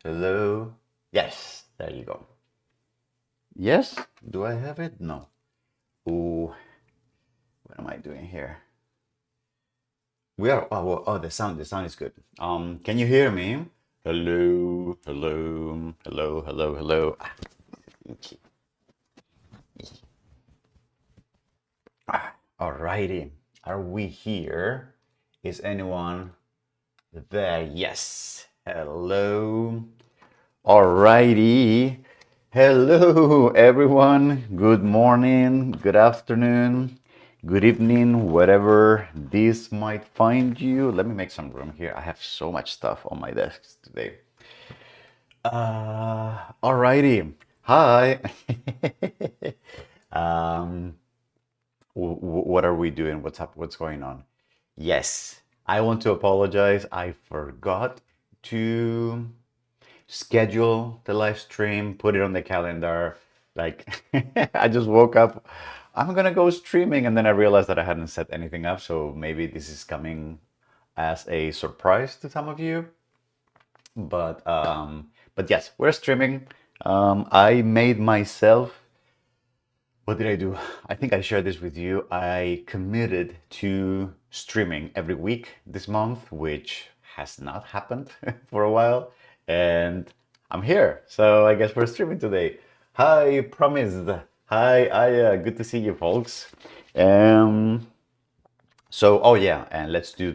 Hello. Yes, there you go. Yes, do I have it? No. Ooh, what am I doing here? We are. The sound is good. Can you hear me? Hello, hello, hello, hello, hello. Okay. Alrighty. Are we here? Is anyone there? Yes. Hello. Alrighty. Hello, everyone. Good morning, good afternoon, good evening, whatever this might find you. Let me make some room here. I have so much stuff on my desk today. Alrighty. Hi. um, what are we doing? What's up? What's going on? Yes, I want to apologize. I forgot to schedule the live stream, put it on the calendar. Like, I just woke up, I'm gonna go streaming, and then I realized that I hadn't set anything up. So maybe this is coming as a surprise to some of you. But yes, we're streaming. I made myself. What did I do? I think I shared this with you. I committed to streaming every week this month, which has not happened for a while. And I'm here. So I guess we're streaming today. Hi, promised. Hi, Aya. Good to see you, folks. Um, oh yeah, and let's do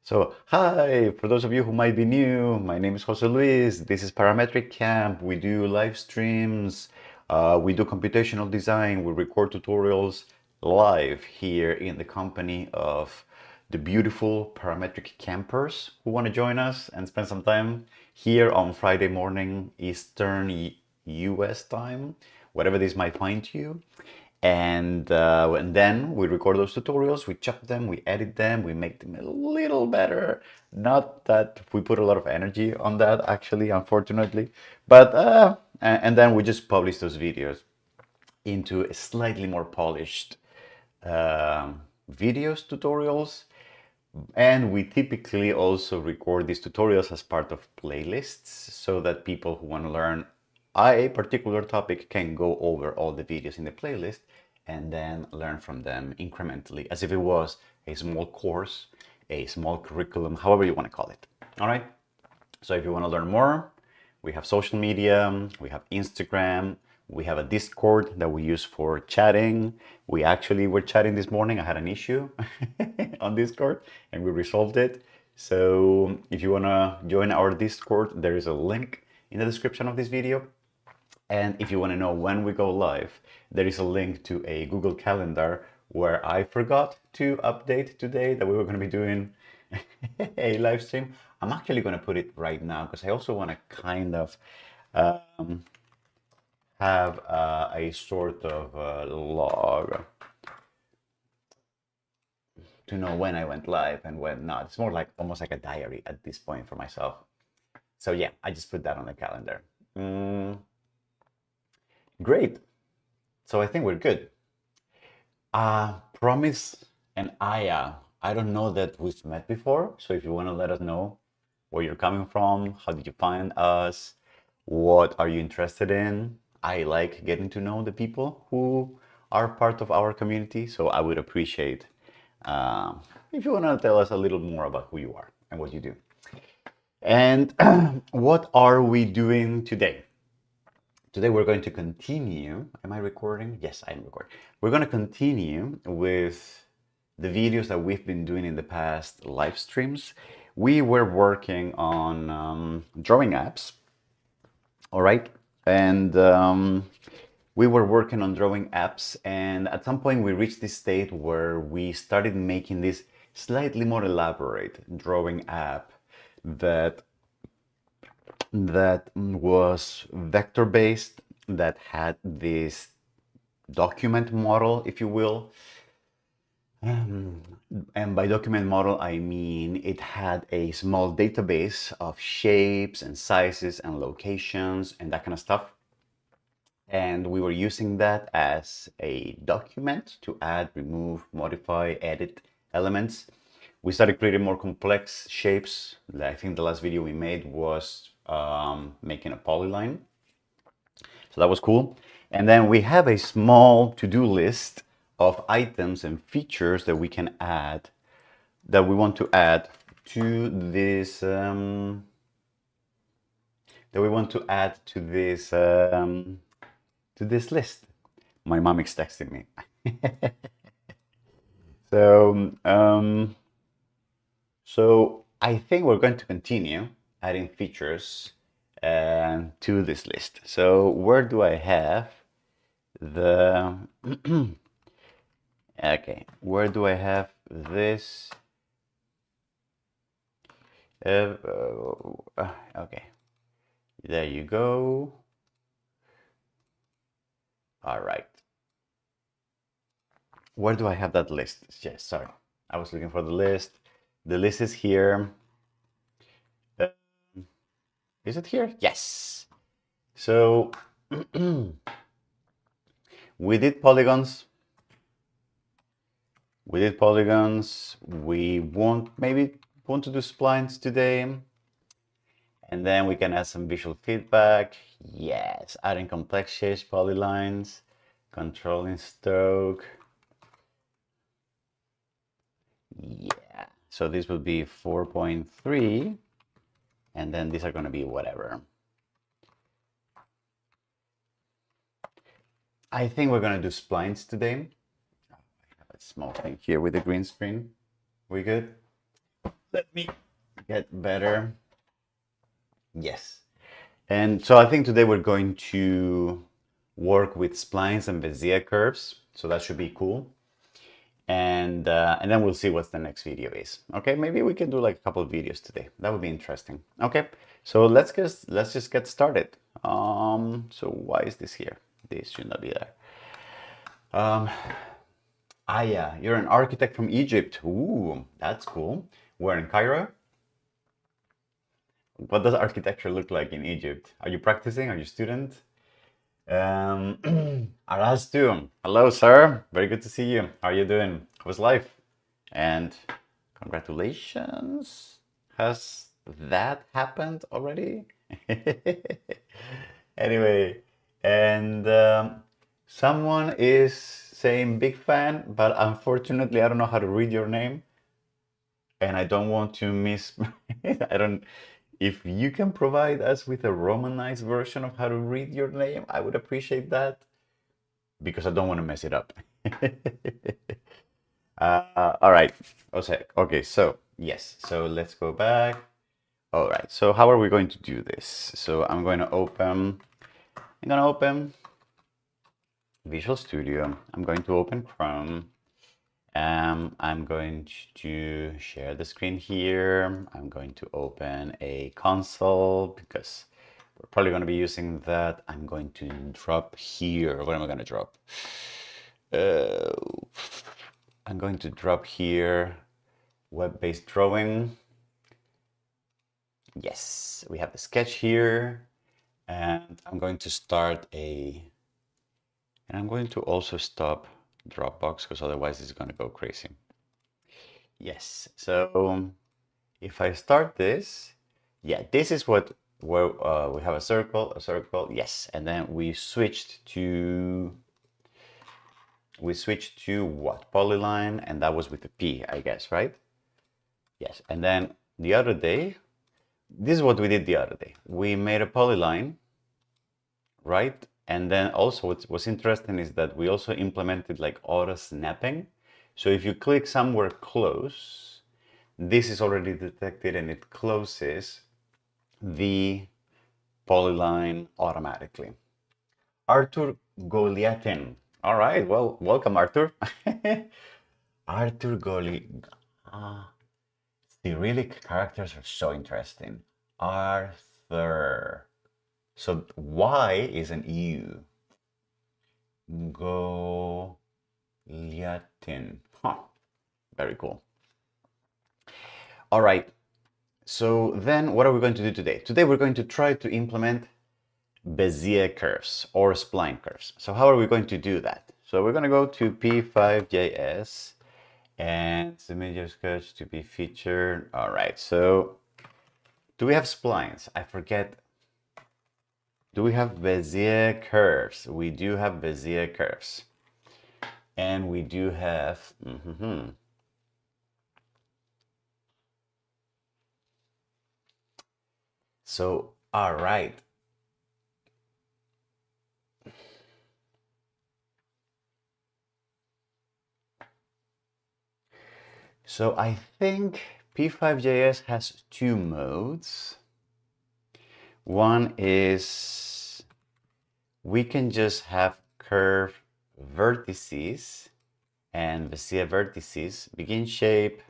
so, hi, for those of you who might be new, my name is Jose Luis. This is Parametric Camp. We do live streams, we do computational design, we record tutorials live here in the company of the beautiful parametric campers who want to join us and spend some time here on Friday morning Eastern US time, whatever this might find you. And then we record those tutorials, we chop them, we edit them, we make them a little better. Not that we put a lot of energy on that, actually, unfortunately. And then we just publish those videos into a slightly more polished videos, tutorials. And we typically also record these tutorials as part of playlists so that people who want to learn a particular topic can go over all the videos in the playlist and then learn from them incrementally as if it was a small course, a small curriculum, however you want to call it. All right. So if you want to learn more, we have social media, we have Instagram, we have a Discord that we use for chatting. We actually were chatting this morning. I had an issue on Discord and we resolved it. So if you want to join our Discord, there is a link in the description of this video. And if you want to know when we go live, there is a link to a Google Calendar where I forgot to update today that we were going to be doing a live stream. I'm actually going to put it right now because I also want to kind of have a sort of log to know when I went live and when not. It's more like almost like a diary at this point for myself. So yeah, I just put that on the calendar. Great. So I think we're good. Promise and Aya, I don't know that we've met before. So if you want to let us know where you're coming from, how did you find us, what are you interested in? I like getting to know the people who are part of our community. So I would appreciate if you want to tell us a little more about who you are and what you do. And what are we doing today? Today we're going to continue. Am I recording? Yes, I am recording. We're going to continue with the videos that we've been doing in the past live streams. We were working on drawing apps, all right? And we were working on drawing apps, and at some point we reached this state where we started making this slightly more elaborate drawing app that was vector based, that had this document model, if you will. And by document model, I mean it had a small database of shapes and sizes and locations and that kind of stuff. And we were using that as a document to add, remove, modify, edit elements. we started creating more complex shapes. I think the last video we made was making a polyline. So that was cool. And then we have a small to-do list of items and features that we can add, that we want to add to this, to this list. My mom is texting me. So I think we're going to continue adding features to this list. So where do I have the okay, where do I have this? Okay, there you go. All right. Where do I have that list? Yes, sorry, I was looking for the list. The list is here. Is it here? Yes. So we did polygons. We maybe want to do splines today. And then we can add some visual feedback. Yes, adding complex shapes, polylines, controlling stroke. Yeah, so this will be 4.3. And then these are going to be whatever. I think we're going to do splines today. I have a small thing here with the green screen. We good? Let me get better. Yes. And so I think today we're going to work with splines and Bezier curves. So that should be cool. And then we'll see what the next video is. Okay, maybe we can do like a couple of videos today. That would be interesting. Okay, so let's just get started. So why is this here? This should not be there. Yeah, you're an architect from Egypt. Ooh, that's cool. We're in Cairo. What does architecture look like in Egypt? Are you practicing? Are you a student? Arastu, hello, sir. Very good to see you. How are you doing? How's life? And congratulations. Has that happened already? Anyway, and someone is saying big fan, but unfortunately, I don't know how to read your name. And I don't want to miss. If you can provide us with a romanized version of how to read your name, I would appreciate that, because I don't want to mess it up. All right. Okay, so yes, so let's go back. All right, so how are we going to do this? So I'm going to open Visual Studio. I'm going to open Chrome. I'm going to share the screen here. I'm going to open a console because we're probably going to be using that. I'm going to drop here. What am I going to drop? I'm going to drop here web-based drawing. Yes, we have the sketch here. And I'm going to I'm going to also stop Dropbox, because otherwise it's going to go crazy. Yes, so if I start this, yeah, this is where we have a circle, yes, and then we switched to what? Polyline, and that was with the P, I guess, right? Yes, and then the other day, this is what we did the other day. We made a polyline, right? And then also what's interesting is that we also implemented like auto snapping. So if you click somewhere close, this is already detected and it closes the polyline automatically. Arthur Goliatin. All right, well, welcome, Arthur. Arthur Cyrillic characters are so interesting. Arthur. So Y is an U. Goliatin. Huh. Very cool. All right. So then what are we going to do today? Today we're going to try to implement Bezier curves or spline curves. So how are we going to do that? So we're going to go to P5JS And submit your sketch to be featured. All right, so do we have splines? I forget. Do we have Bezier curves? We do have Bezier curves. And we do have... So, all right. So I think P5.js has two modes. One is we can just have curve vertices and Bezier vertices, begin shape.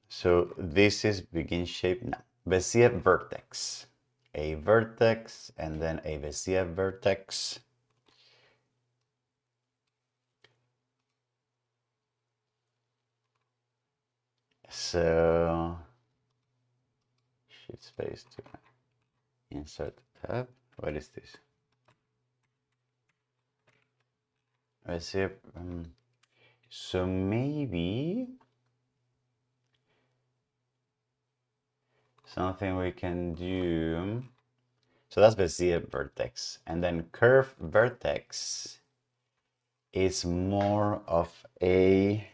So this is begin shape now. Bezier vertex. A vertex and then a Bezier vertex. So shift space to insert tab. What is this? Bezier. So maybe something we can do. So that's Bezier vertex, and then curve vertex is more of a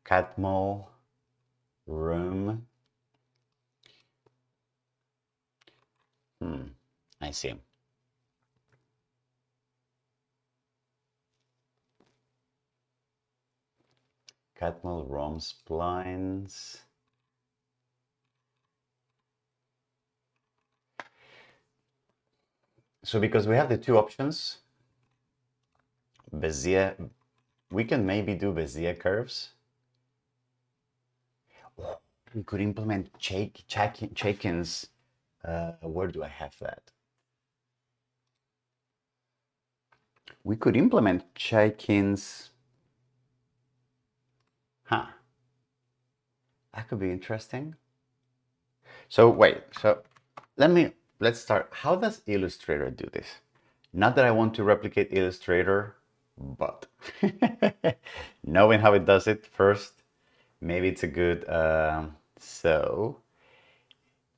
Catmull room. I see. Catmull ROM splines. So because we have the two options, Bezier, we can maybe do Bezier curves. Oh, we could implement check-ins. Where do I have that? We could implement check-ins. Huh. That could be interesting. So wait, so let's start. How does Illustrator do this? Not that I want to replicate Illustrator, but knowing how it does it first, maybe it's a good, so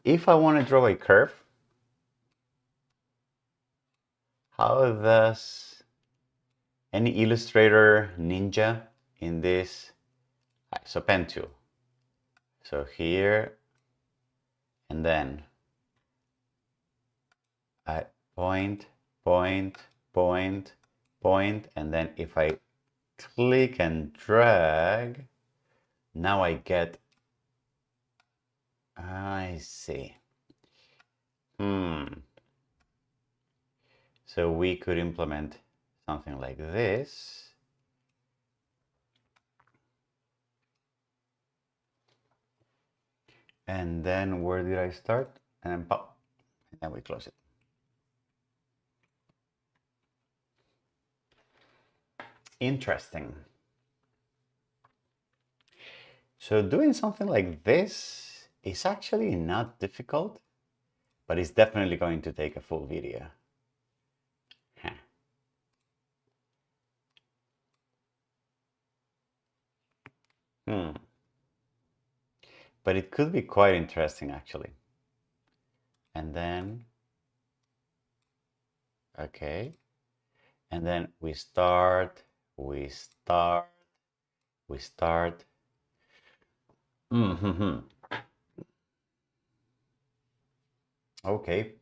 if I want to draw a curve, how does any Illustrator ninja in this, so pen tool. So here, and then I point, point, point, point, and then if I click and drag, now I get, I see. So we could implement something like this. And then where did I start? And then pop, and then we close it. Interesting. So doing something like this is actually not difficult, but it's definitely going to take a full video. But it could be quite interesting actually. And then, okay. And then we start. Okay.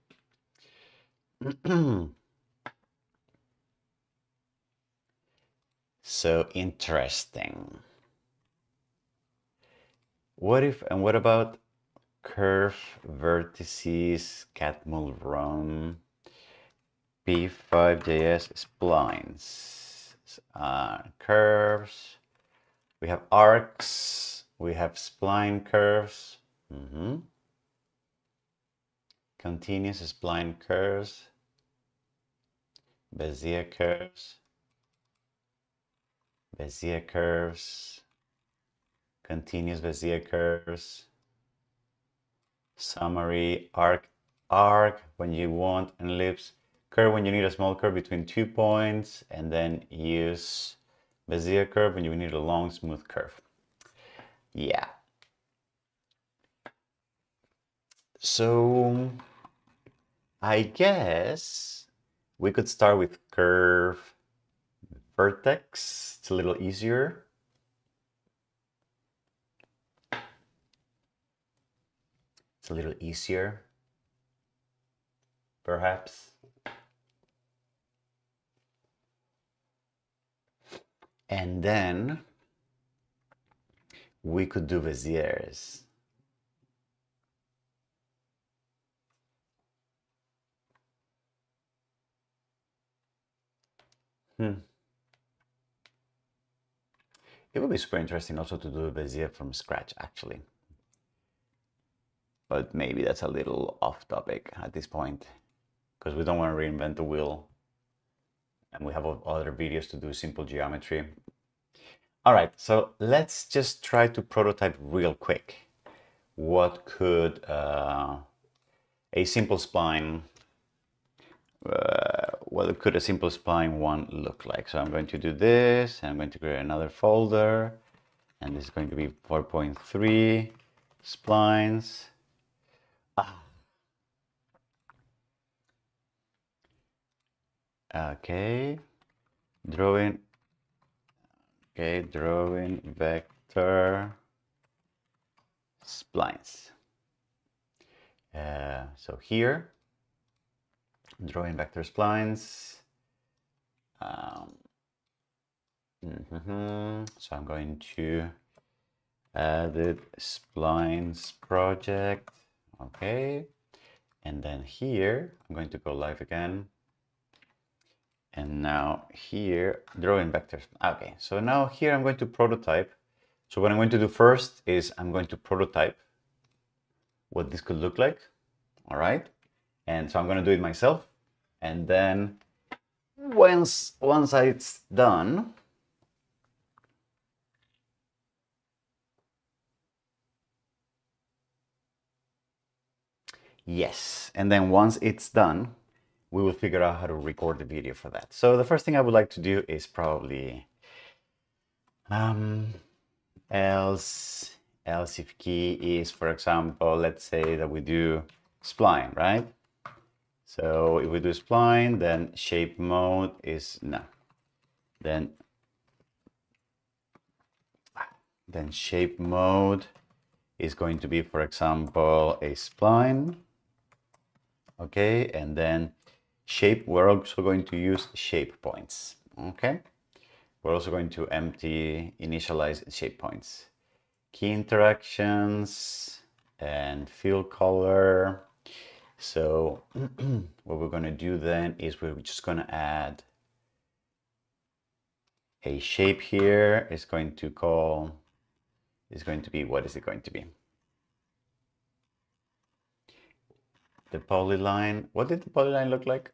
So interesting. What about curve vertices, Catmull ROM, P5.js splines, curves, we have arcs, we have spline curves, continuous spline curves, Bezier curves, continuous Bezier curves, summary, arc when you want, and ellipse, curve when you need a small curve between 2 points, and then use Bezier curve when you need a long, smooth curve. Yeah. So I guess we could start with curve vertex. It's a little easier. It's a little easier, perhaps. And then we could do Beziers. It would be super interesting also to do a Bezier from scratch, actually. But maybe that's a little off topic at this point, because we don't want to reinvent the wheel. And we have other videos to do simple geometry. All right, so let's just try to prototype real quick. What could a simple spline, what could a simple spline one look like? So I'm going to do this, and I'm going to create another folder, and this is going to be 4.3 splines. Okay, drawing vector splines. So here, drawing vector splines. So I'm going to add it splines project. Okay, and then here I'm going to go live again. And now here, drawing vectors. Okay, so now here I'm going to prototype. So what I'm going to do first is I'm going to prototype what this could look like. All right, and so I'm going to do it myself. And then once it's done, yes, and then once it's done, we will figure out how to record the video for that. So the first thing I would like to do is probably else if key is, for example, let's say that we do spline, right? So if we do spline, then shape mode is no. Then shape mode is going to be, for example, a spline. Okay, and then shape, we're also going to use shape points. Okay, we're also going to initialize shape points. Key interactions and fill color. So what we're going to do then is we're just going to add a shape here. It's going to be, what is it going to be? The polyline. What did the polyline look like?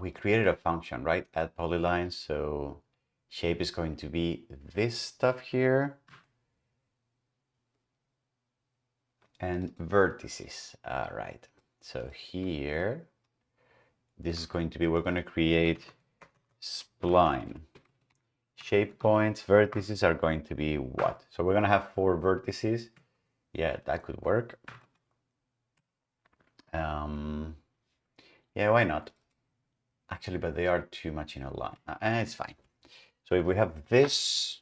We created a function, right? Add polyline. So shape is going to be this stuff here. And vertices. All right. So here, this is going to be, we're going to create spline. Shape points, vertices are going to be what? So we're going to have 4 vertices. Yeah, that could work. Yeah, why not? Actually, but they are too much in a line. It's fine. So if we have this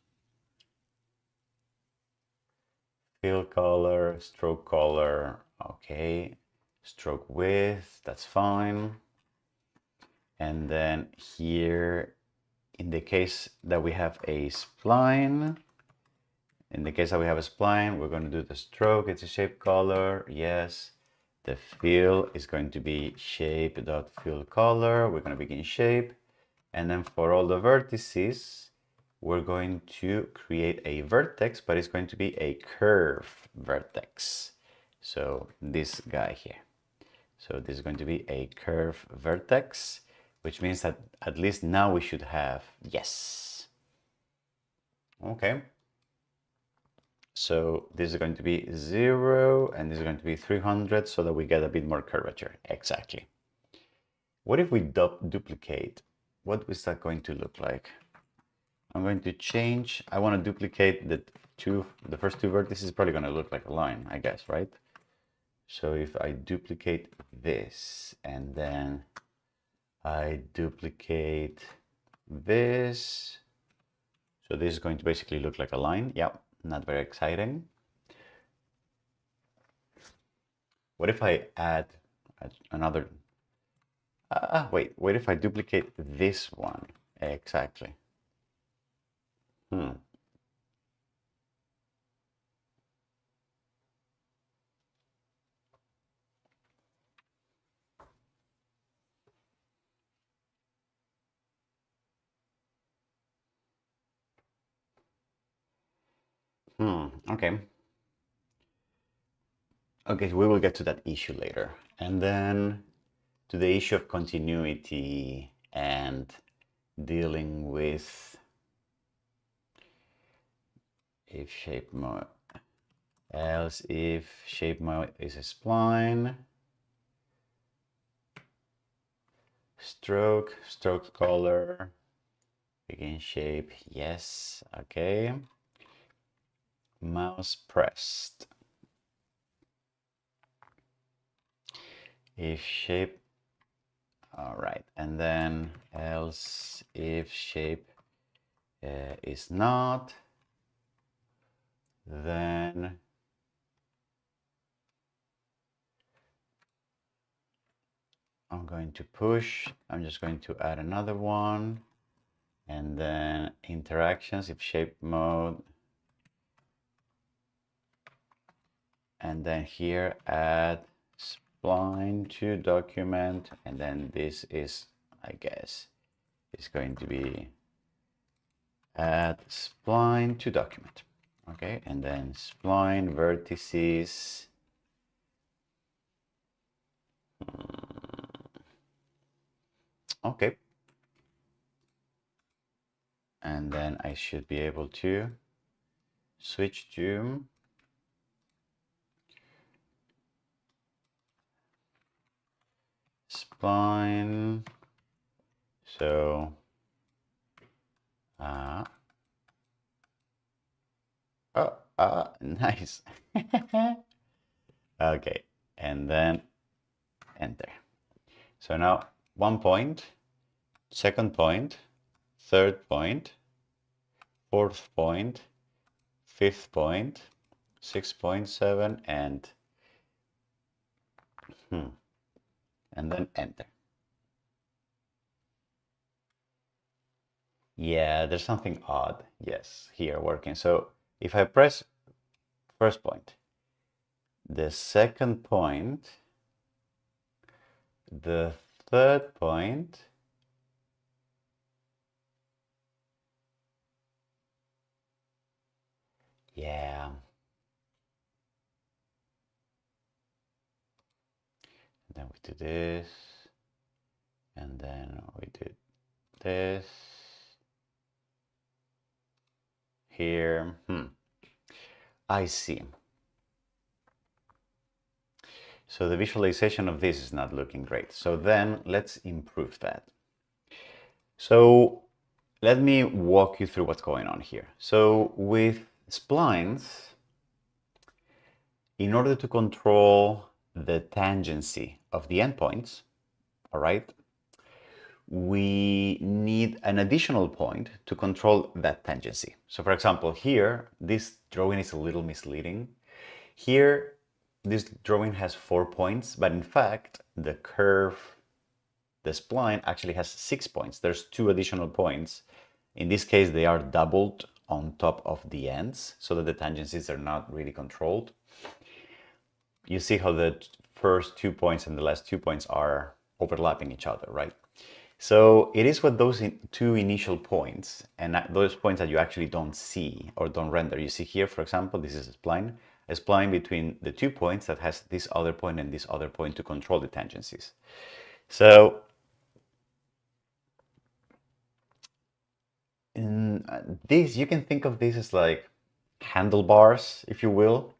fill color, stroke color, okay, stroke width, that's fine. And then here, in the case that we have a spline, we're going to do the stroke, it's a shape color, yes. The fill is going to be shape.fill color. We're going to begin shape. And then for all the vertices, we're going to create a vertex, but it's going to be a curve vertex. So this guy here. So this is going to be a curve vertex, which means that at least now we should have, yes. Okay. So this is going to be 0 and this is going to be 300 so that we get a bit more curvature. Exactly. What if we duplicate? What is that going to look like? I'm going to change. I want to duplicate the first two vertices. Probably going to look like a line, I guess, right? So if I duplicate this and then I duplicate this, so this is going to basically look like a line. Yep, not very exciting. What if I add another? Wait, what if I duplicate this one? Exactly. Okay. Okay, so we will get to that issue later. And then to the issue of continuity and dealing with if shape mode, else if shape mode is a spline, stroke color, begin shape, yes, okay. Mouse pressed. If shape, all right, and then else if shape is not, then I'm going to push. I'm just going to add another one, and then interactions if shape mode, and then here add spline to document, and then this is, I guess, is going to be add spline to document. Okay, and then spline vertices. Okay. And then I should be able to switch to spline. So, nice. Okay, and then enter. So now 1 point, 2nd point, 3rd point, 4th point, 5th point, 6.7, and then enter. Yeah, there's something odd. Yes, here working. So if I press first point, the 2nd point, the 3rd point, yeah. And then we do this, and then we do this here. I see. So the visualization of this is not looking great. So then let's improve that. So let me walk you through what's going on here. So with splines, in order to control the tangency of the endpoints, all right, we need an additional point to control that tangency. So for example, here, this drawing is a little misleading. Here, this drawing has 4 points, but in fact, the curve, the spline actually has 6 points. There's 2 additional points. In this case, they are doubled on top of the ends so that the tangencies are not really controlled. You see how the first 2 points and the last 2 points are overlapping each other, right? So it is with those 2 initial points and those points that you actually don't see or don't render. You see here, for example, this is a spline between the 2 points that has this other point and this other point to control the tangencies. So in this, you can think of this as like handlebars, if you will.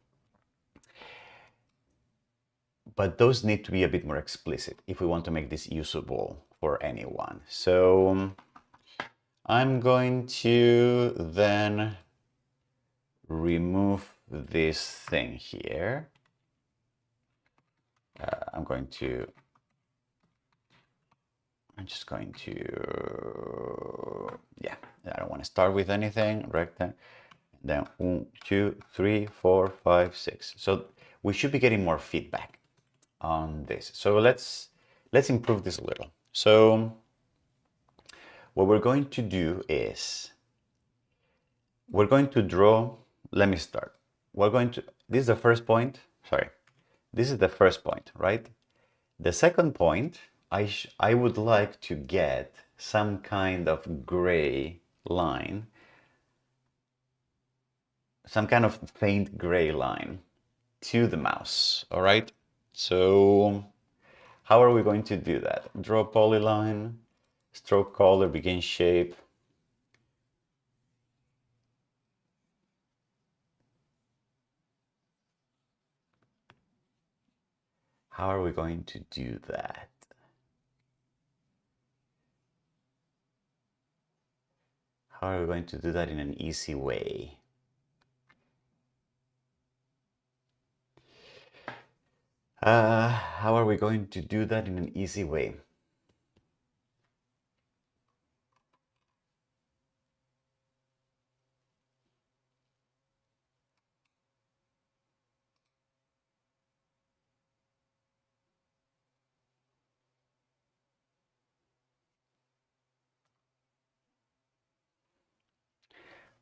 but those need to be a bit more explicit if we want to make this usable for anyone. So I'm going to then remove this thing here. I'm just going to, yeah, I don't want to start with anything, rectangle. Then 1, 2, 3, 4, 5, 6. So we should be getting more feedback on this. So let's improve this a little. So what we're going to do is we're going to draw. Let me start. This is the first point. Sorry, this is the first point, right? The second point, I would like to get some kind of gray line, some kind of faint gray line to the mouse, all right? So how are we going to do that? Draw polyline, stroke color, begin shape. How are we going to do that? How are we going to do that in an easy way? How are we going to do that in an easy way?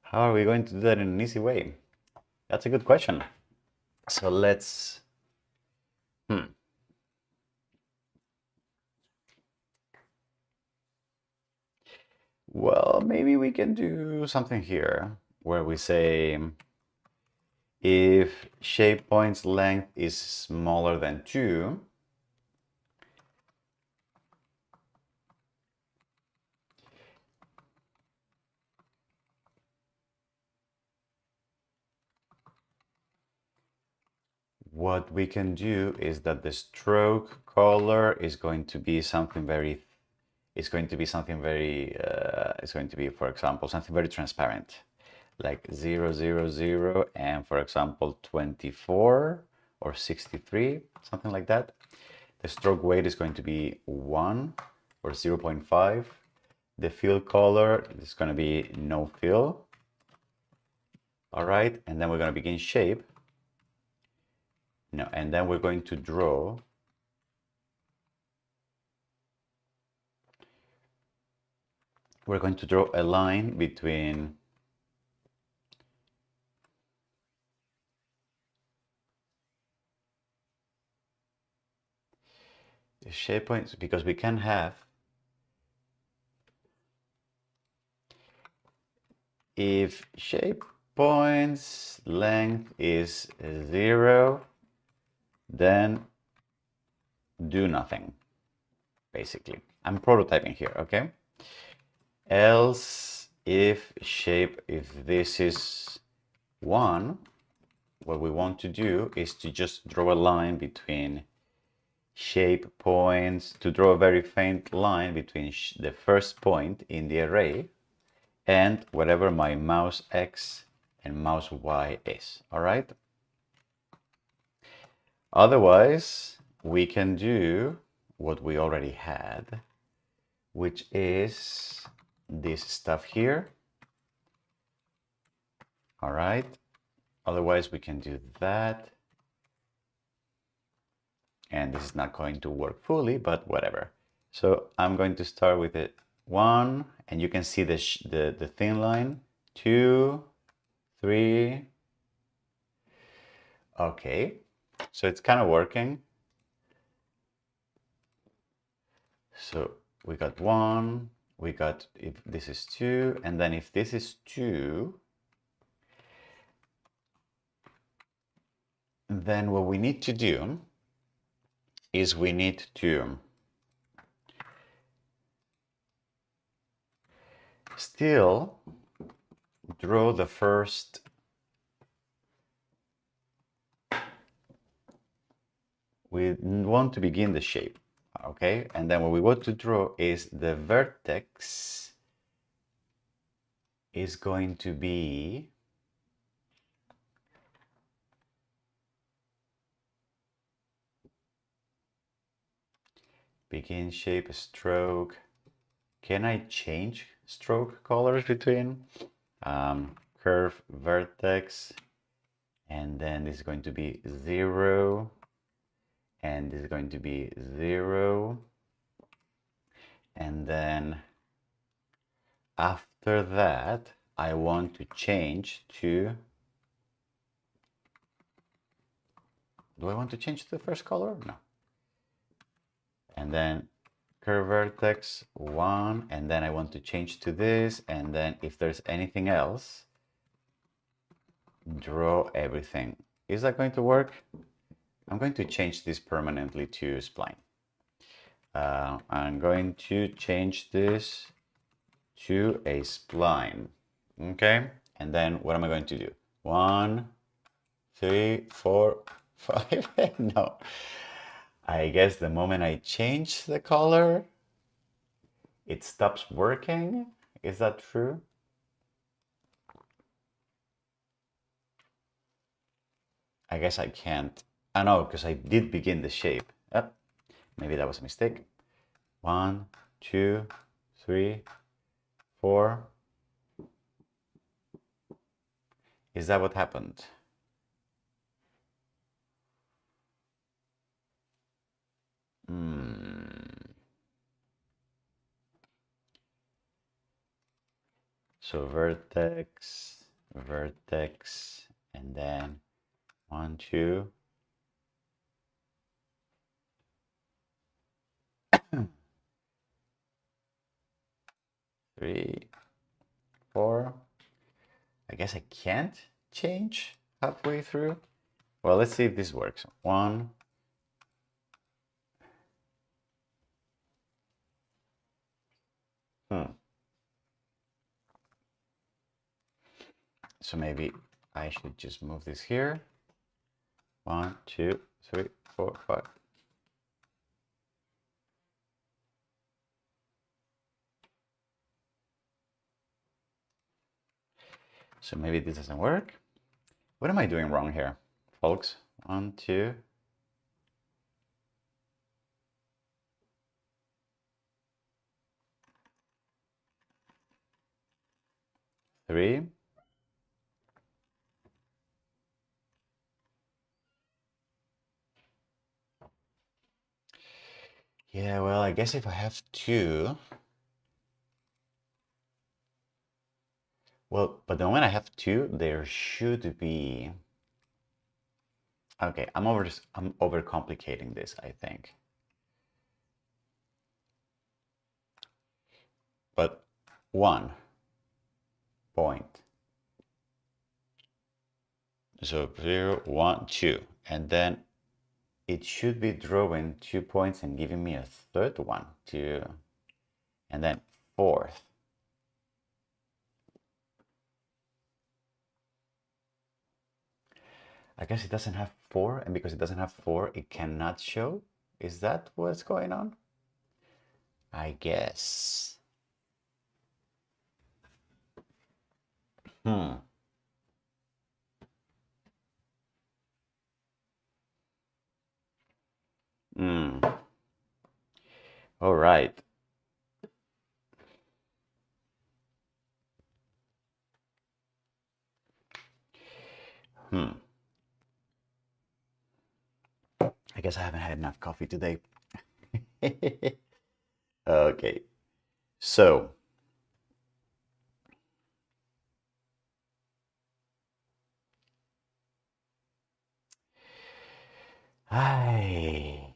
How are we going to do that in an easy way? That's a good question. So let's, well, maybe we can do something here where we say if shape point's length is smaller than 2, what we can do is that the stroke color is going to be something very, it's going to be, for example, something very transparent, like 0, 0, 0, and for example, 24 or 63, something like that. The stroke weight is going to be 1 or 0.5. The fill color is going to be no fill. All right, and then we're going to begin shape. No, and then we're going to draw a line between the shape points, because we can have, if shape points length is 0, then do nothing, basically. I'm prototyping here, okay? Else, if this is 1, what we want to do is to just draw a line between shape points, to draw a very faint line between the first point in the array and whatever my mouse X and mouse Y is, all right? Otherwise, we can do what we already had, which is this stuff here, all right? Otherwise, we can do that. And this is not going to work fully, but whatever. So I'm going to start with it 1, and you can see the thin line, 2, 3. Okay, so it's kind of working. So we got 1, we got, if this is 2, and then if this is 2, then what we need to do is we need to still draw the first we want to begin the shape, okay? And then what we want to draw is the vertex is going to be begin shape, stroke. Can I change stroke colors between? Curve, vertex, and then this is going to be 0, and this is going to be 0, and then after that I want to change to, do I want to change to the first color? No. And then curve vertex 1, and then I want to change to this, and then if there's anything else, draw everything. Is that going to work? I'm going to change this permanently to spline. I'm going to change this to a spline. Okay, and then what am I going to do? 1, 3, 4, 5. No, I guess the moment I change the color, it stops working. Is that true? I guess I can't. I know, because I did begin the shape. Yep. Maybe that was a mistake. 1, 2, 3, 4. Is that what happened? So vertex, vertex, and then 1, 2. 3, 4. I guess I can't change halfway through. Well, let's see if this works. 1. So maybe I should just move this here. 1, 2, 3, 4, 5. So maybe this doesn't work. What am I doing wrong here, folks? 1, 2. 3. Yeah, well, I guess if I have 2. Well, but then when I have 2, there should be. Okay, I'm overcomplicating this, I think. But 1 point. So 0, 1, 2. And then it should be drawing 2 points and giving me a third one, 2. And then 4th. I guess it doesn't have 4, and because it doesn't have 4, it cannot show. Is that what's going on? I guess. Hmm. All right. I guess I haven't had enough coffee today. Okay. So, I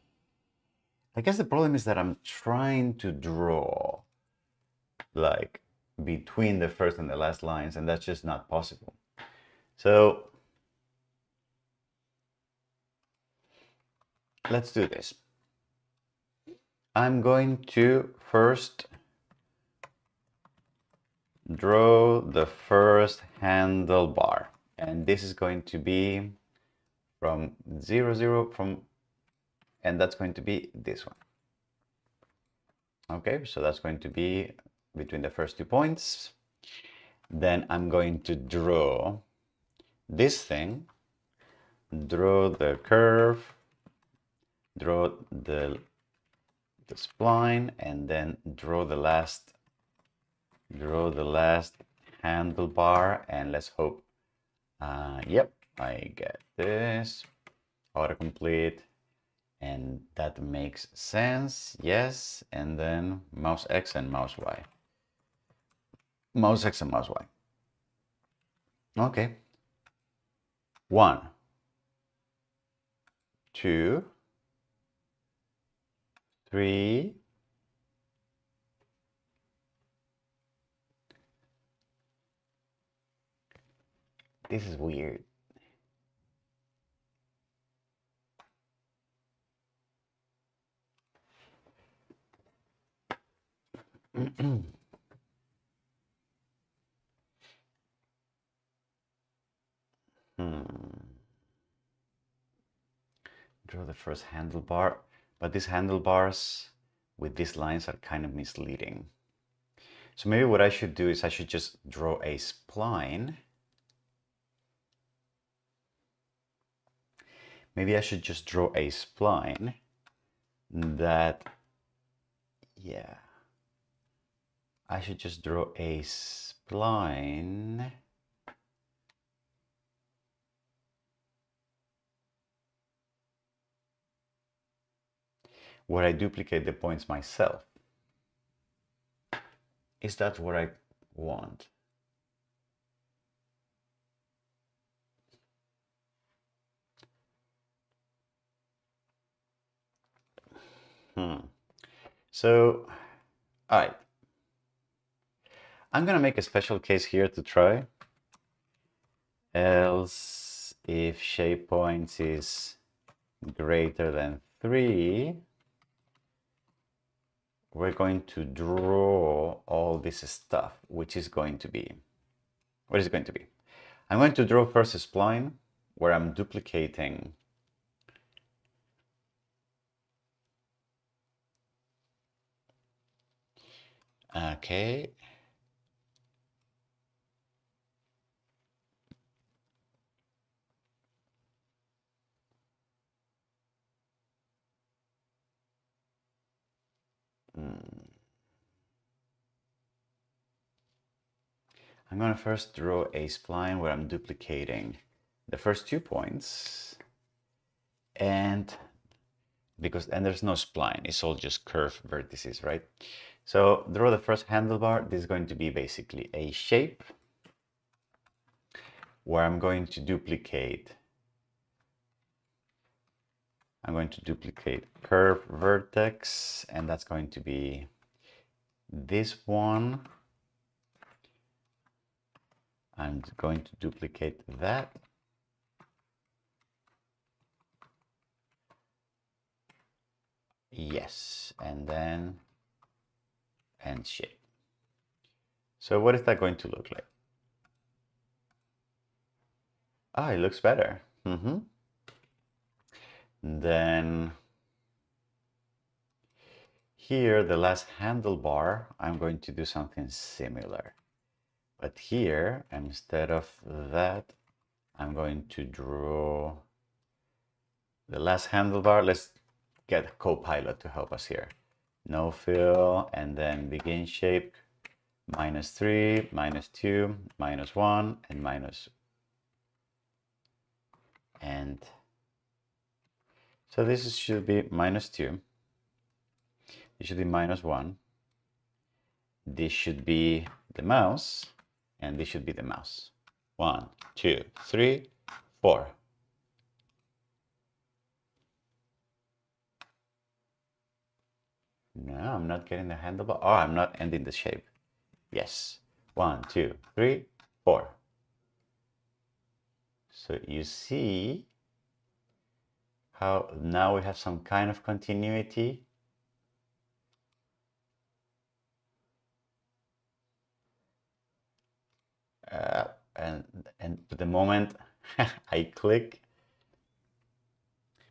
guess the problem is that I'm trying to draw like between the first and the last lines, and that's just not possible. So let's do this. I'm going to first draw the first handlebar, and this is going to be from 0, 0, from and that's going to be this one. Okay, so that's going to be between the first 2 points. Then I'm going to draw this thing, draw the curve, draw the spline, and then draw the last handlebar, and let's hope, yep, I get this, autocomplete, and that makes sense, yes, and then mouse X and mouse Y. Mouse X and mouse Y. Okay. 1, 2, 3, this is weird. Draw the first handlebar, but these handlebars with these lines are kind of misleading. So maybe what I should do is I should just draw a spline. Maybe I should just draw a spline that, yeah, I should just draw a spline where I duplicate the points myself. Is that what I want? So, all right. I'm gonna make a special case here to try. Else, if shape points is greater than 3, we're going to draw all this stuff, which is going to be, what is it going to be? I'm going to draw first a spline where I'm duplicating okay. I'm going to first draw a spline where I'm duplicating the first 2 points, and there's no spline, it's all just curved vertices, right? So draw the first handlebar. This is going to be basically a shape where I'm going to duplicate curve vertex, and that's going to be this one. I'm going to duplicate that. Yes, and then end shape. So what is that going to look like? Ah, it looks better. Then here, the last handlebar, I'm going to do something similar. But here, instead of that, I'm going to draw the last handlebar. Let's get Copilot to help us here. No fill, and then begin shape, -3, -2, -1, and minus. And so this should be -2. It should be -1. This should be the mouse, and this should be the mouse. 1, 2, 3, 4. No, I'm not getting the handlebar. Oh, I'm not ending the shape. Yes. 1, 2, 3, 4. So you see how now we have some kind of continuity. And the moment I click,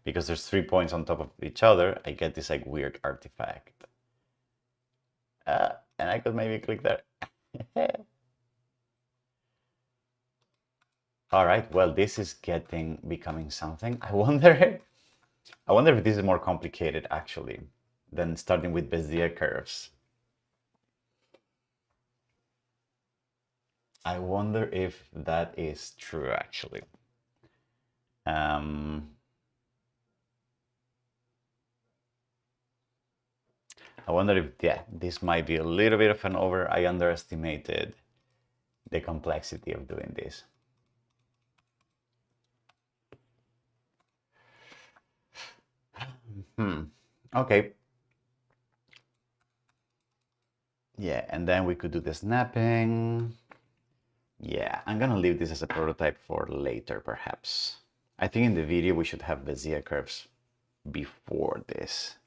because there's 3 points on top of each other, I get this like weird artifact. And I could maybe click there. All right, well, this is becoming something. I wonder if this is more complicated actually than starting with Bezier curves. I wonder if that is true actually. I wonder if, yeah, this might be a little bit of an I underestimated the complexity of doing this. Okay. Yeah, and then we could do the snapping. Yeah, I'm gonna leave this as a prototype for later, perhaps. I think in the video we should have Bezier curves before this.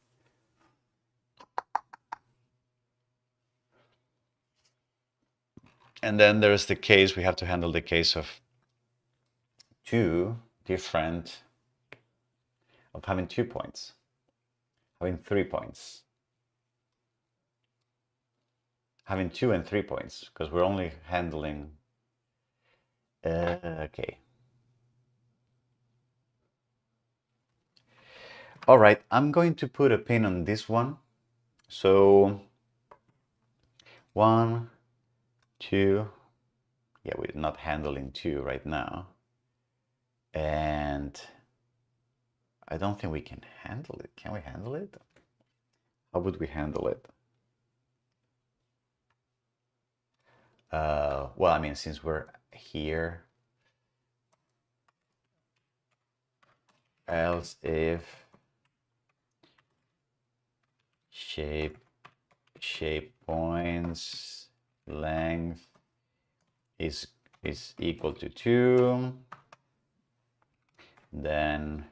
And then there's the case, we have to handle the case of having 2 points, having 3 points, having 2 and 3 points, because we're only handling, okay. All right, I'm going to put a pin on this one. So 1, 2, yeah, we're not handling 2 right now. And I don't think we can handle it. Can we handle it? How would we handle it? Well, I mean, since we're here, else if shape points length is equal to 2, then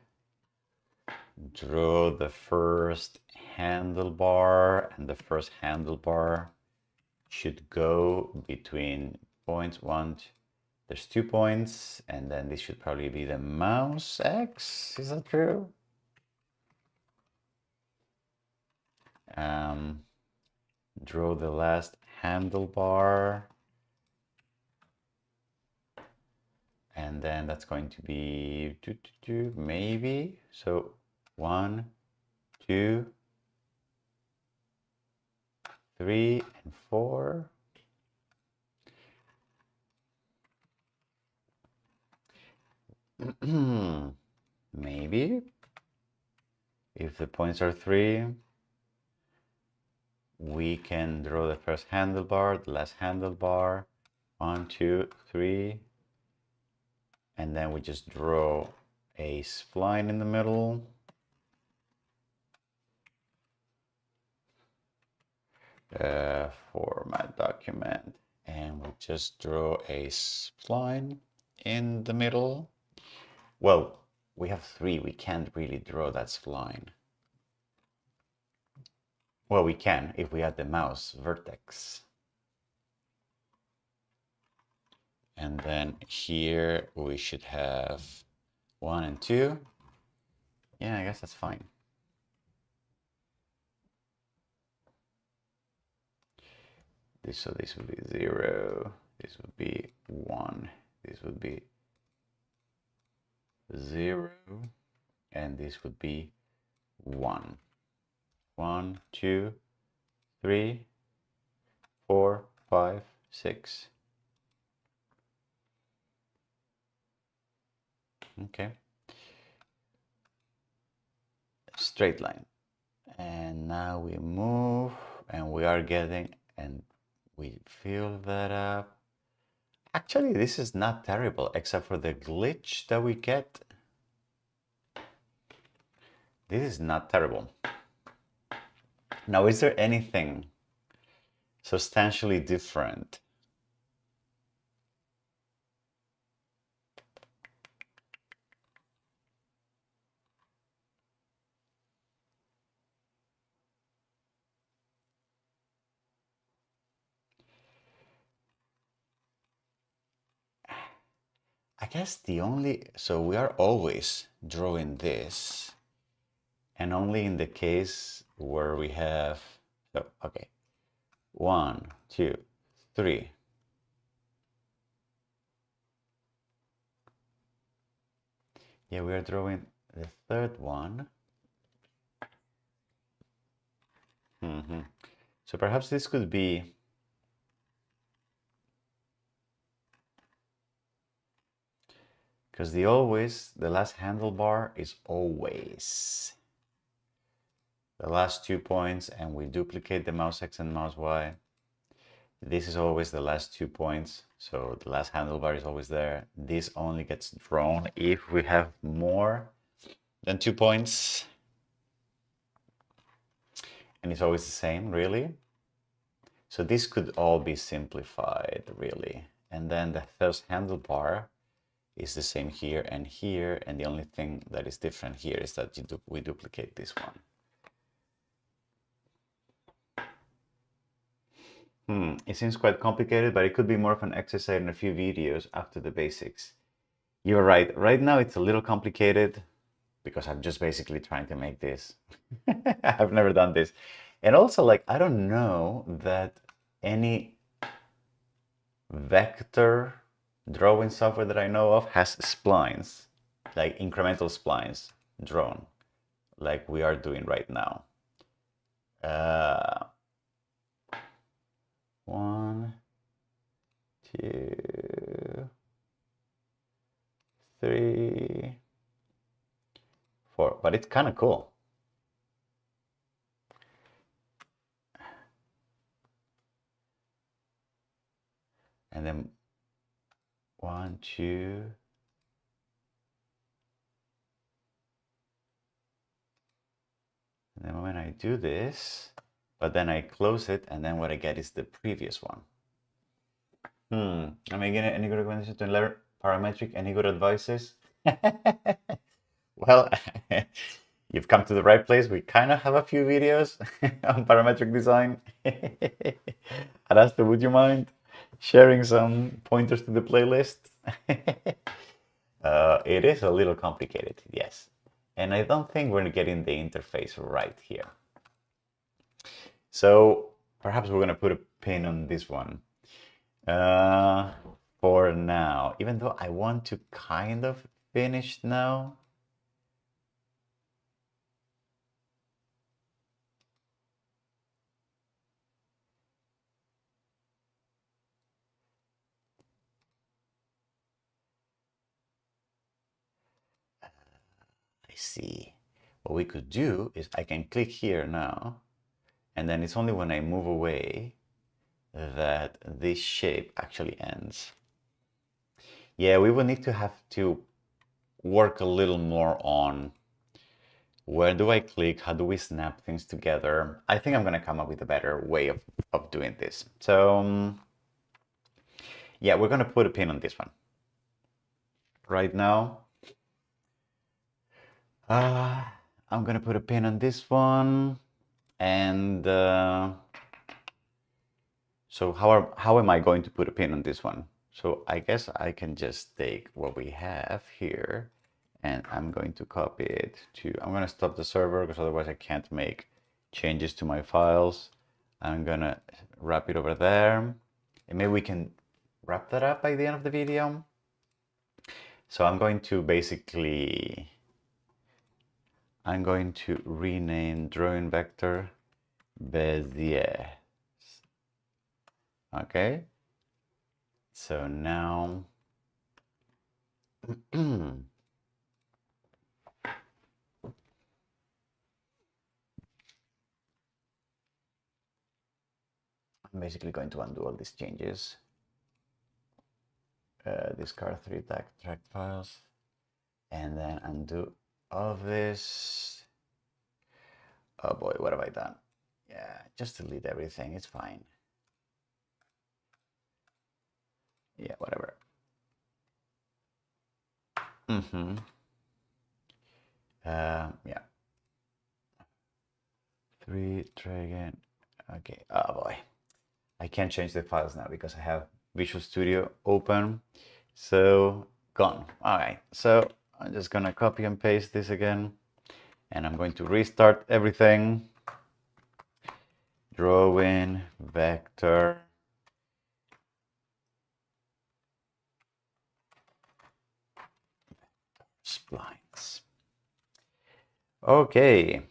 draw the first handlebar, and the first handlebar should go between points 1, there's 2 points, and then this should probably be the mouse X. Is that true? Draw the last handlebar, and then that's going to be maybe. So 1, 2, 3, and 4. Maybe if the points are 3, we can draw the first handlebar, the last handlebar, 1, 2, 3, and then we just draw a spline in the middle. Format document, and we just draw a spline in the middle. Well, we have 3, we can't really draw that spline. Well, we can if we add the mouse vertex. And then here we should have 1 and 2. Yeah, I guess that's fine. So this would be 0, this would be 1, this would be 0, and this would be 1. 1, 2, 3, 4, 5, 6. Okay. Straight line. And now we move, and we are getting, and we fill that up. Actually, this is not terrible, except for the glitch that we get. This is not terrible. Now, is there anything substantially different? I guess the only, so we are always drawing this. And only in the case where we have, so, okay, 1, 2, 3. Yeah, we are drawing the third one. So perhaps this could be, because the always, the last handlebar is always the last 2 points, and we duplicate the mouse X and mouse Y. This is always the last 2 points, so the last handlebar is always there. This only gets drawn if we have more than 2 points. And it's always the same, really. So this could all be simplified, really. And then the first handlebar is the same here, and the only thing that is different here is that we duplicate this one. It seems quite complicated, but it could be more of an exercise in a few videos after the basics. You're right. Right now it's a little complicated because I'm just basically trying to make this. I've never done this. And also, like, I don't know that any vector drawing software that I know of has splines, like incremental splines drawn, like we are doing right now. 1, 2, 3, 4, but it's kind of cool. And then 1, 2. And then when I do this, but then I close it, and then what I get is the previous one. Am I getting any good recommendations to learn parametric? Any good advices? Well, you've come to the right place. We kind of have a few videos on parametric design. Arasto, would you mind sharing some pointers to the playlist? It is a little complicated, yes. And I don't think we're getting the interface right here. So perhaps we're going to put a pin on this one for now, even though I want to kind of finish now. I see. What we could do is I can click here now, and then it's only when I move away that this shape actually ends. Yeah, we will need to have to work a little more on where do I click, how do we snap things together. I think I'm going to come up with a better way of doing this. So yeah, we're going to put a pin on this one right now. I'm going to put a pin on this one, and so how am I going to put a pin on this one? So I guess I can just take what we have here, and I'm going to copy it to, I'm going to stop the server because otherwise I can't make changes to my files. I'm going to wrap it over there, and maybe we can wrap that up by the end of the video. So I'm going to basically, I'm going to rename drawing vector Bezier. Okay, so now I'm basically going to undo all these changes. Discard 3 track files, and then undo all of this. Oh boy, what have I done? Yeah, just delete everything, it's fine. Yeah, whatever. Yeah. 3, try again. Okay, oh boy. I can't change the files now because I have Visual Studio open. So, gone. All right, so I'm just gonna copy and paste this again. And I'm going to restart everything. Drawing, vector, splines. Okay.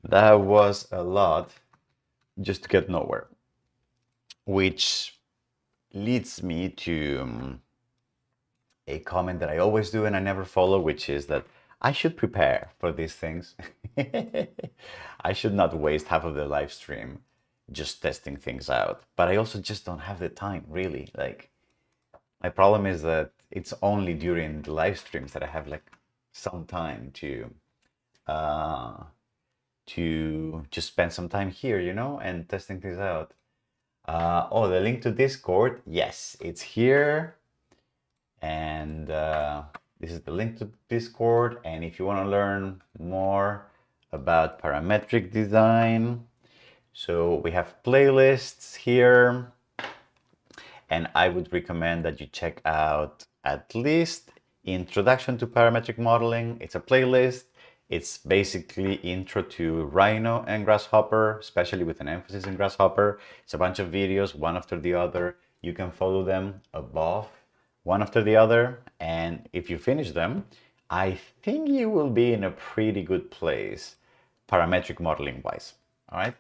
That was a lot just to get nowhere, which leads me to a comment that I always do and I never follow, which is that I should prepare for these things. I should not waste half of the live stream just testing things out. But I also just don't have the time, really. Like, my problem is that it's only during the live streams that I have like some time uh, to just spend some time here, you know, and testing things out. Oh, the link to Discord, yes, it's here. And this is the link to Discord. And if you want to learn more about parametric design, so we have playlists here. And I would recommend that you check out at least Introduction to Parametric Modeling. It's a playlist. It's basically intro to Rhino and Grasshopper, especially with an emphasis in Grasshopper. It's a bunch of videos, one after the other. You can follow them above, one after the other. And if you finish them, I think you will be in a pretty good place, parametric modeling wise. All right.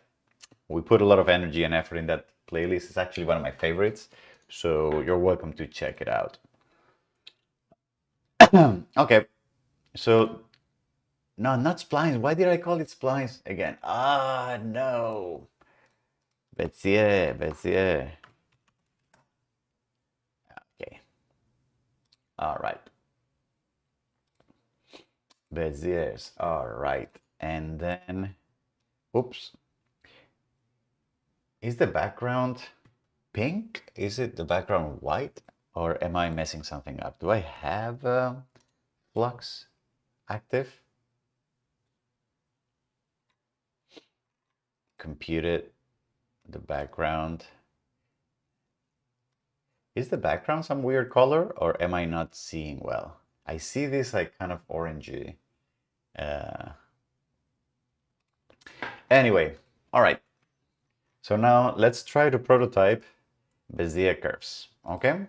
We put a lot of energy and effort in that playlist. It's actually one of my favorites. So you're welcome to check it out. Okay. So, no, not splines. Why did I call it splines again? Ah, no. Bezier. Okay. All right. Beziers. All right. And then, oops. Is the background pink? Is it the background white? Or am I messing something up? Do I have flux active? Computed the background. Is the background some weird color or am I not seeing well? I see this like kind of orangey. Anyway, all right. So now let's try to prototype Bezier curves, okay?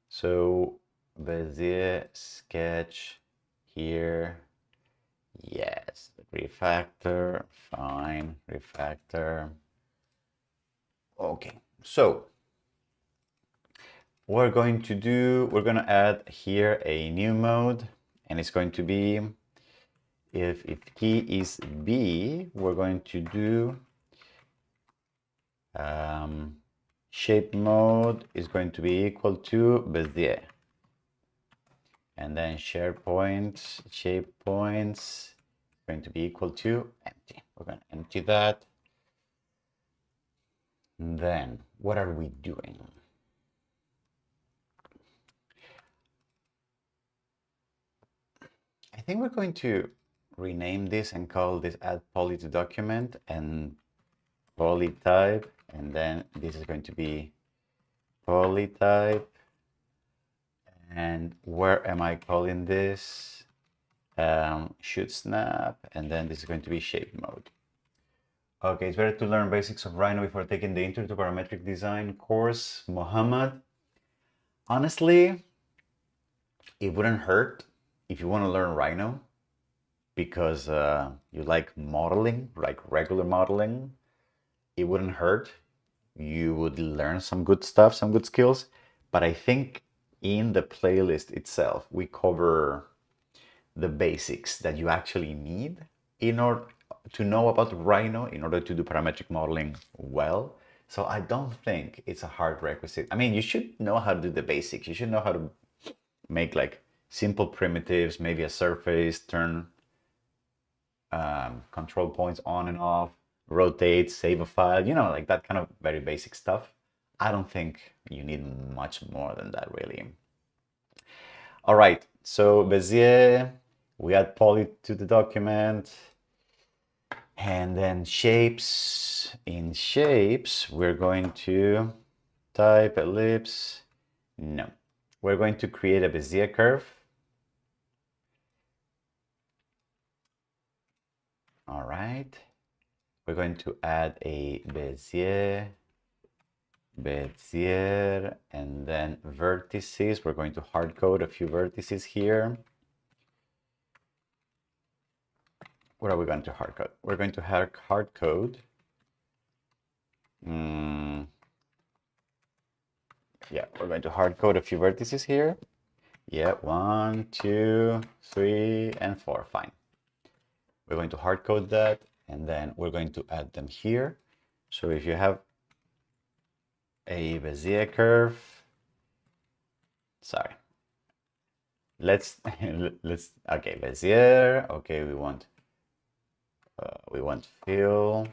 So Bezier sketch here. Yes, refactor, fine, refactor. Okay, so we're going to add here a new mode, and it's going to be, if key is B, we're going to do shape mode is going to be equal to Bezier. And then shape points is going to be equal to empty. We're going to empty that. And then what are we doing? I think we're going to rename this and call this add poly to document and poly type. And then this is going to be poly type. And where am I calling this? Should snap. And then this is going to be shape mode. Okay, it's better to learn basics of Rhino before taking the Intro to Parametric Design course. Mohammed, honestly, it wouldn't hurt if you want to learn Rhino because you like modeling, like regular modeling. It wouldn't hurt. You would learn some good stuff, some good skills. But I think in the playlist itself, we cover the basics that you actually need in order to know about Rhino in order to do parametric modeling well. So I don't think it's a hard requisite. I mean, you should know how to do the basics. You should know how to make like simple primitives, maybe a surface, turn control points on and off, rotate, save a file, you know, like that kind of very basic stuff. I don't think you need much more than that, really. All right, so Bezier, we add poly to the document. And then shapes. In shapes, we're going to type ellipse. No, we're going to create a Bezier curve. All right. We're going to add a Bezier, and then vertices. We're going to hard code a few vertices here. What are we going to hard code? We're going to hard code. Yeah, we're going to hard code a few vertices here. Yeah, 1, 2, 3, and 4. Fine. We're going to hard code that, and then we're going to add them here. So if you have a Bezier curve, sorry, let's okay, Bezier. Okay, we want fill.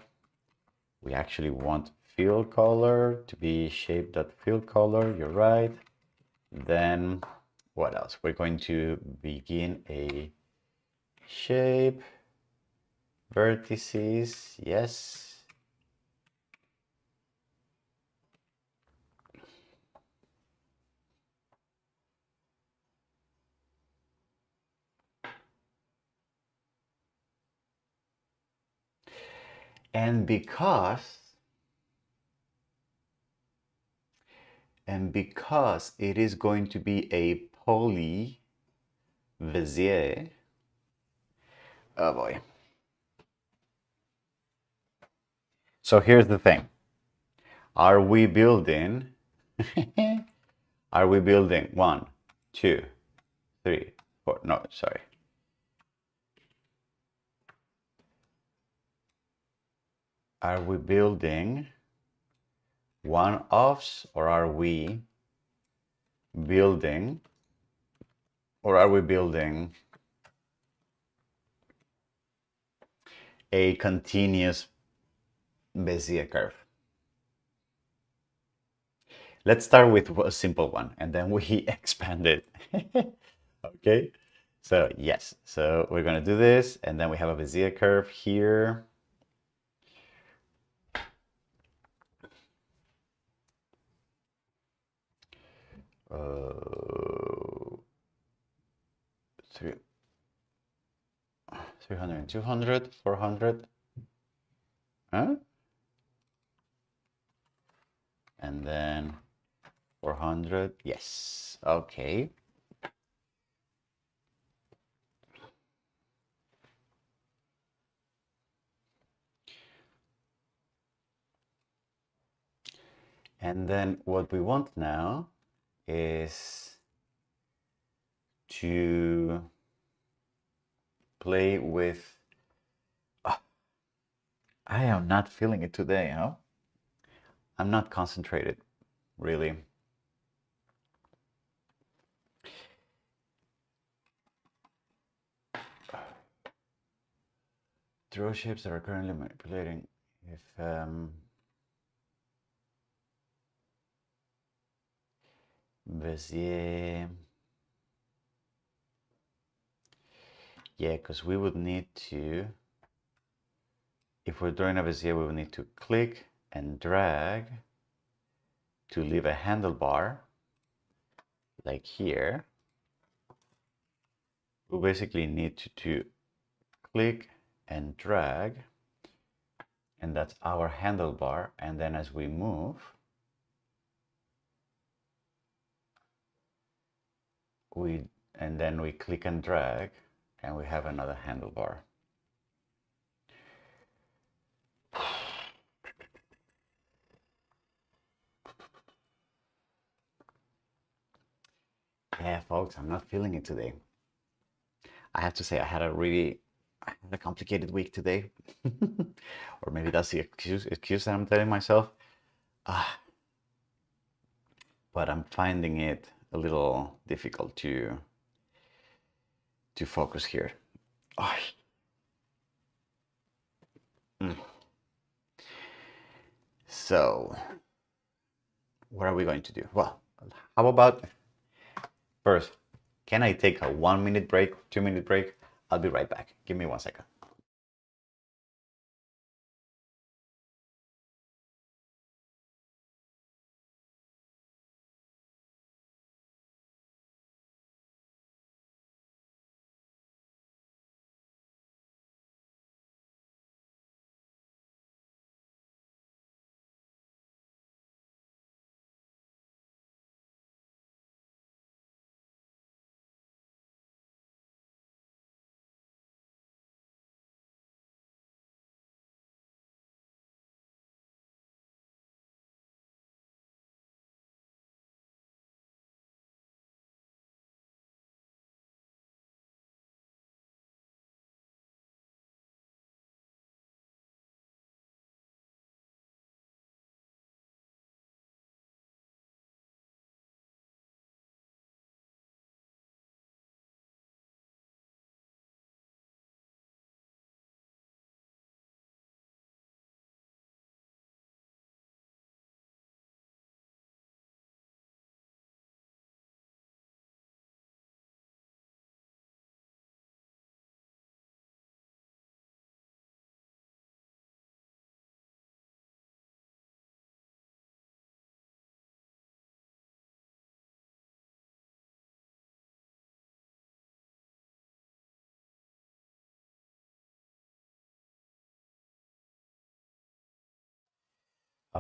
We actually want fill color to be shape.fill color. You're right. Then what else? We're going to begin a shape, vertices, yes. And because it is going to be a poly Bezier, oh boy. So here's the thing. Are we building 1, 2, 3, 4? No, sorry. Are we building one-offs, or are we building a continuous Bezier curve? Let's start with a simple one, and then we expand it. Okay, so yes, so we're going to do this, and then we have a Bezier curve here. Uh, 300, 200, 400. Huh? And then 400. Yes. Okay. And then what we want now is to play with... I am not feeling it today, huh? I'm not concentrated, really. Draw shapes that are currently manipulating. If Bezier, yeah, because we would need to, if we're drawing a Bezier, we would need to click and drag to leave a handlebar, like here. We basically need to click and drag, and that's our handlebar. And then as we move, and then we click and drag, and we have another handlebar. Yeah, folks, I'm not feeling it today. I have to say, I had a complicated week today. Or maybe that's the excuse that I'm telling myself. But I'm finding it a little difficult to focus here. So, what are we going to do? Well, how about first, can I take a 1-minute break, 2-minute break? I'll be right back. Give me 1 second.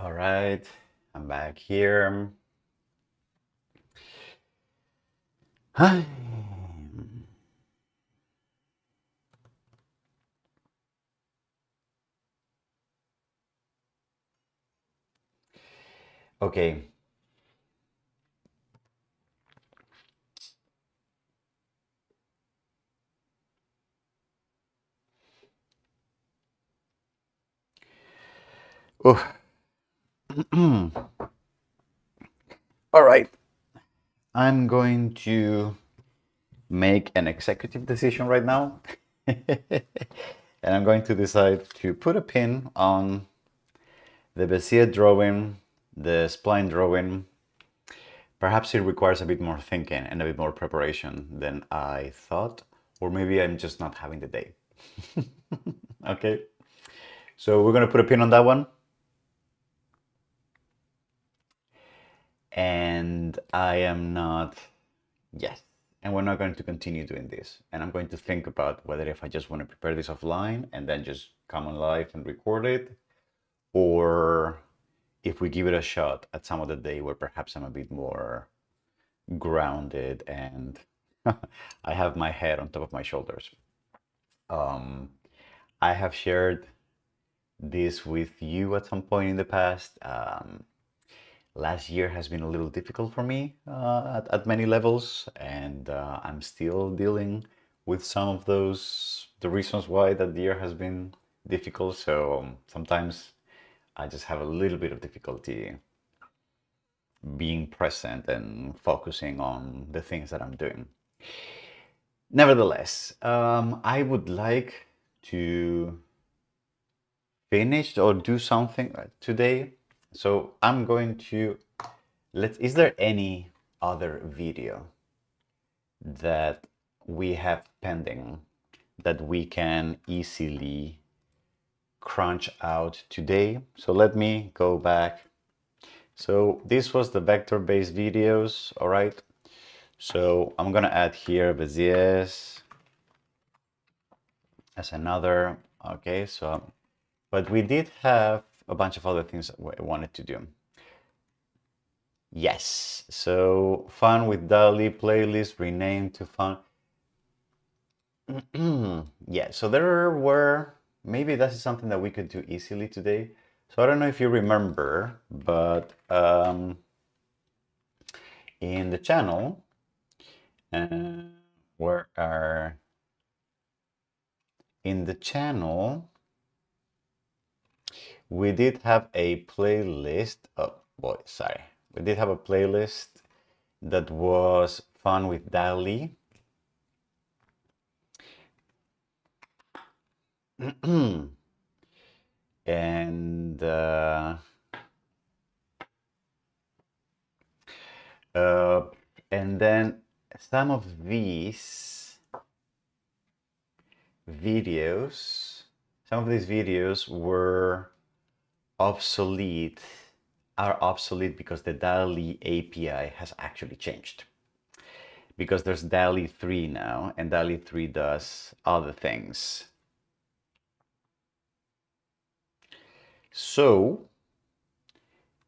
All right, I'm back here. Hi. Okay. Oof. All right. I'm going to make an executive decision right now. And I'm going to decide to put a pin on the Bezier drawing, the spline drawing. Perhaps it requires a bit more thinking and a bit more preparation than I thought, or maybe I'm just not having the day. Okay, so we're gonna put a pin on that one. And I am not, yes, and we're not going to continue doing this. And I'm going to think about whether if I just want to prepare this offline and then just come on live and record it, or if we give it a shot at some other day where perhaps I'm a bit more grounded and I have my head on top of my shoulders. I have shared this with you at some point in the past. Last year has been a little difficult for me at many levels, and I'm still dealing with some of the reasons why that year has been difficult. So sometimes I just have a little bit of difficulty being present and focusing on the things that I'm doing. Nevertheless, I would like to finish or do something today. So I'm going to is there any other video that we have pending that we can easily crunch out today? So let me go back. So this was the vector-based videos, all right? So I'm gonna add here Beziers as another, okay, so, but we did have a bunch of other things that we wanted to do. Yes, so fun with DALL-E playlist renamed to fun. Yeah, so there were, maybe that is something that we could do easily today. So I don't know if you remember, but in the channel, where are, in the channel, we did have a playlist. Oh boy, sorry. We did have a playlist that was fun with DALL-E. And and then some of these videos were obsolete, are obsolete because the DALL-E API has actually changed. Because there's DALL-E 3 now, and DALL-E 3 does other things. So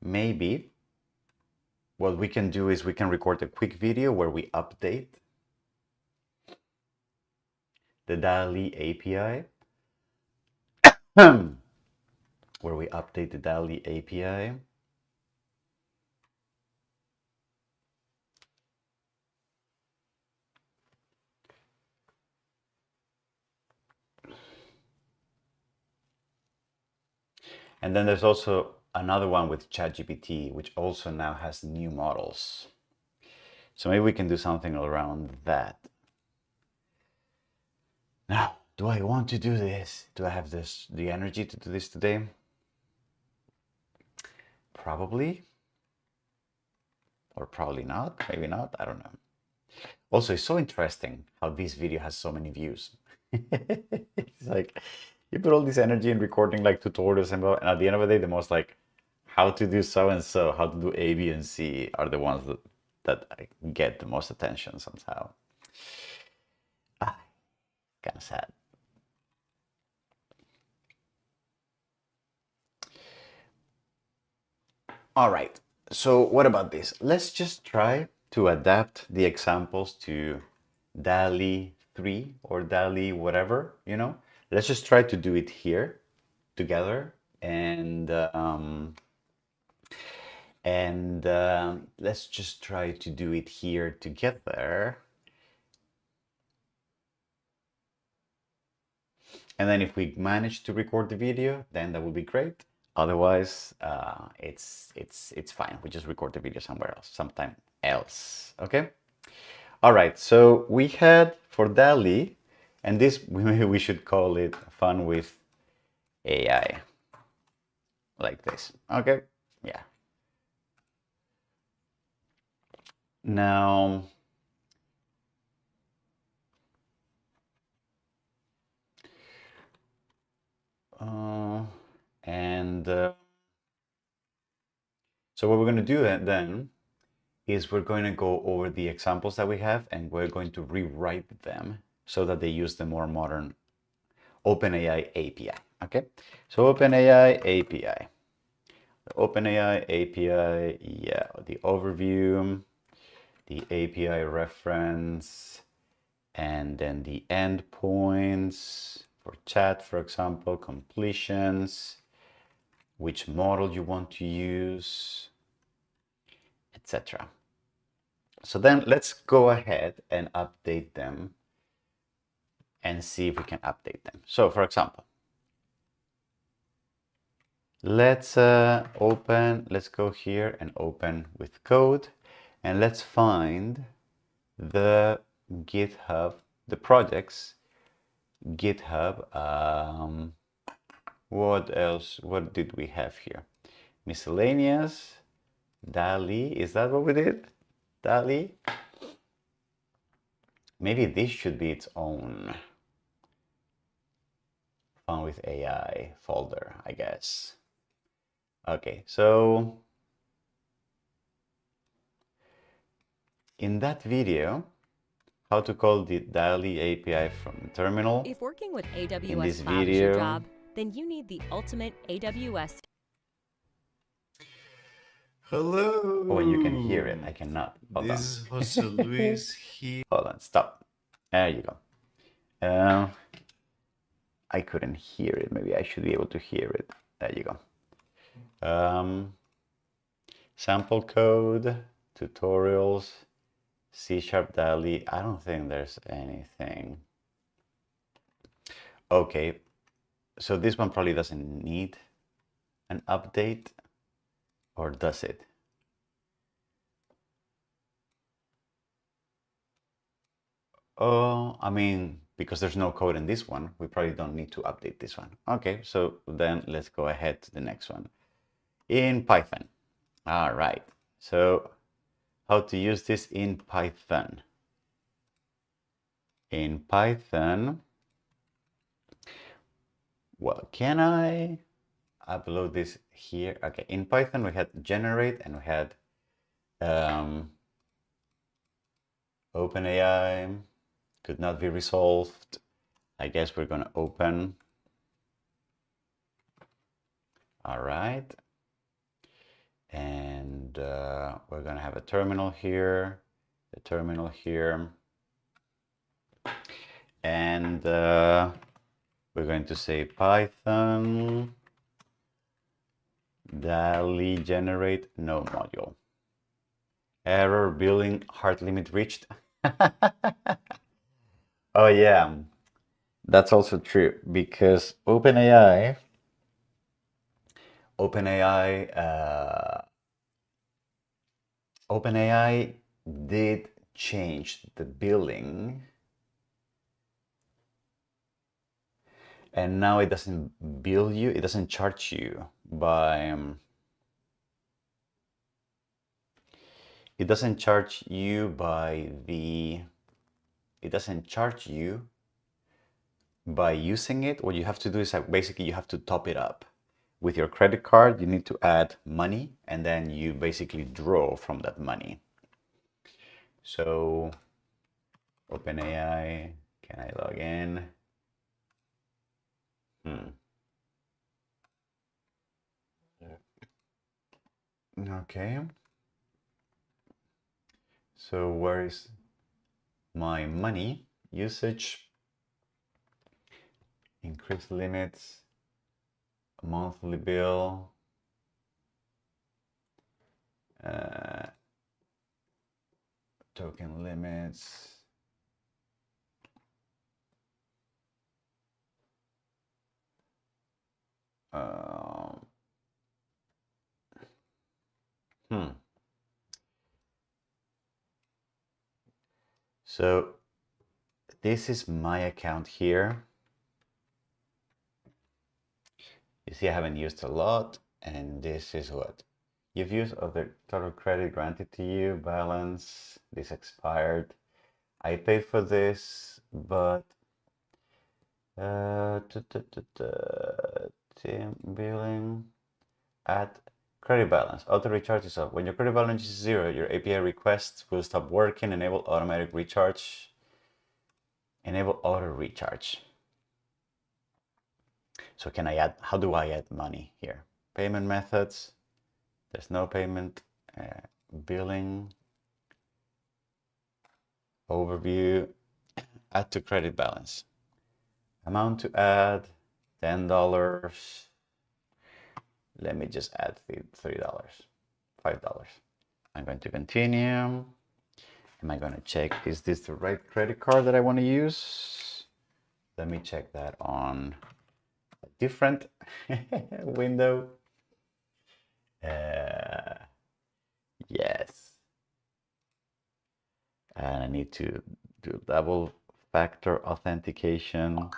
maybe what we can do is we can record a quick video where we update the DALL-E API. Where we update the DALL-E API. And then there's also another one with ChatGPT, which also now has new models. So maybe we can do something around that. Now, do I want to do this? Do I have the energy to do this today? Probably. Or probably not. Maybe not. I don't know. Also, it's so interesting how this video has so many views. It's like you put all this energy in recording like tutorials and at the end of the day, the most like how to do so and so, how to do A, B, and C are the ones that get the most attention somehow. Kind of sad. All right, so what about this? Let's just try to adapt the examples to DALL-E 3 or DALL-E whatever, you know? Let's just try to do it here together and let's just try to do it here together. And then if we manage to record the video, then that would be great. Otherwise, it's fine. We just record the video somewhere else, sometime else. Okay. All right. So we had for DALL-E, and this maybe we should call it fun with AI, like this. Okay. Yeah. Now. And so what we're going to do then is we're going to go over the examples that we have and we're going to rewrite them so that they use the more modern OpenAI API. Okay, so OpenAI API. The OpenAI API, yeah, the overview, the API reference, and then the endpoints for chat, for example, completions, which model you want to use, etc. So then let's go ahead and update them and see if we can update them. So for example, let's go here and open with code, and let's find the GitHub, the projects, GitHub. What else? What did we have here? Miscellaneous, DALL-E. Is that what we did? DALL-E. Maybe this should be its own Fun with AI folder, I guess. Okay, so in that video, how to call the DALL-E API from terminal. If working with AWS in this Cloud video, is your job, then you need the ultimate AWS. Hello. Oh, and you can hear it. I cannot. Hold This is Jose Luis here. Hold on, stop. There you go. I couldn't hear it. Maybe I should be able to hear it. There you go. Sample code, tutorials, C# DALL-E. I don't think there's anything. Okay, so this one probably doesn't need an update, or does it? Oh, I mean, because there's no code in this one, we probably don't need to update this one. Okay, so then let's go ahead to the next one. In Python. All right, so how to use this in Python. In Python, well, can I upload this here? Okay, in Python we had generate and we had OpenAI, could not be resolved. I guess we're gonna open. All right. And we're gonna have a terminal here, a terminal here. And we're going to say Python DALL-E generate no module. Error billing hard limit reached. Oh yeah, that's also true because OpenAI did change the billing, and now it doesn't bill you, it doesn't charge you by it doesn't charge you by using it. What you have to do is basically you have to top it up. With your credit card, you need to add money, and then you basically draw from that money. So, OpenAI, can I log in? Okay. So where is my money usage? Increase limits, monthly bill, token limits. Hmm. So this is my account here. You see, I haven't used a lot, and this is what you've used other total credit granted to you, balance, this expired. I paid for this, but team billing at credit balance. Auto recharge is off. When your credit balance is 0, your API request will stop working. Enable automatic recharge. Enable auto recharge. So can I add, how do I add money here? Payment methods, there's no payment, billing, overview, add to credit balance. Amount to add, $10. Let me just add $3, $5. I'm going to continue. Am I going to check, is this the right credit card that I want to use? Let me check that on a different window. Yes. And I need to do double factor authentication.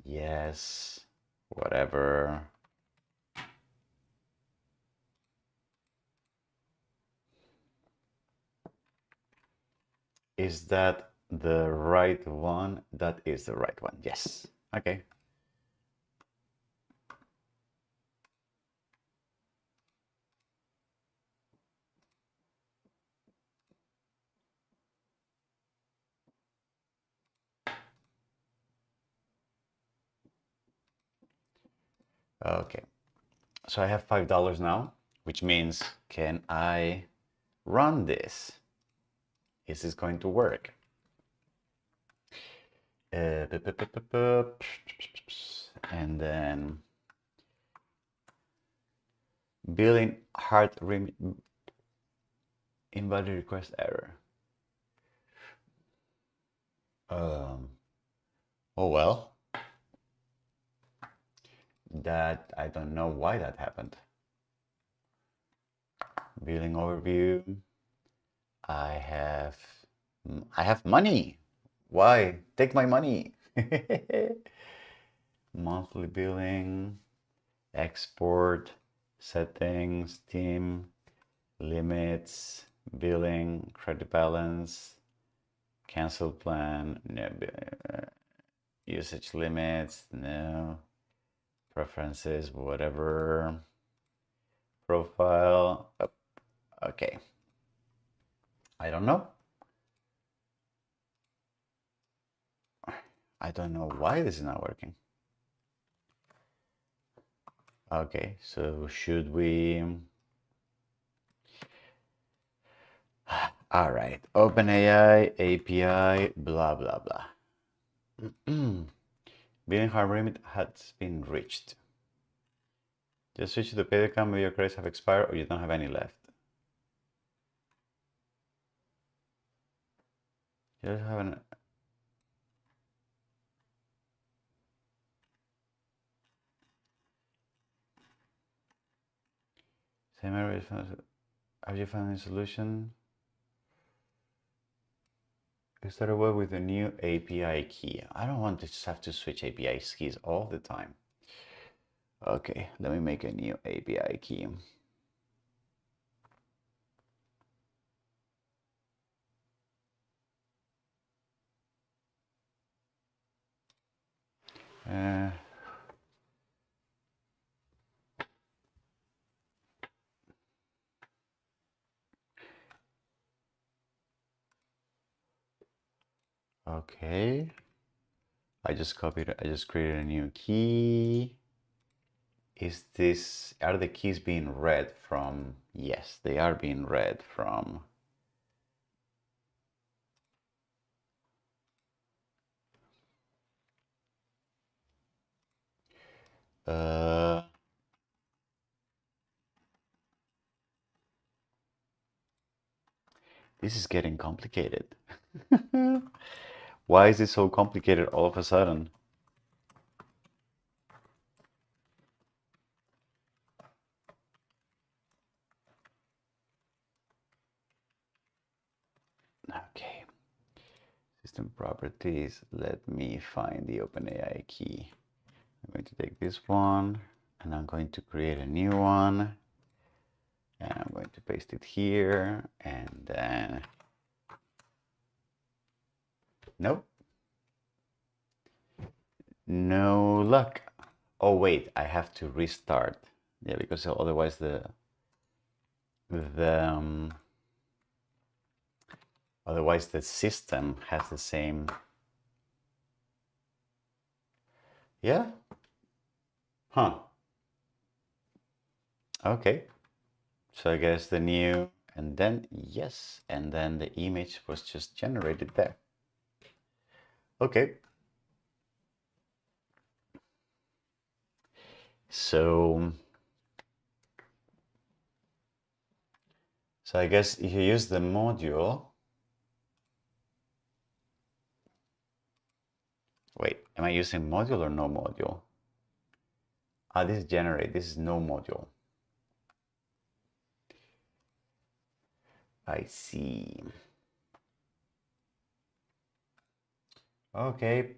Yes, whatever. Is that the right one? That is the right one. Yes. Okay. Okay. So I have $5 now, which means can I run this? Is this going to work? And then billing hard invalid request error. Oh well, that I don't know why that happened. Billing overview. I have money. Why? Take my money. Monthly billing, export, settings, team, limits, billing, credit balance, cancel plan, no, usage limits, no, preferences, whatever, profile, oh, okay. I don't know. I don't know why this is not working. Okay, so should we... All right, OpenAI, API, blah, blah, blah. Billing hard limit has been reached. Just switch to the paid account where your credits have expired or you don't have any left. Just have an... Same error. Have you found a solution? You start away with a new API key. I don't want to just have to switch API keys all the time. Okay, let me make a new API key. Okay. I just created a new key. are the keys being read from? Yes, they are being read from. This is getting complicated. Why is it so complicated all of a sudden? Okay. System properties. Let me find the OpenAI key. I'm going to take this one and I'm going to create a new one. And I'm going to paste it here and then. Nope. No luck. Oh wait, I have to restart. Yeah, because otherwise otherwise the system has the same. Yeah. Huh. Okay. So I guess the new, and then yes, and then the image was just generated there. Okay. So I guess if you use the module. Wait, am I using module or no module? Ah, this is generate. This is no module. I see. Okay.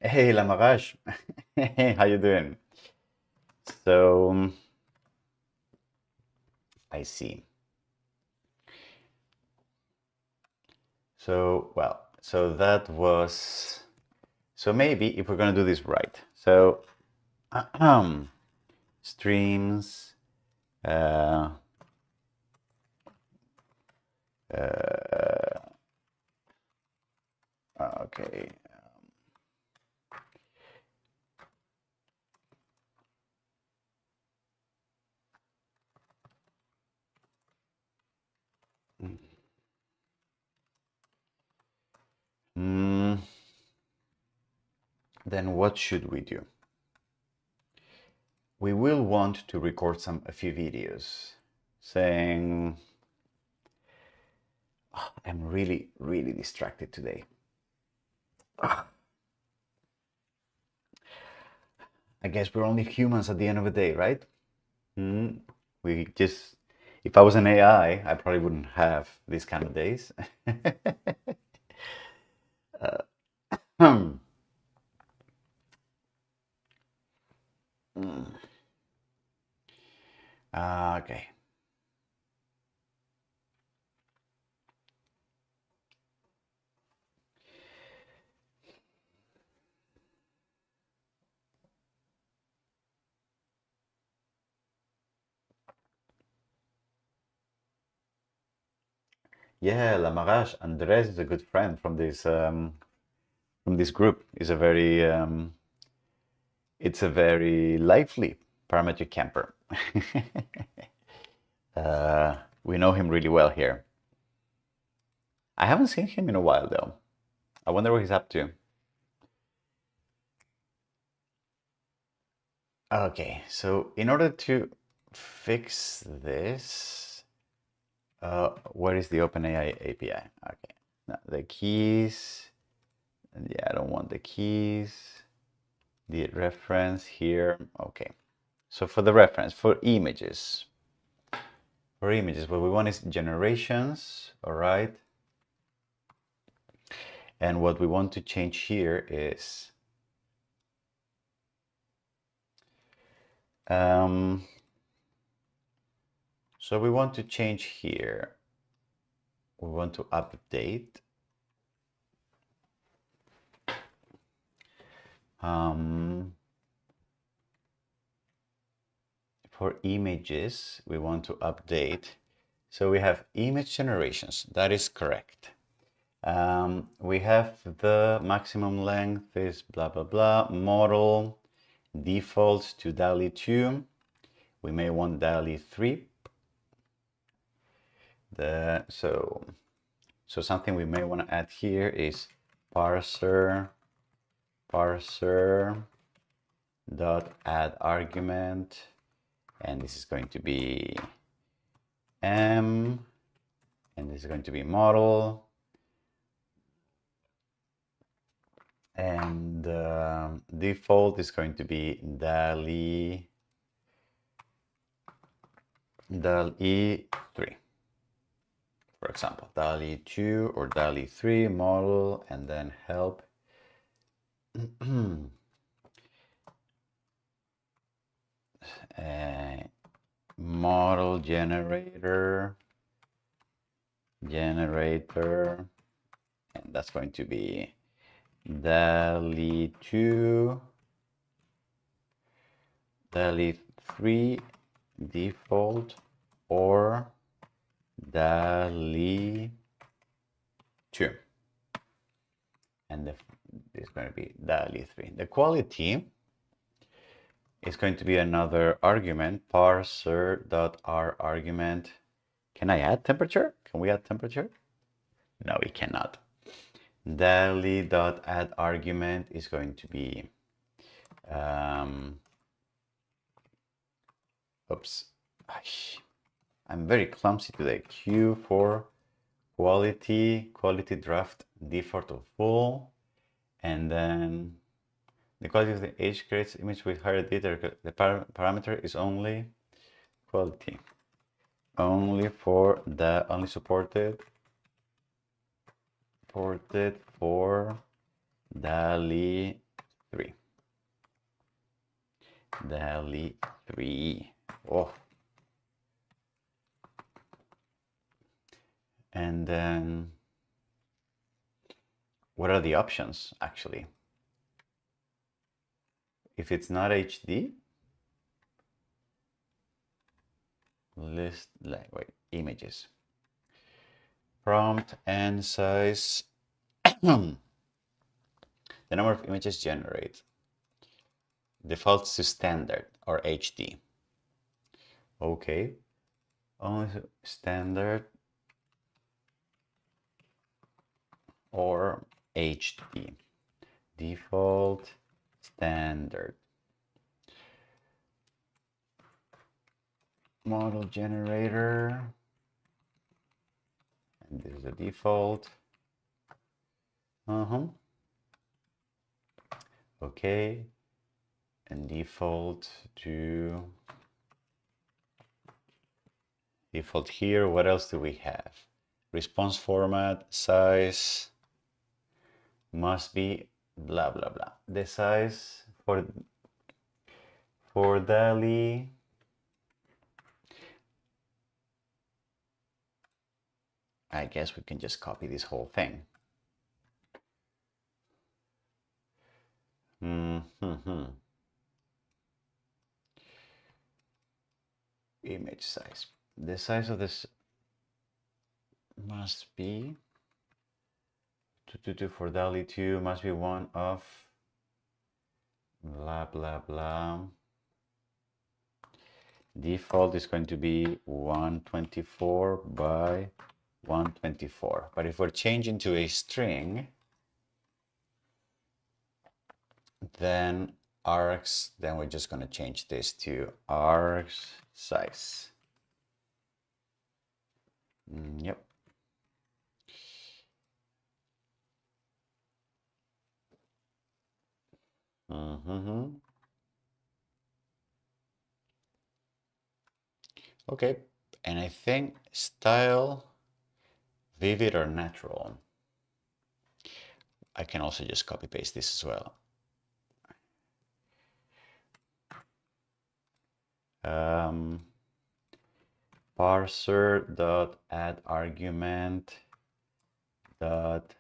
Hey, Lamarash. Hey, how you doing? So, I see. So, well, so that was, so maybe if we're going to do this right. So, streams, okay. Then what should we do? We will want to record a few videos saying, oh, I'm really, really distracted today. I guess we're only humans at the end of the day, right? We just, if I was an AI, I probably wouldn't have these kind of days. Okay. Yeah, Lamarash, Andres is a good friend from this group. Is a very it's a very lively parametric camper. We know him really well here. I haven't seen him in a while though. I wonder what he's up to. Okay, so in order to fix this, where is the OpenAI API? Okay, now the keys. Yeah, I don't want the keys. The reference here. Okay, so for the reference, for images, what we want is generations, all right? And what we want to change here is so we want to change here. We want to update for images. We want to update. So we have image generations. That is correct. We have the maximum length is blah blah blah model, defaults to DALL-E 2. We may want DALL-E 3. So something we may want to add here is parser dot add argument, and this is going to be m, and this is going to be model, and default is going to be DALL-E 3, for example, DALL-E 2 or DALL-E 3 model, and then help. Model generator, and that's going to be DALL-E 2, DALL-E 3 default, or DALL-E 2, and this is going to be DALL-E 3. The quality is going to be another argument, parser.r argument. Can I add temperature? Can we add temperature? No, we cannot. DALL-E.add argument is going to be oops, I'm very clumsy today. Q for quality draft default of full, and then the quality of the H creates image with higher data. The parameter is only quality, only supported for DALL-E 3. DALL-E 3. Oh. And then what are the options actually? If it's not HD, list, wait, images. Prompt and size. The number of images generated defaults to standard or HD. Okay, only standard or HD. Default standard. Model generator, and this is the default. Okay, and default here. What else do we have? Response format, size must be blah blah blah. The size for DALL-E, I guess we can just copy this whole thing. Image size. The size of this must be 222 for DALL-E 2 must be one of blah blah blah. Default is going to be 124 by 124. But if we're changing to a string, then args, then we're just going to change this to args size. Yep. Okay, and I think style, vivid or natural. I can also just copy paste this as well. Parser dot add argument dot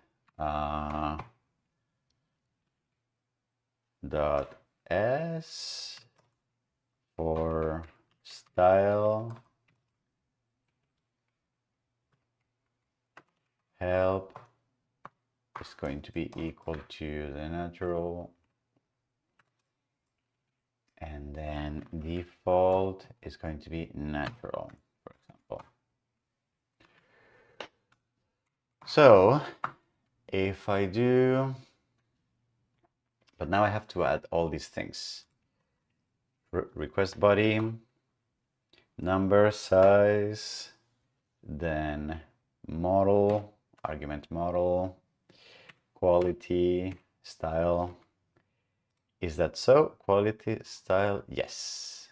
s for style help is going to be equal to the natural And then default is going to be natural, for example. So if I do, but now I have to add all these things. Request body, number, size, then model, argument model, quality, style. Is that so? Quality, style, yes.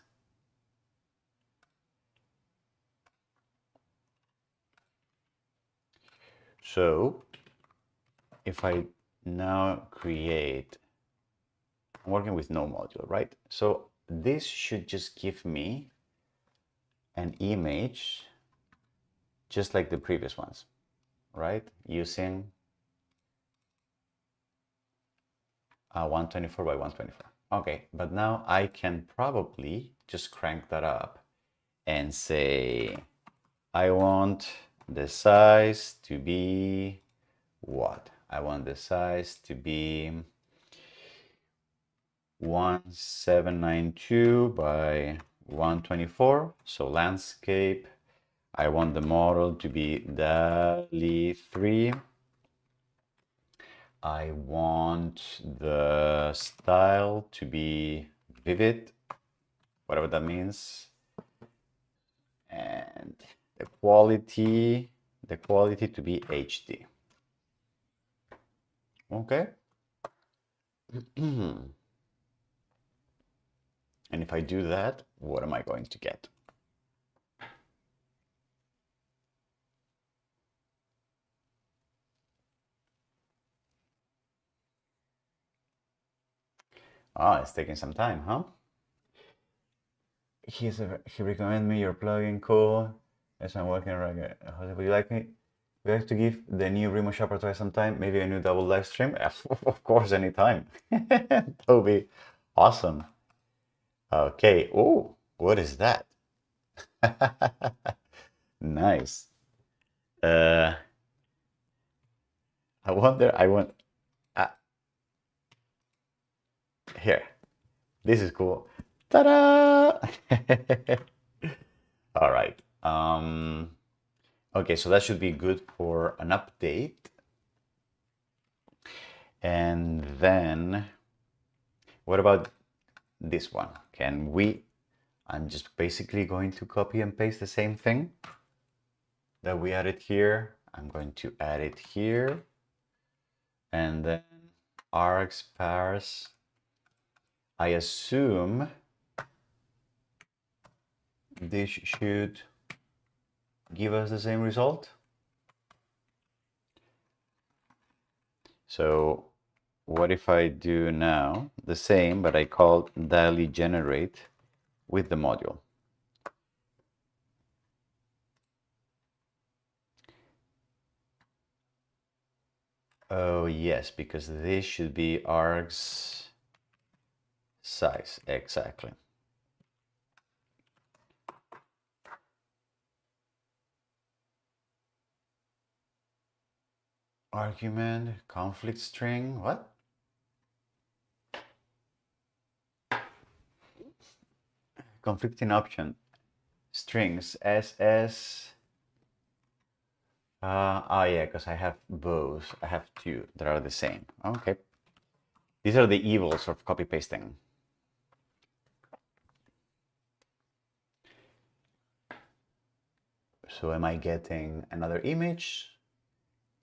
So if I now create, I'm working with no module, right? So this should just give me an image just like the previous ones, right? Using 124 by 124. Okay, but now I can probably just crank that up and say, I want the size to be what? I want the size to be 1792 by 124. So landscape. I want the model to be DALL-E 3. I want the style to be vivid, whatever that means. And the quality to be HD. Okay. And if I do that, what am I going to get? Ah, it's taking some time, huh? He recommended me your plugin, cool. Yes, I'm working right. Would you like me? Would you like to give the new remote shopper try sometime? Maybe a new double live stream? Of course, anytime. That would be awesome. Okay. Oh, what is that? Nice. I wonder. Here. This is cool. Ta-da! All right. Okay, so that should be good for an update. And then, what about this one? I'm just basically going to copy and paste the same thing that we added here. I'm going to add it here. And then args parse. I assume this should give us the same result. So what if I do now the same, but I call DALL-E generate with the module? Oh yes, because this should be args size, exactly. Argument, conflict string, what? Conflicting option, strings, SS. Oh yeah, because I have both. I have two that are the same. Okay. These are the evils of copy pasting. So am I getting another image?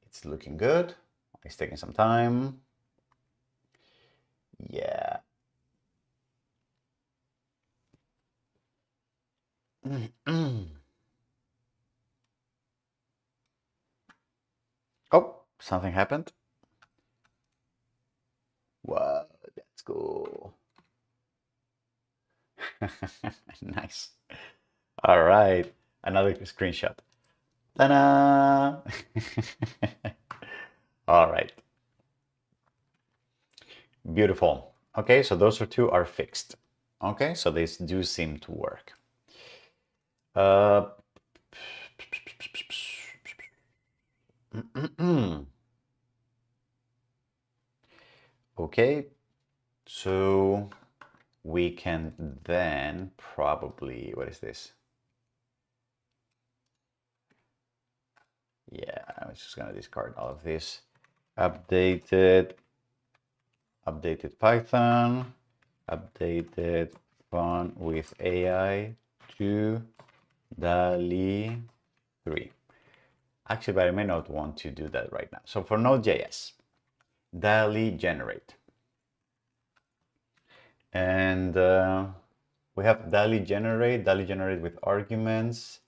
It's looking good. It's taking some time. Yeah. Oh, something happened. Wow, that's cool. Nice. All right, another screenshot. Ta-da! All right. Beautiful. Okay, so those two are fixed. Okay, so these do seem to work. Okay, so we can then probably, what is this? Yeah, I'm just gonna discard all of this. Updated Python, updated fun with AI to DALL-E 3. Actually, but I may not want to do that right now. So for Node.js, DALL-E generate. And we have DALL-E generate with arguments,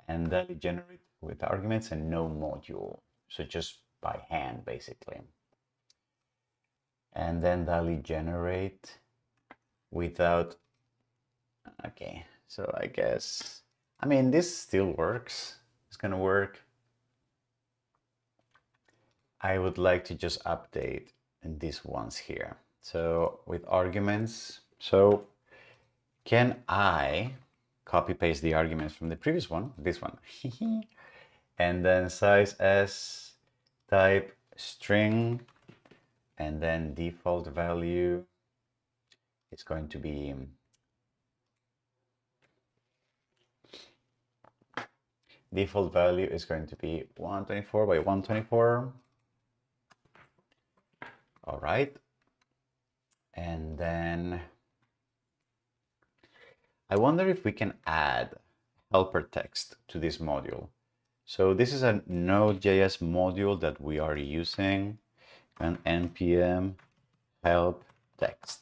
and DALL-E generate with arguments and no module. So just by hand, basically. And then DALL-E generate without, okay. So I guess, I mean, this still works. It's gonna work. I would like to just update these ones here. So with arguments, so can I copy paste the arguments from the previous one, this one, and then size as type string, and then default value is going to be default value is going to be 124 by 124. All right. And then I wonder if we can add helper text to this module. So this is a Node.js module that we are using, and npm help text.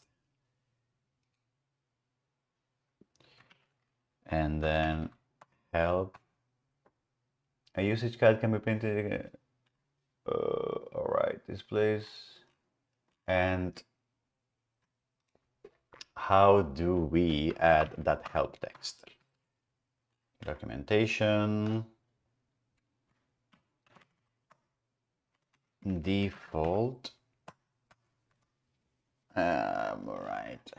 And then help. A usage guide can be printed. All right, displays. And how do we add that help text? Documentation. Default. All right.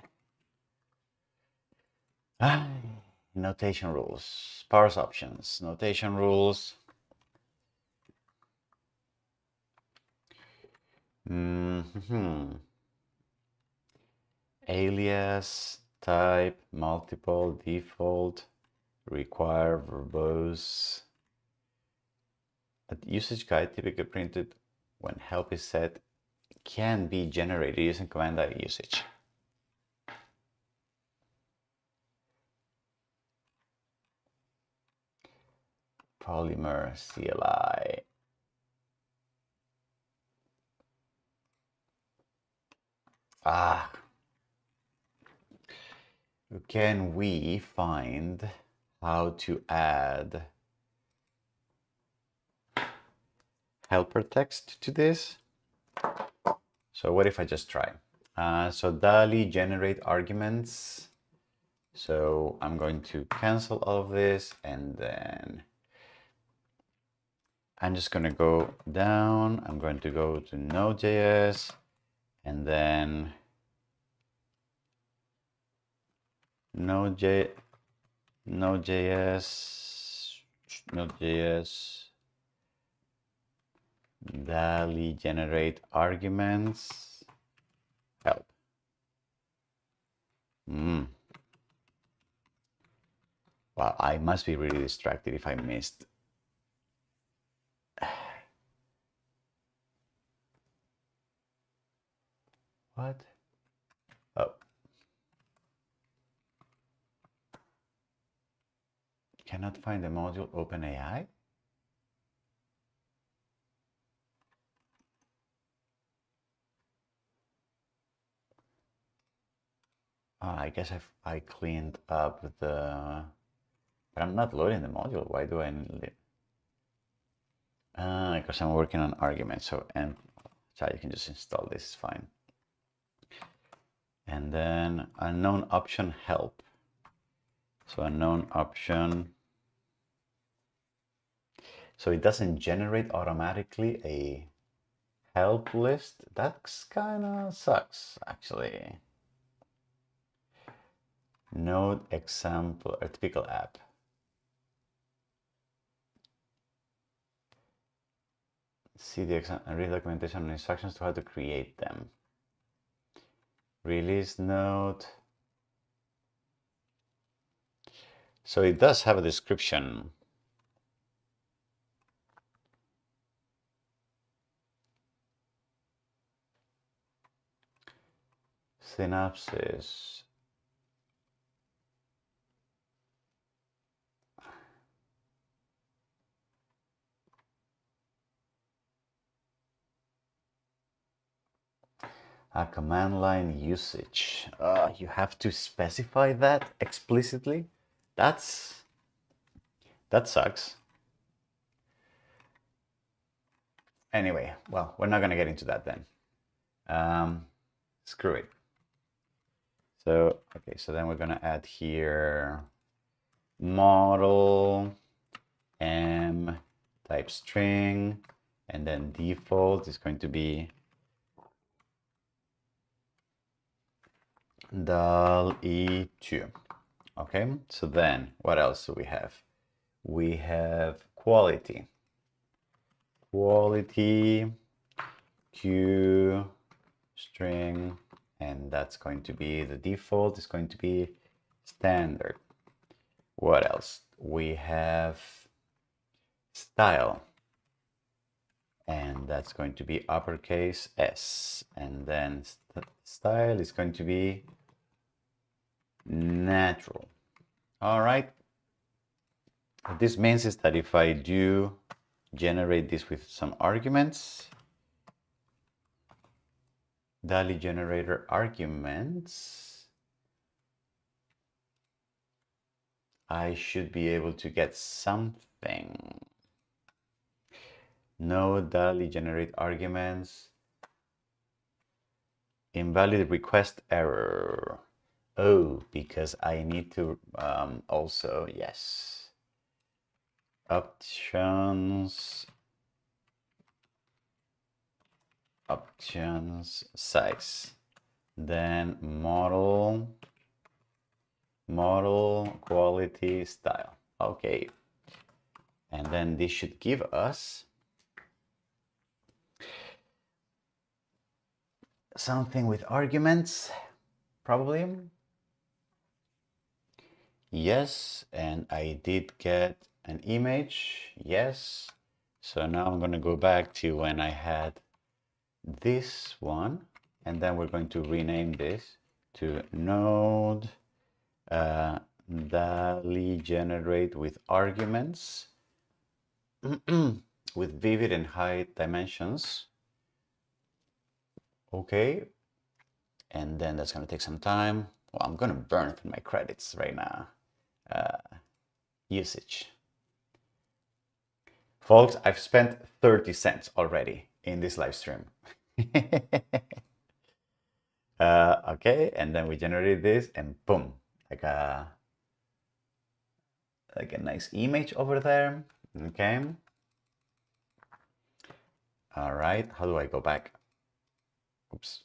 Notation rules, parse options, notation rules. Alias, type, multiple, default, require, verbose. A usage guide typically printed when help is set can be generated using command usage. Polymer CLI. Can we find how to add helper text to this? So what if I just try? So DALL-E generate arguments. So I'm going to cancel all of this, and then I'm just going to go down. I'm going to go to Node.js, and then Node.js, DALL-E generate arguments, help. Well, I must be really distracted if I missed. What? Oh. Cannot find the module OpenAI? I guess I cleaned up the, but I'm not loading the module. Why do I need it? Because I'm working on arguments. So, and so you can just install this, it's fine. And then unknown option help. So unknown option. So it doesn't generate automatically a help list. That's kind of sucks, actually. Node example, a typical app. See the exam and read documentation and instructions to how to create them. Release node. So it does have a description. Synopsis. A command line usage. You have to specify that explicitly. That sucks. Anyway, well, we're not gonna get into that then. Screw it. So, okay, so then we're gonna add here model m type string, and then default is going to be DALL-E 2. Okay, so then what else do we have? We have quality q string, and that's going to be the default is going to be standard. What else? We have style, and that's going to be uppercase S, and then style is going to be natural. All right. What this means is that if I do generate this with some arguments, DALL-E generator arguments, I should be able to get something. No DALL-E generate arguments. Invalid request error. Oh, because I need to also, yes. Options size, then model quality style. Okay, and then this should give us something with arguments, probably. Yes, and I did get an image. Yes, so now I'm going to go back to when I had this one, and then we're going to rename this to node DALL-E generate with arguments with vivid and high dimensions. Okay, and then that's going to take some time. Well, I'm going to burn through my credits right now. Usage. Folks, I've spent 30 cents already in this live stream. Okay, and then we generated this, and boom, like a nice image over there. Okay. All right, how do I go back? Oops.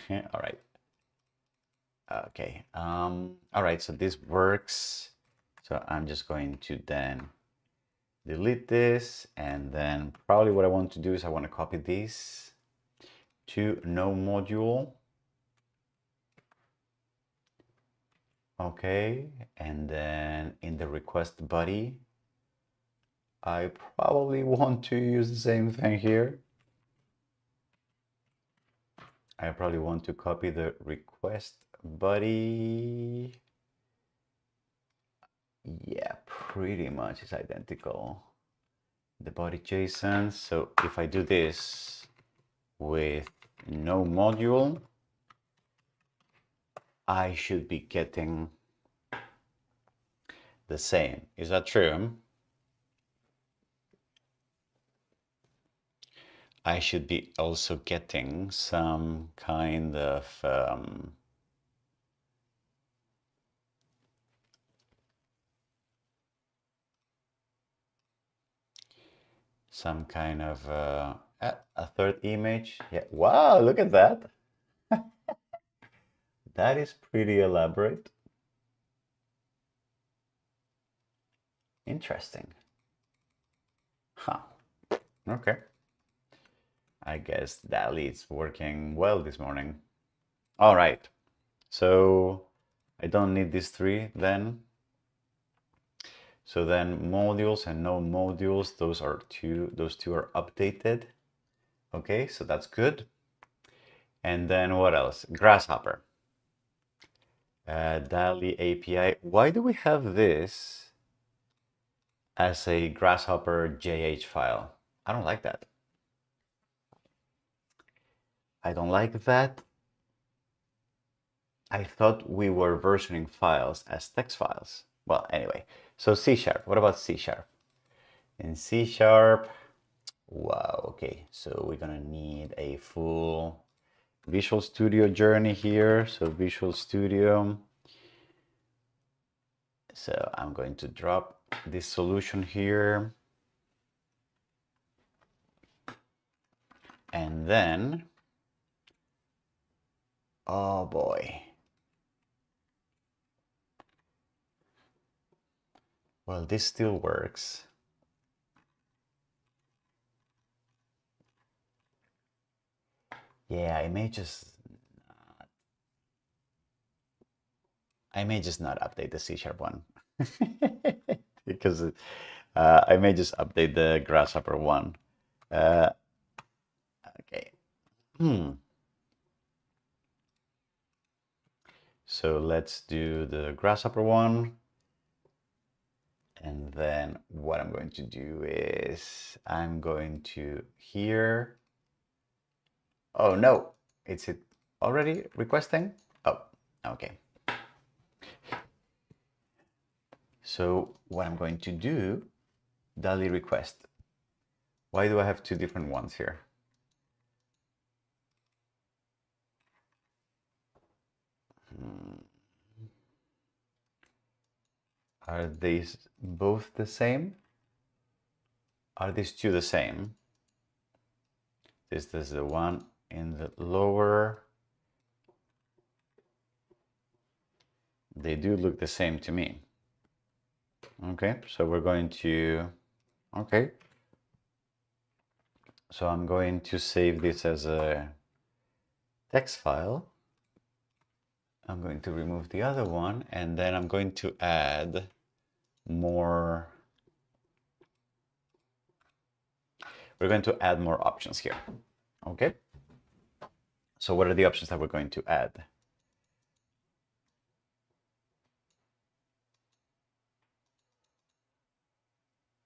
All right. Okay. All right, so this works. So I'm just going to then delete this, and then probably what I want to do is I want to copy this to no module. Okay, and then in the request body, I probably want to use the same thing here. I probably want to copy the request body. Yeah, pretty much it's identical. The body JSON. So if I do this with no module, I should be getting the same. Is that true? I should be also getting some kind of a third image. Yeah, wow, look at that. That is pretty elaborate. Interesting. Huh. Okay. I guess DALL-E is working well this morning. All right. So I don't need these three then. So then modules and no modules, those two are updated. Okay, so that's good. And then what else? Grasshopper. DALL-E API. Why do we have this as a Grasshopper JH file? I don't like that. I don't like that. I thought we were versioning files as text files. Well, anyway, so C#. What about C#? In C#, wow, okay, so we're gonna need a full Visual Studio journey here. So Visual Studio. So I'm going to drop this solution here. And then, oh boy. Well, this still works. Yeah, I may just not update the C# one because I may just update the Grasshopper one. Okay. So let's do the Grasshopper one. And then what I'm going to do is I'm going to here. Oh no, is it already requesting? Oh, okay. So what I'm going to do, DALL-E request. Why do I have two different ones here? Are these both the same? Are these two the same? This is the one in the lower. They do look the same to me. Okay, so we're going to, okay. So I'm going to save this as a text file. I'm going to remove the other one, and then I'm going to add more. We're going to add more options here. Okay. So what are the options that we're going to add?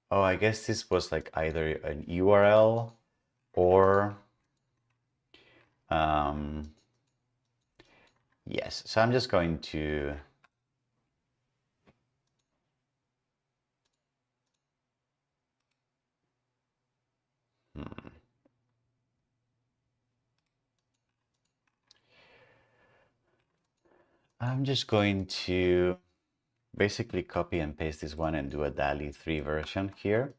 Oh, I guess this was like either an URL or yes. So I'm just going to I'm just going to basically copy and paste this one and do a DALL-E 3 version here.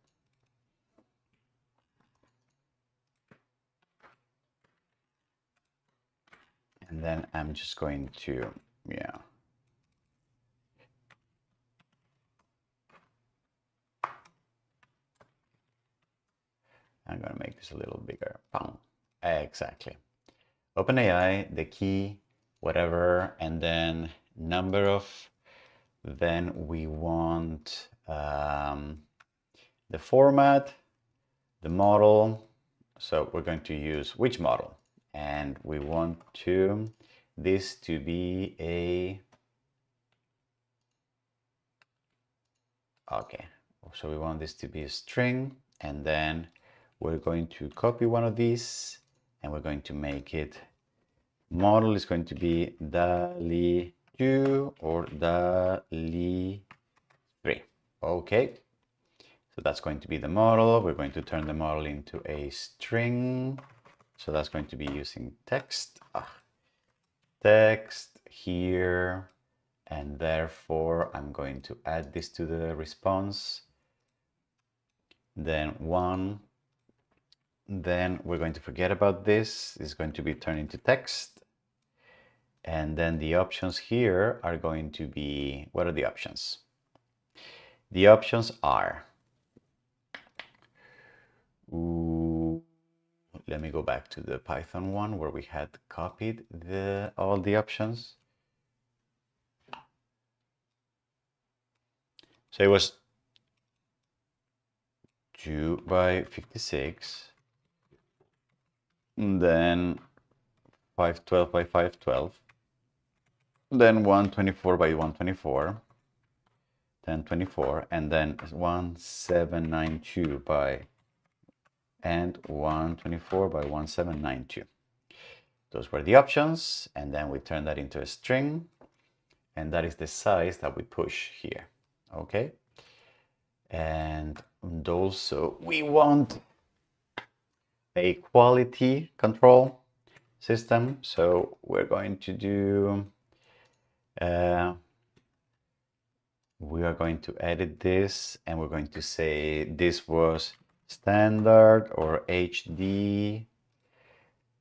And then I'm just going to, yeah. I'm going to make this a little bigger. Bang. Exactly. OpenAI, the key, whatever, and then number of, then we want the format, the model. So we're going to use which model? And we want this to be a, okay. So we want this to be a string, and then we're going to copy one of these and we're going to make it, model is going to be DALL-E 2 or DALL-E 3. Okay. So that's going to be the model. We're going to turn the model into a string. So that's going to be using text. Text here. And therefore, I'm going to add this to the response. Then one. Then we're going to forget about this. It's going to be turned into text. And then the options here are going to be, what are the options? The options are, let me go back to the Python one where we had copied all the options. So it was 2 by 56, and then 512 by 512, then 124 by 124, then 24, and then 1792 by, and 124 by 1792. Those were the options, and then we turn that into a string, and that is the size that we push here, okay? And also we want a quality control system, so we're going to do we are going to edit this, and we're going to say this was standard or HD,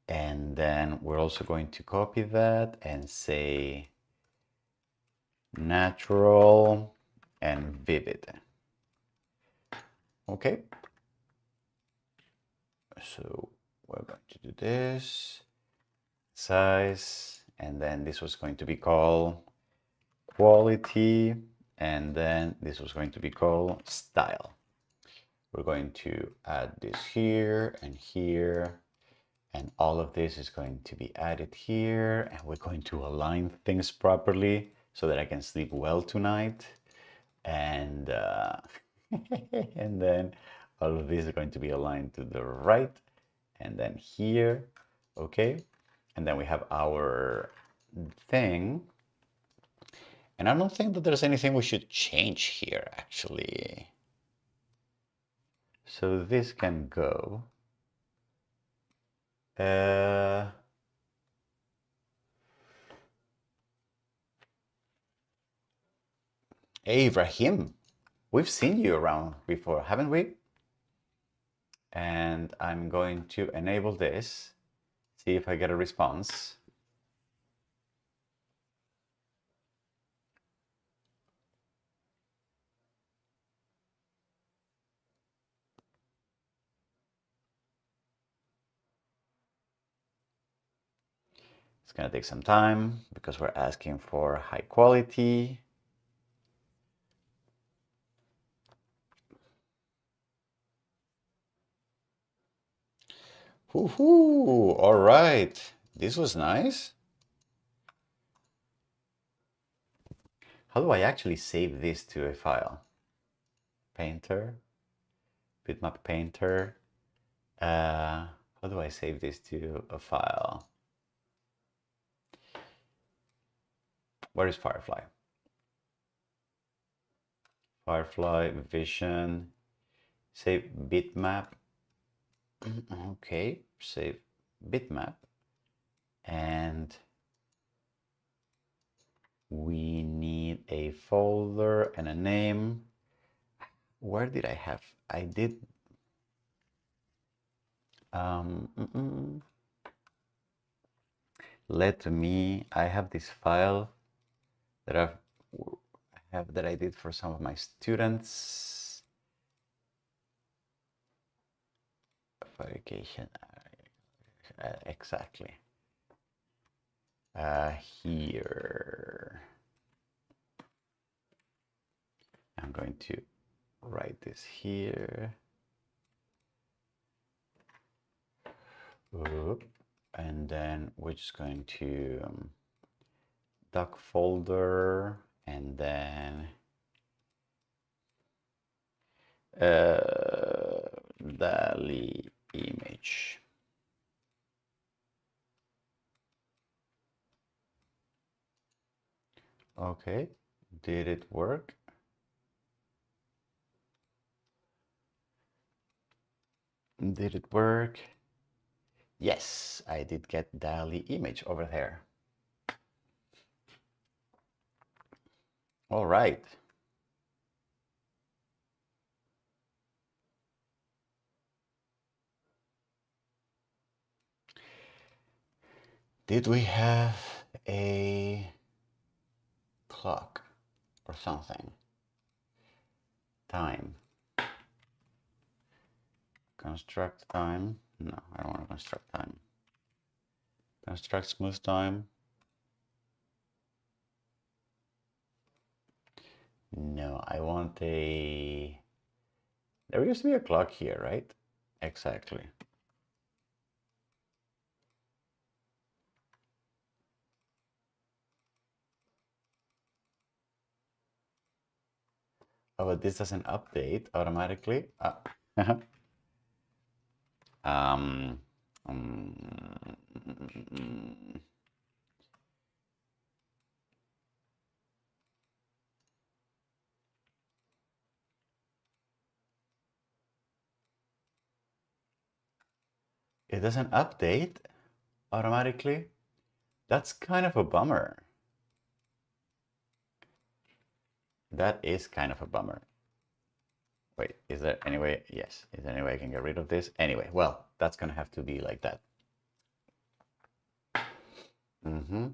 and then we're also going to copy that and say natural and vivid. Okay, so we're going to do this size, and then this was going to be called quality, and then this was going to be called style. We're going to add this here and here, and all of this is going to be added here, and we're going to align things properly so that I can sleep well tonight. And and then all of these are going to be aligned to the right, and then here, okay? And then we have our thing. And I don't think that there's anything we should change here, actually. So this can go. Hey, Ibrahim, we've seen you around before, haven't we? And I'm going to enable this, see if I get a response. It's going to take some time because we're asking for high quality. Woohoo! All right, this was nice. How do I actually save this to a file? Painter, bitmap painter. How do I save this to a file? Where is Firefly? Firefly, Vision, save bitmap. Okay, save bitmap. And we need a folder and a name. Where did I have? I did. Let me. I have this file that I did for some of my students. Verification. Exactly. Here. I'm going to write this here. And then we're just going to doc folder, and then DALL-E image. Okay, did it work? Did it work? Yes, I did get DALL-E image over there. All right. Did we have a clock or something? Time. Construct time. No, I don't want to construct time. Construct smooth time. No, I want a... There used to be a clock here, right? Exactly. Oh, but this doesn't update automatically. Um, um, it doesn't update automatically. That's kind of a bummer. That is kind of a bummer. Wait, is there any way? Yes, is there any way I can get rid of this? Anyway, well, that's gonna have to be like that. Mm-hmm.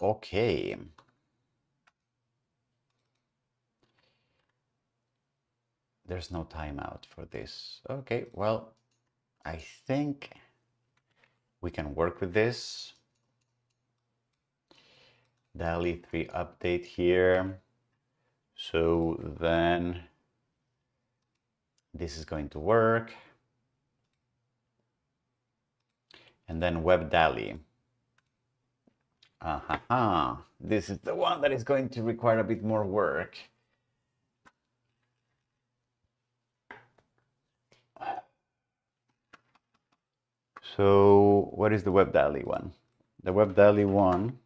Okay. There's no timeout for this. Okay, well, I think we can work with this. DALL-E 3 update here. So then this is going to work. And then web DALL-E. This is the one that is going to require a bit more work. So what is the web DALL-E one? The web DALL-E one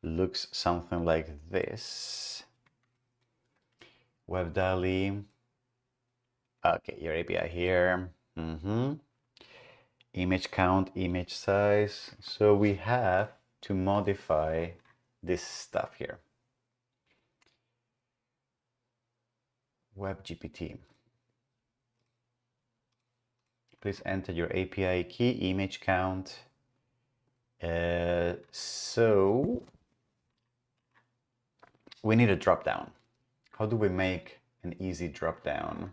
looks something like this. Web DALL-E. Okay, your API here. Image count, image size. So we have to modify this stuff here. WebGPT. Please enter your API key, image count. So we need a dropdown. How do we make an easy dropdown?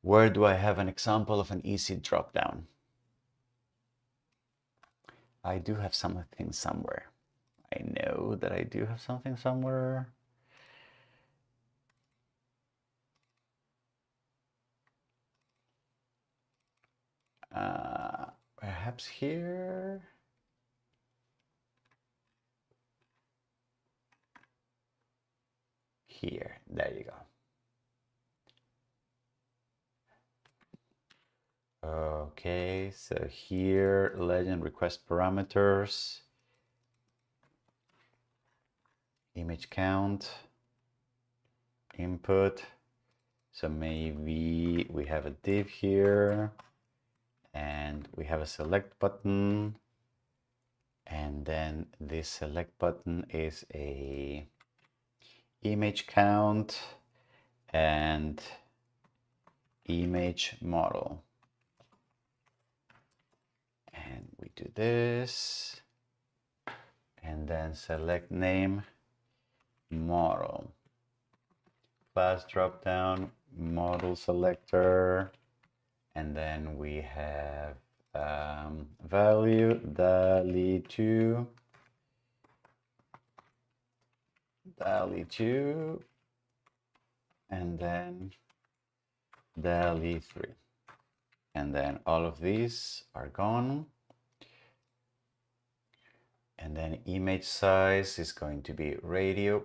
Where do I have an example of an easy dropdown? I do have something somewhere. I know that I do have something somewhere. Perhaps here. Here, there you go. Okay, so here, legend request parameters, image count, input. So maybe we have a div here and we have a select button. And then this select button is a image count and image model. And we do this and then select name model. Class dropdown, model selector, and then we have value DALL-E 2, and then DALL-E 3. And then all of these are gone. And then image size is going to be radio.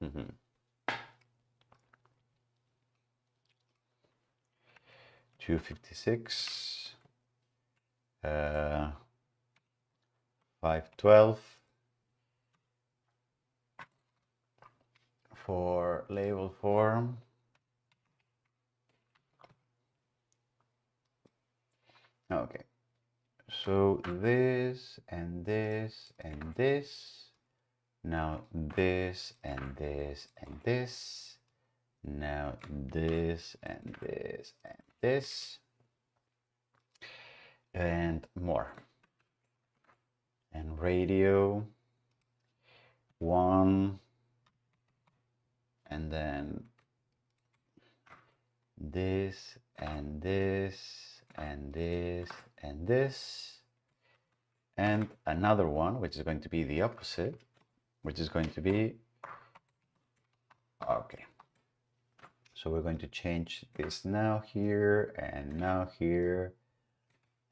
256, 512 for label form. Okay, so this and this and this, now this and this and this, now this and this and this, and more. And radio 1, and then this and this and this and this, and another one, which is going to be the opposite, which is going to be, okay. So we're going to change this now here, and now here,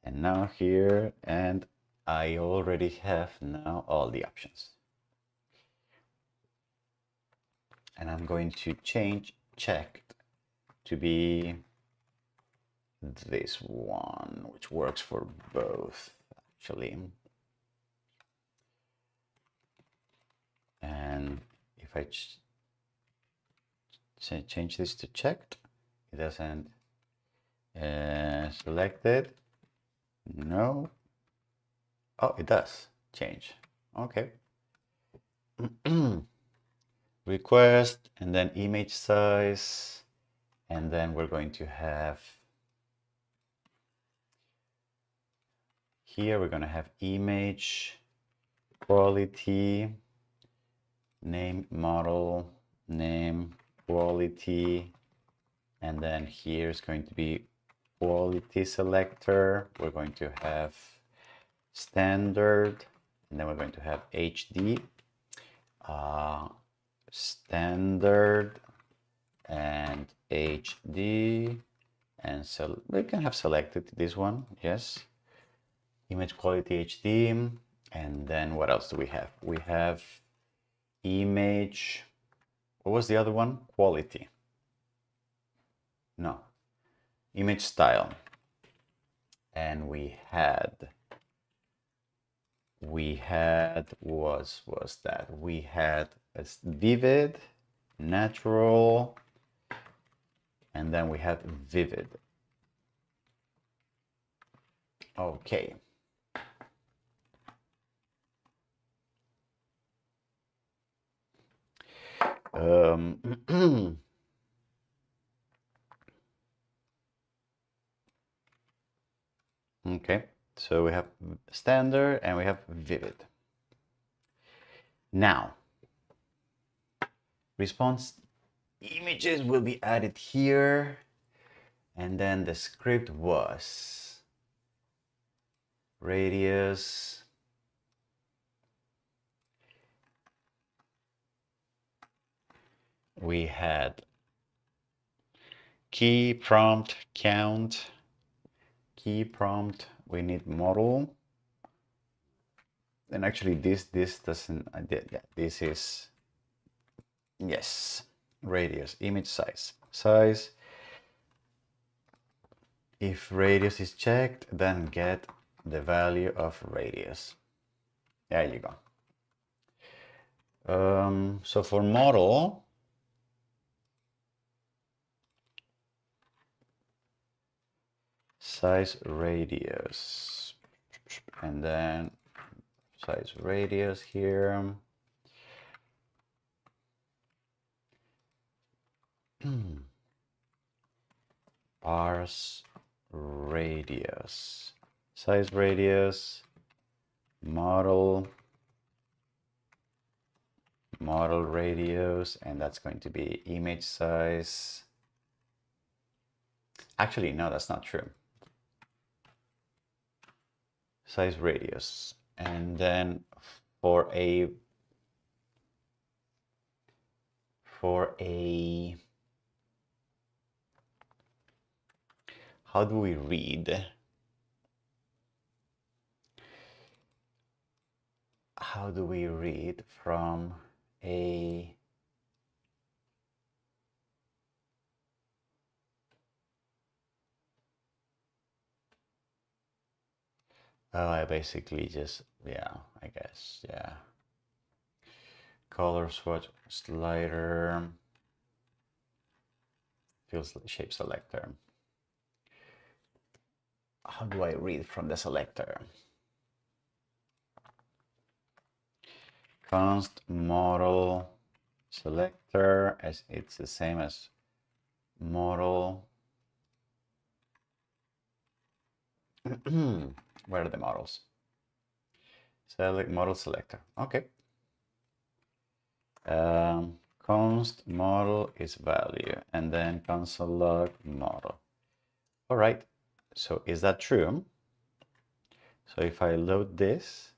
and now here, and I already have now all the options. And I'm going to change checked to be this one, which works for both, actually. And if I change this to checked, it doesn't select it. No. Oh, it does change. Okay. Request, and then image size, and then we're going to have here, we're going to have image quality, name model, name quality, and then here is going to be quality selector. We're going to have standard, and then we're going to have HD, standard, and HD, and so we can have selected this one, yes. Image quality HD, and then what else do we have? We have image, what was the other one? Quality. No, image style. And we had was that we had a vivid, natural, and then we had vivid. Okay. Okay, so we have standard and we have vivid. Now, response images will be added here, and then the script was radius, we had key prompt count, key prompt, we need model, and actually this doesn't, yeah, this is, yes, radius, image size. If radius is checked, then get the value of radius. There you go. So for model, size radius, and then size radius here. Parse radius, size radius, model radius, and that's going to be image size. Actually, no, that's not true. Size radius, and then for a how do we read? How do we read from a I basically just, yeah, I guess, yeah. Color swatch slider, feels like shape selector. How do I read from the selector? Const model selector, as it's the same as model. Where are the models? Select model selector. Okay. Const model is value, and then console log model. All right. So is that true? So if I load this,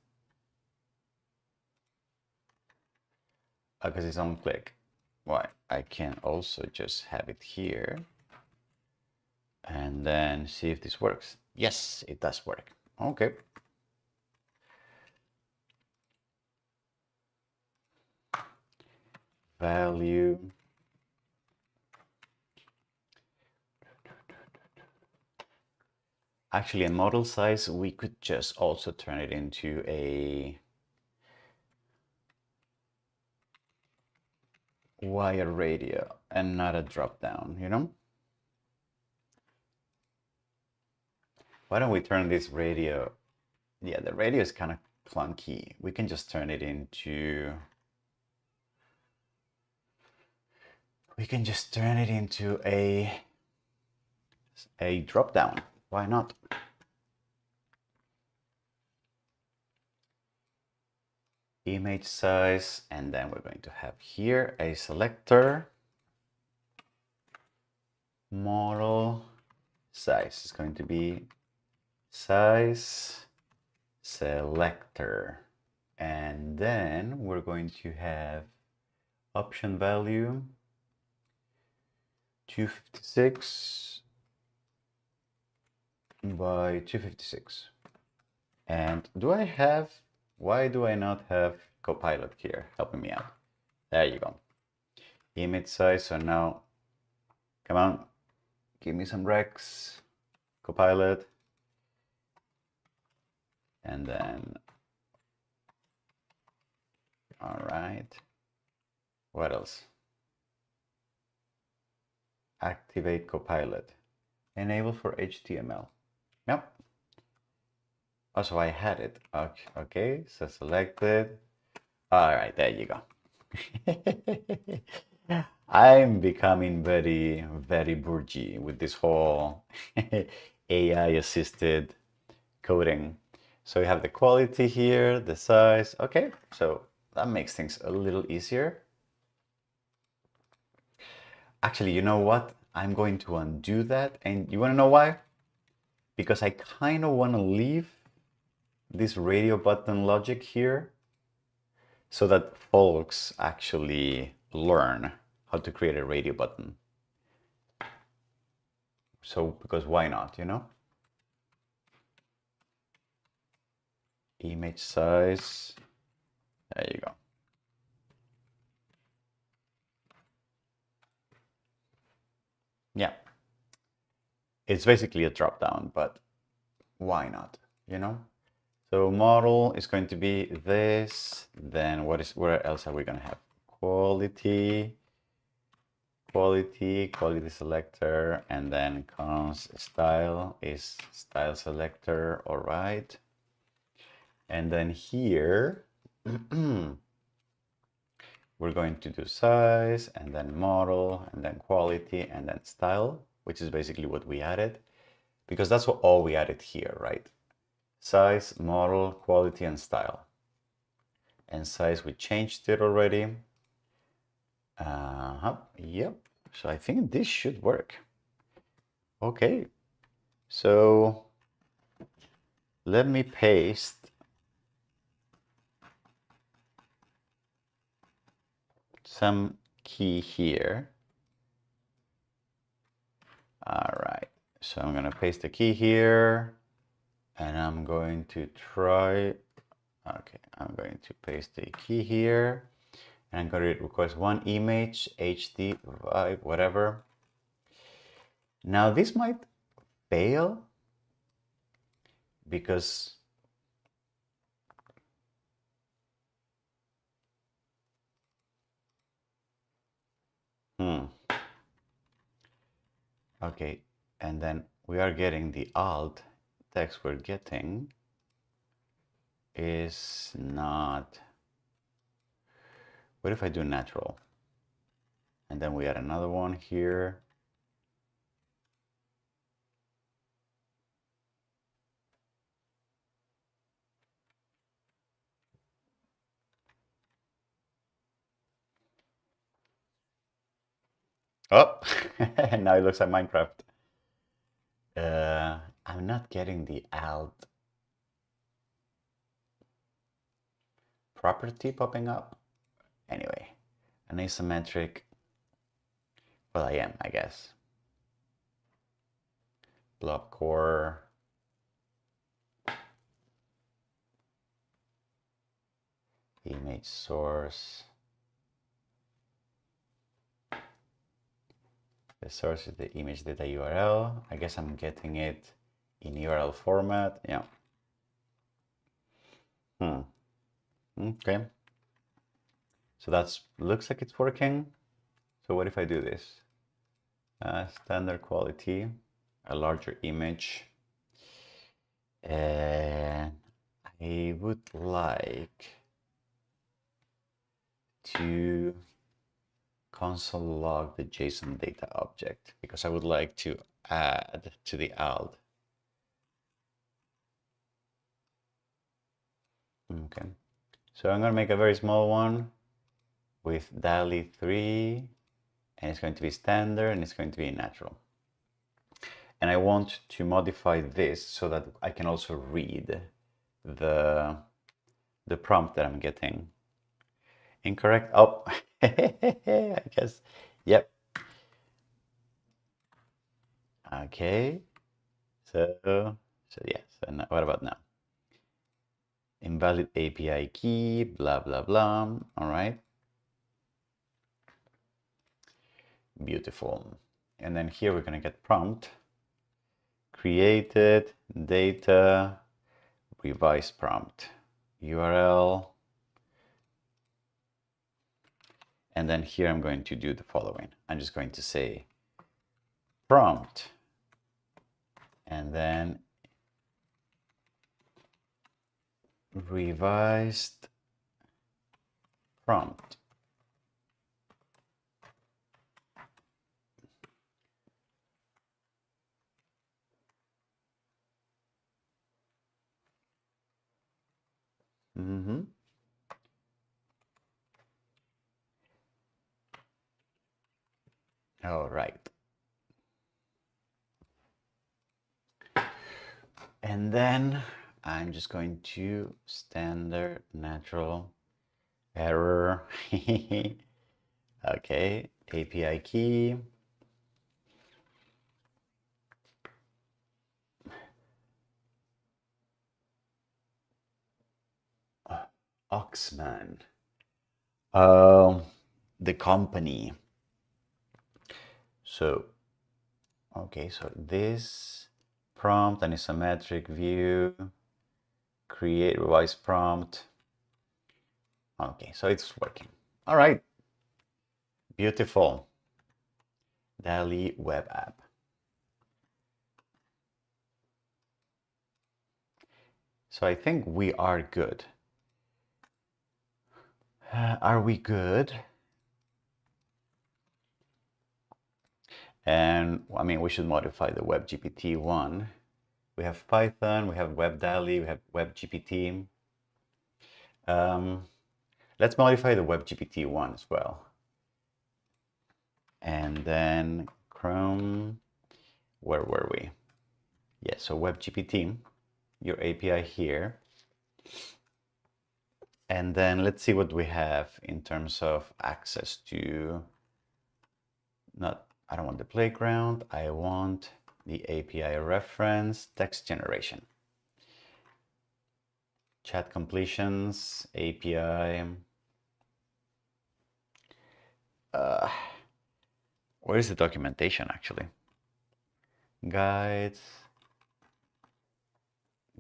because it's on click, why? I can also just have it here and then see if this works. Yes, it does work. Okay. Value. Actually, in model size, we could just also turn it into a wire radio and not a drop down, you know? Why don't we turn this radio? Yeah, the radio is kind of clunky. We can just turn it into a drop down. Why not? Image size, and then we're going to have here a selector. Model size is going to be size selector, and then we're going to have option value 256 by 256. And why do I not have Copilot here helping me out? There you go. Image size, so now, come on, give me some recs, Copilot. And then, all right, what else? Activate Copilot. Enable for HTML. Yep. Oh, so I had it. Okay, so selected. All right, there you go. I'm becoming very, very bourgeois with this whole AI-assisted coding. So you have the quality here, the size. Okay, so that makes things a little easier. Actually, you know what? I'm going to undo that. And you want to know why? Because I kind of want to leave this radio button logic here so that folks actually learn how to create a radio button. So, because why not, you know? Image size, there you go. Yeah, it's basically a drop down, but why not, you know? So model is going to be this, then where else are we gonna have? Quality selector, and then cons style is style selector, all right. And then here, we're going to do size, and then model, and then quality, and then style, which is basically what we added, because that's all we added here, right? Size, model, quality, and style. And size, we changed it already. Yep. So I think this should work. Okay. So let me paste some key here. All right. So I'm going to paste the key here, and I'm going to try. Okay, I'm going to paste the key here, and I'm going to request one image, HD, vibe, whatever. Now this might fail because okay, and then we are getting the alt text we're getting is not. What if I do natural? And then we add another one here. Oh, now it looks like Minecraft. I'm not getting the alt property popping up. Anyway, an asymmetric. Well, I am, I guess. Blob core. Image source. The source is the image data URL. I guess I'm getting it in URL format. Yeah. Okay. So that's looks like it's working. So what if I do this? Standard quality, a larger image. And I would like to console log the JSON data object because I would like to add to the alt. Okay, so I'm going to make a very small one with DALL-E 3, and it's going to be standard and it's going to be natural. And I want to modify this so that I can also read the prompt that I'm getting. Incorrect. Oh, I guess. Yep. Okay. So yes. And what about now? Invalid API key, blah, blah, blah. All right. Beautiful. And then here we're going to get prompt. Created, data, revise prompt, URL. And then here I'm going to do the following. I'm just going to say prompt. And then revised prompt. All right. And then I'm just going to standard natural error. Okay, API key. Oxman. The company. So, okay, so this prompt, an isometric view, create revise prompt. Okay, so it's working. All right. Beautiful. DALL-E web app. So I think we are good. Are we good? And I mean, we should modify the WebGPT one. We have Python, we have WebDALL-E, we have WebGPT. Let's modify the WebGPT one as well. And then Chrome, where were we? Yeah, so WebGPT, your API here. And then let's see what we have in terms of access to, I don't want the playground, I want the API reference, text generation. Chat completions, API. Where is the documentation actually? Guides,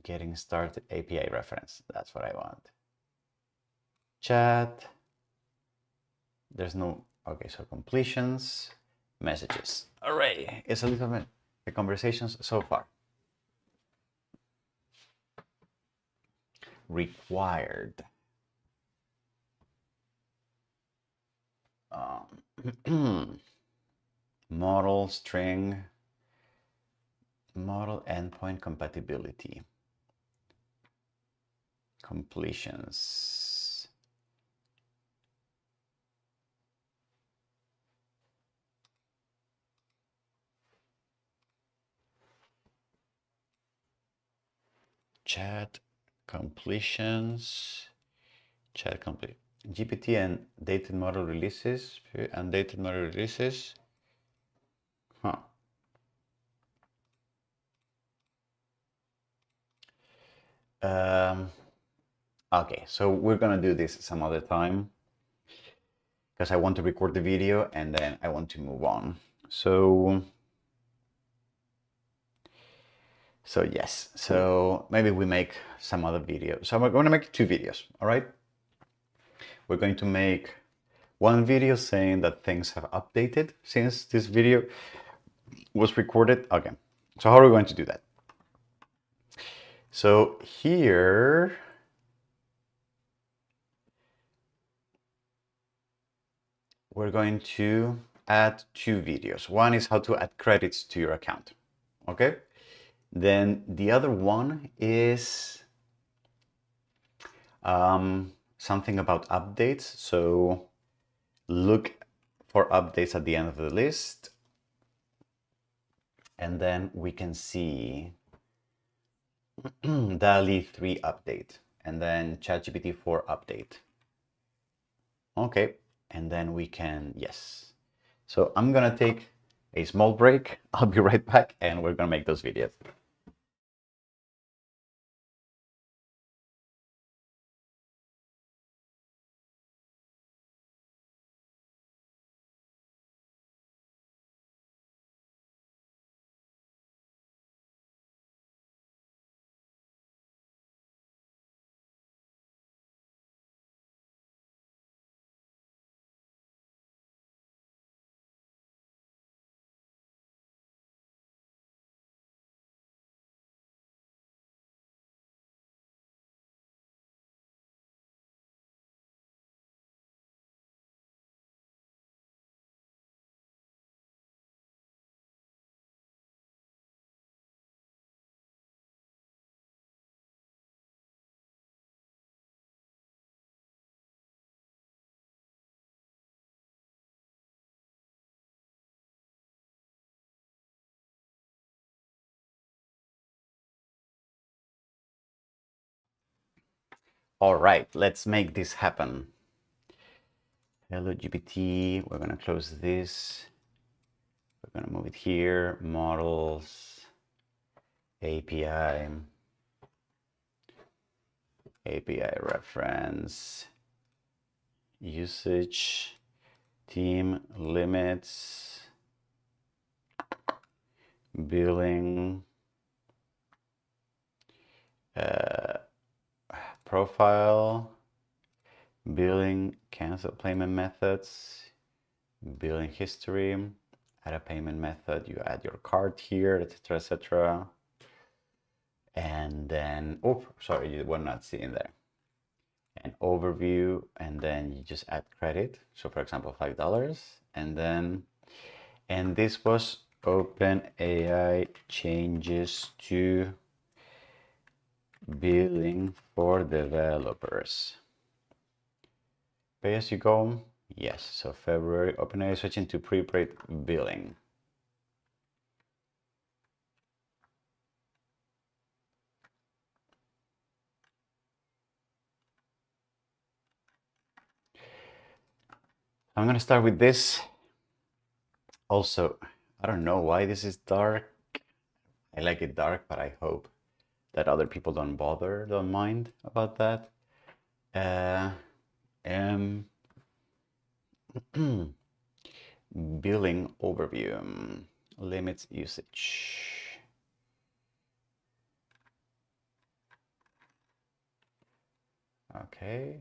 getting started, API reference. That's what I want. Chat. There's no, okay, so completions, messages. Array. It's a little bit the conversations so far. Required. Model string, model endpoint compatibility, completions. Chat completions, Chat complete. GPT and dated model releases. Undated model releases. Huh. Okay, so we're gonna do this some other time because I want to record the video and then I want to move on. So yes, so maybe we make some other video. So we're gonna make 2 videos, all right? We're going to make one video saying that things have updated since this video was recorded. Okay, so how are we going to do that? So here, we're going to add 2 videos. One is how to add credits to your account, okay? Then the other one is something about updates. So look for updates at the end of the list. And then we can see DALL-E 3 update and then ChatGPT 4 update. Okay, and then we can, yes. So I'm gonna take a small break. I'll be right back and we're gonna make those videos. All right, let's make this happen. Hello GPT, we're gonna close this. We're gonna move it here, models, API, API reference, usage, team limits, billing, profile, billing, cancel payment methods, billing history, add a payment method, you add your card here, etc., etc. And then, oh, sorry, you were not seeing there. An overview, and then you just add credit. So for example, $5, and then, and this was OpenAI changes to billing for developers. Pay as you go. Yes, so February, OpenAI switching to prepaid billing. I'm gonna start with this. Also, I don't know why this is dark. I like it dark, but I hope that other people don't mind about that. Billing overview, limits usage. Okay.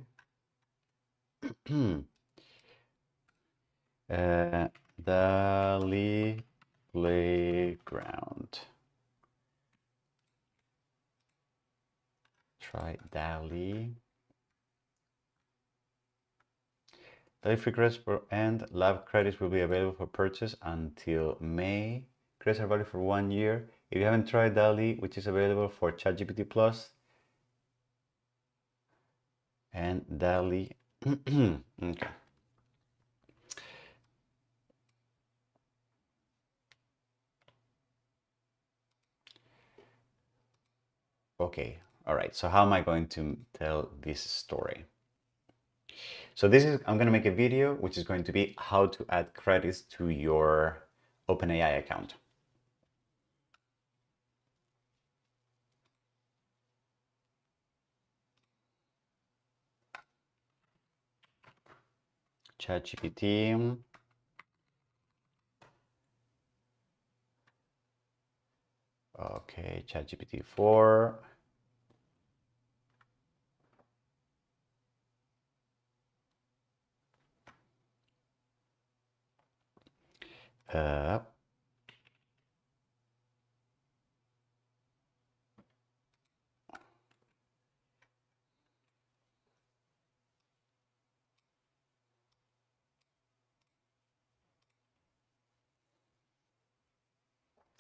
DALL-E playground. Try DALL-E. DALL-E free credits and lab credits will be available for purchase until May. Credits are valid for 1 year. If you haven't tried DALL-E, which is available for ChatGPT Plus and DALL-E. Okay. Okay, all right. So how am I going to tell this story? So I'm going to make a video which is going to be how to add credits to your OpenAI account. ChatGPT. Okay, ChatGPT 4. Uh,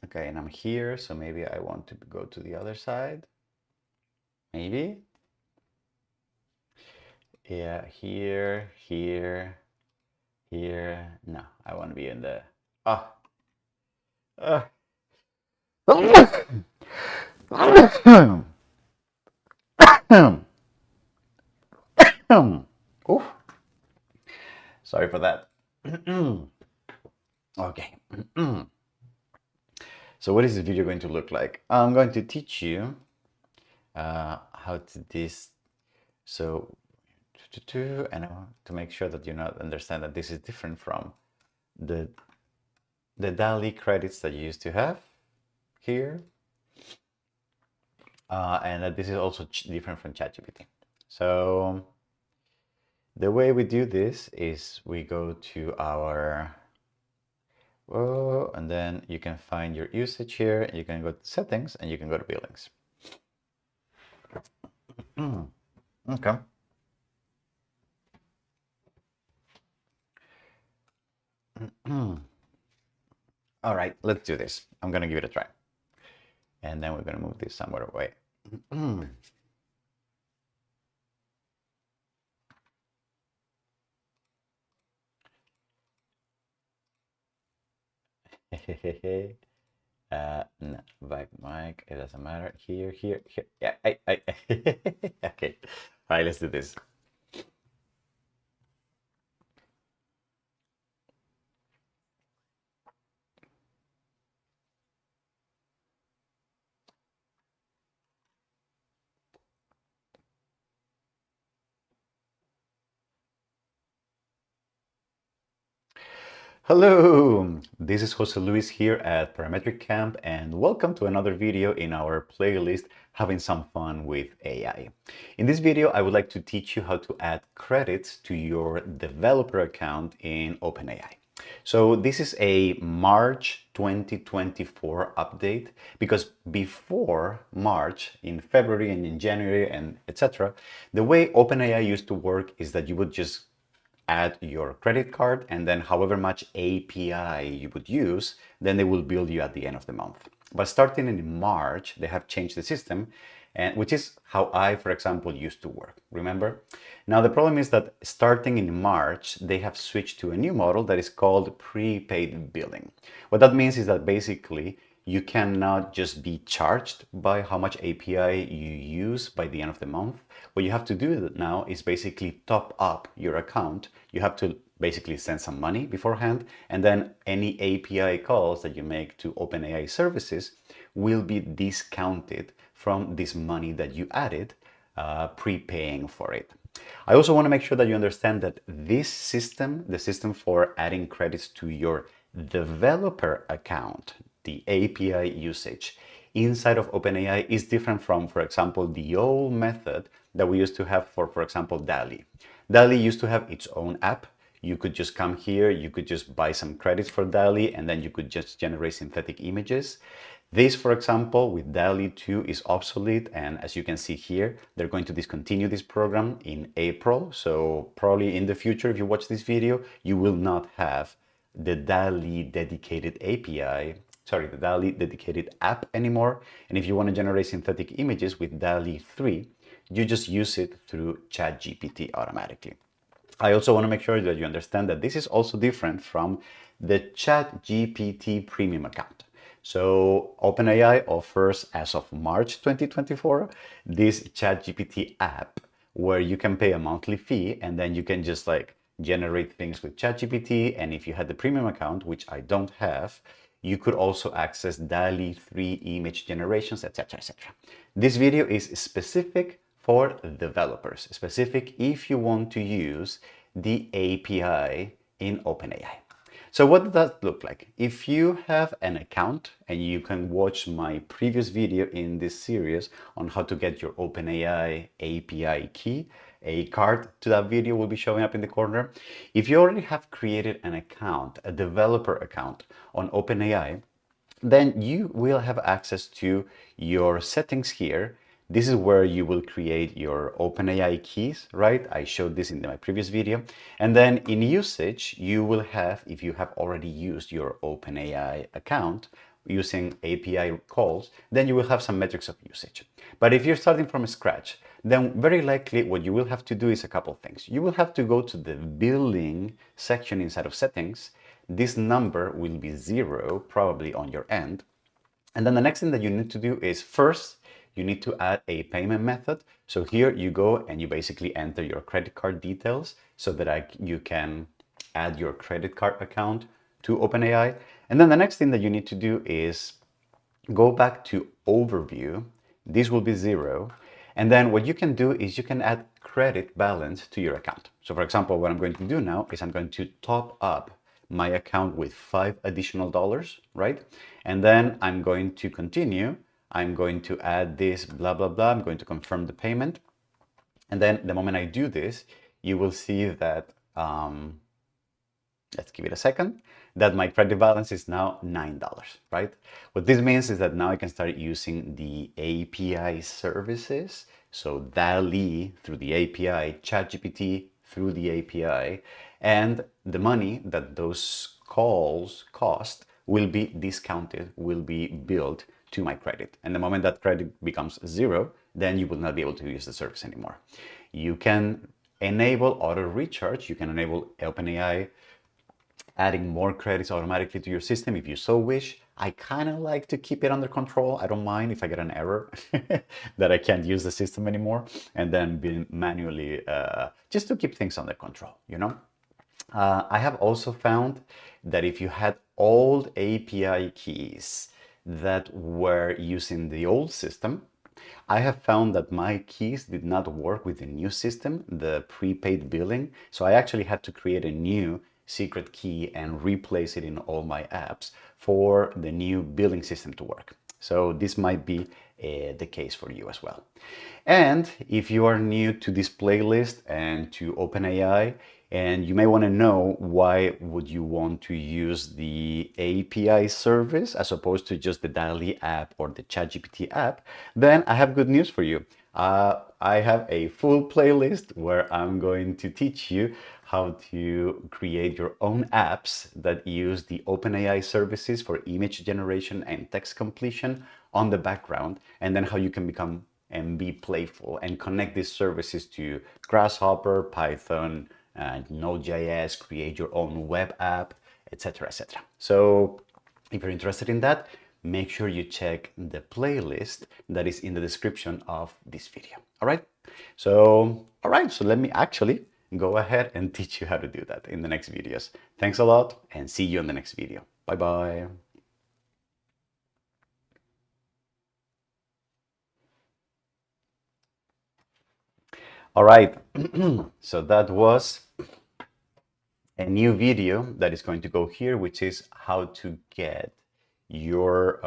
okay, and I'm here, so maybe I want to go to the other side. Maybe. Yeah, here, here, here. No, I want to be in the... Ah. Oof. Sorry for that. Okay. So what is this video going to look like? I'm going to teach you how to this. So, and I want to make sure that you not understand that this is different from the DALL-E credits that you used to have here, and that this is also different from ChatGPT. So the way we do this is we go to our, and then you can find your usage here. You can go to settings and you can go to billings. Okay. All right, let's do this. I'm gonna give it a try. And then we're gonna move this somewhere away. No, back mic, it doesn't matter. Here. Yeah, okay. All right, let's do this. Hello, this is Jose Luis here at Parametric Camp, and welcome to another video in our playlist Having Some Fun with AI. In this video, I would like to teach you how to add credits to your developer account in OpenAI. So this is a March 2024 update, because before March, in February and in January and etc., the way OpenAI used to work is that you would just add your credit card, and then however much API you would use, then they will bill you at the end of the month. But starting in March, they have changed the system, and which is how I, for example, used to work. Remember? Now the problem is that starting in March, they have switched to a new model that is called prepaid billing. What that means is that basically you cannot just be charged by how much API you use by the end of the month. What you have to do now is basically top up your account. You have to basically send some money beforehand, and then any API calls that you make to OpenAI services will be discounted from this money that you added, prepaying for it. I also want to make sure that you understand that this system, the system for adding credits to your developer account, the API usage inside of OpenAI, is different from, for example, the old method that we used to have for example, DALL-E. DALL-E used to have its own app. You could just come here, you could just buy some credits for DALL-E, and then you could just generate synthetic images. This, for example, with DALL-E 2 is obsolete, and as you can see here, they're going to discontinue this program in April. So probably in the future, if you watch this video, you will not have the DALL-E dedicated API, sorry, the DALL-E dedicated app anymore. And if you want to generate synthetic images with DALL-E 3, you just use it through ChatGPT automatically. I also want to make sure that you understand that this is also different from the ChatGPT premium account. So OpenAI offers, as of March 2024, this ChatGPT app, where you can pay a monthly fee and then you can just like generate things with ChatGPT. And if you had the premium account, which I don't have, you could also access DALL-E 3 image generations, etc., etc. This video is specific for developers, specific if you want to use the API in OpenAI. So what does that look like? If you have an account, and you can watch my previous video in this series on how to get your OpenAI API key, a card to that video will be showing up in the corner. If you already have created an account, a developer account on OpenAI, then you will have access to your settings here. This is where you will create your OpenAI keys, right? I showed this in my previous video. And then in usage, you will have, if you have already used your OpenAI account using API calls, then you will have some metrics of usage. But if you're starting from scratch, then very likely what you will have to do is a couple of things. You will have to go to the billing section inside of settings. This number will be 0 probably on your end. And then the next thing that you need to do is first, you need to add a payment method. So here you go and you basically enter your credit card details so that you can add your credit card account to OpenAI. And then the next thing that you need to do is go back to overview. This will be 0. And then what you can do is you can add credit balance to your account. So for example, what I'm going to do now is I'm going to top up my account with $5 additional, right? And then I'm going to continue. I'm going to add this, blah, blah, blah. I'm going to confirm the payment. And then the moment I do this, you will see that, let's give it a second, that my credit balance is now $9, right? What this means is that now I can start using the API services. So DALL-E through the API, ChatGPT through the API, and the money that those calls cost will be discounted, will be billed to my credit. And the moment that credit becomes 0, then you will not be able to use the service anymore. You can enable auto recharge. You can enable OpenAI adding more credits automatically to your system if you so wish. I kind of like to keep it under control. I don't mind if I get an error that I can't use the system anymore, and then be manually, just to keep things under control, you know? I have also found that if you had old API keys that were using the old system, I have found that my keys did not work with the new system, the prepaid billing. So I actually had to create a new secret key and replace it in all my apps for the new billing system to work. So this might be the case for you as well. And if you are new to this playlist and to OpenAI, and you may want to know why would you want to use the API service as opposed to just the DALL-E app or the ChatGPT app, then I have good news for you. I have a full playlist where I'm going to teach you how to create your own apps that use the OpenAI services for image generation and text completion on the background, and then how you can become and be playful and connect these services to Grasshopper, Python, Node.js, create your own web app, etc., etc. So if you're interested in that, make sure you check the playlist that is in the description of this video. All right. So let me actually go ahead and teach you how to do that in the next videos. Thanks a lot and see you in the next video. Bye bye. All right. So that was a new video that is going to go here, which is how to get your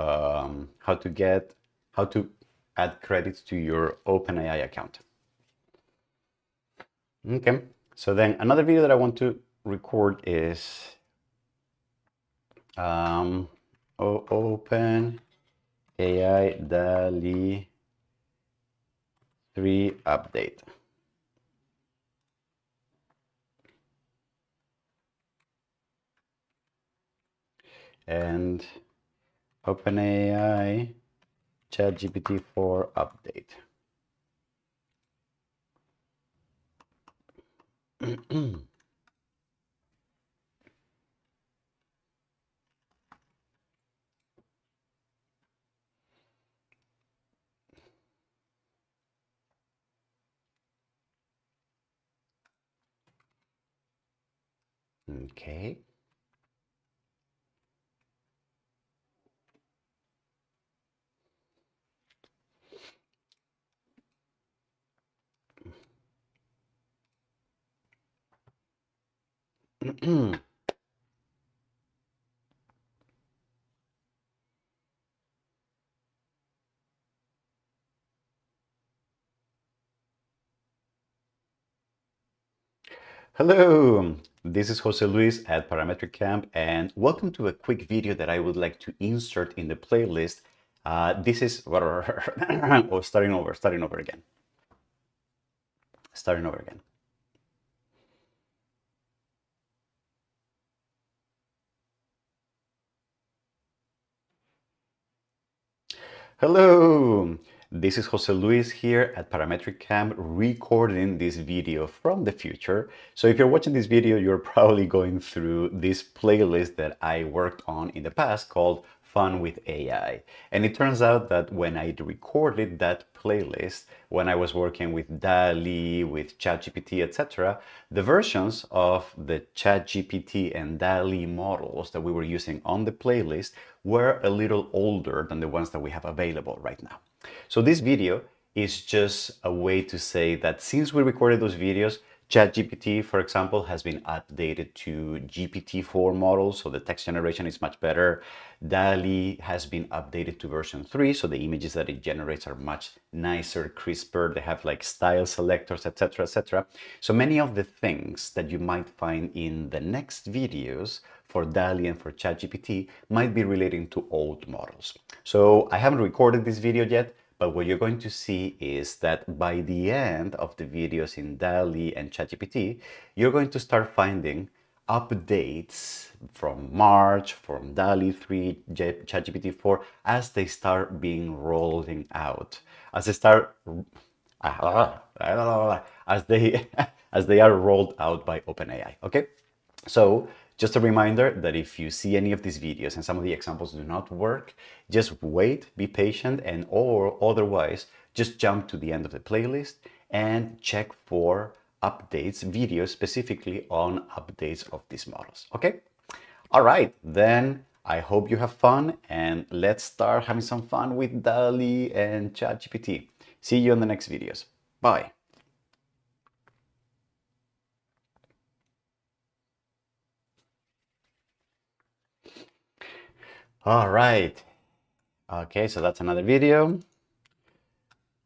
how to add credits to your OpenAI account. Okay, so then another video that I want to record is OpenAI DALL-E 3 update. And OpenAI ChatGPT 4 update. Okay. Hello, this is Jose Luis at Parametric Camp, and welcome to a quick video that I would like to insert in the playlist. This is oh, starting over again. Starting over again. Hello, this is Jose Luis here at Parametric Camp recording this video from the future. So if you're watching this video, you're probably going through this playlist that I worked on in the past called Fun with AI. And it turns out that when I recorded that playlist, when I was working with DALL-E, with ChatGPT, etc., the versions of the ChatGPT and DALL-E models that we were using on the playlist were a little older than the ones that we have available right now. So this video is just a way to say that since we recorded those videos, ChatGPT, for example, has been updated to GPT-4 models, so the text generation is much better. DALL-E has been updated to version 3, so the images that it generates are much nicer, crisper. They have like style selectors, etc., etc. So many of the things that you might find in the next videos for DALL-E and for ChatGPT might be relating to old models. So I haven't recorded this video yet, but what you're going to see is that by the end of the videos in DALL-E and ChatGPT, you're going to start finding updates from March, from DALL-E 3, ChatGPT 4, as they start being rolling out. As they start, as they, as they are rolled out by OpenAI, okay? So just a reminder that if you see any of these videos and some of the examples do not work, just wait, be patient, and or otherwise just jump to the end of the playlist and check for updates, videos specifically on updates of these models. Okay? All right, then I hope you have fun and let's start having some fun with DALL-E and ChatGPT. See you in the next videos. Bye. All right. Okay, so that's another video.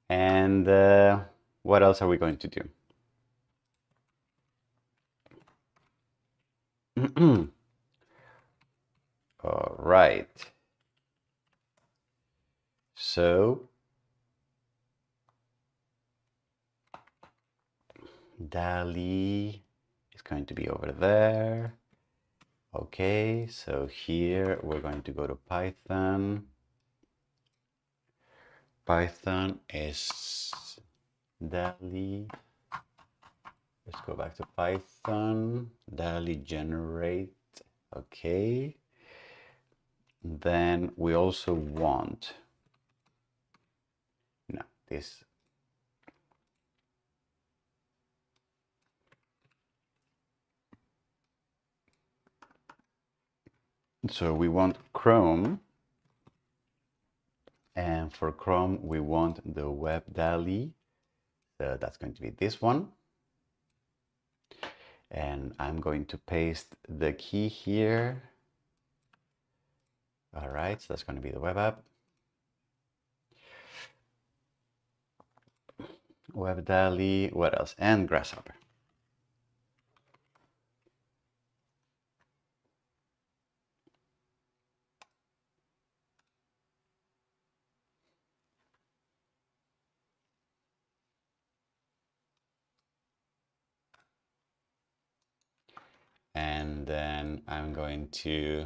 And what else are we going to do? All right. So DALL-E is going to be over there. Okay, so here we're going to go to Python. Python is DALL-E. Let's go back to Python. DALL-E generate. Okay. Then we also want, no, this. So we want Chrome. And for Chrome, we want the web DALL-E. So that's going to be this one. And I'm going to paste the key here. All right, so that's going to be the web app. Web DALL-E, what else? And Grasshopper. And then I'm going to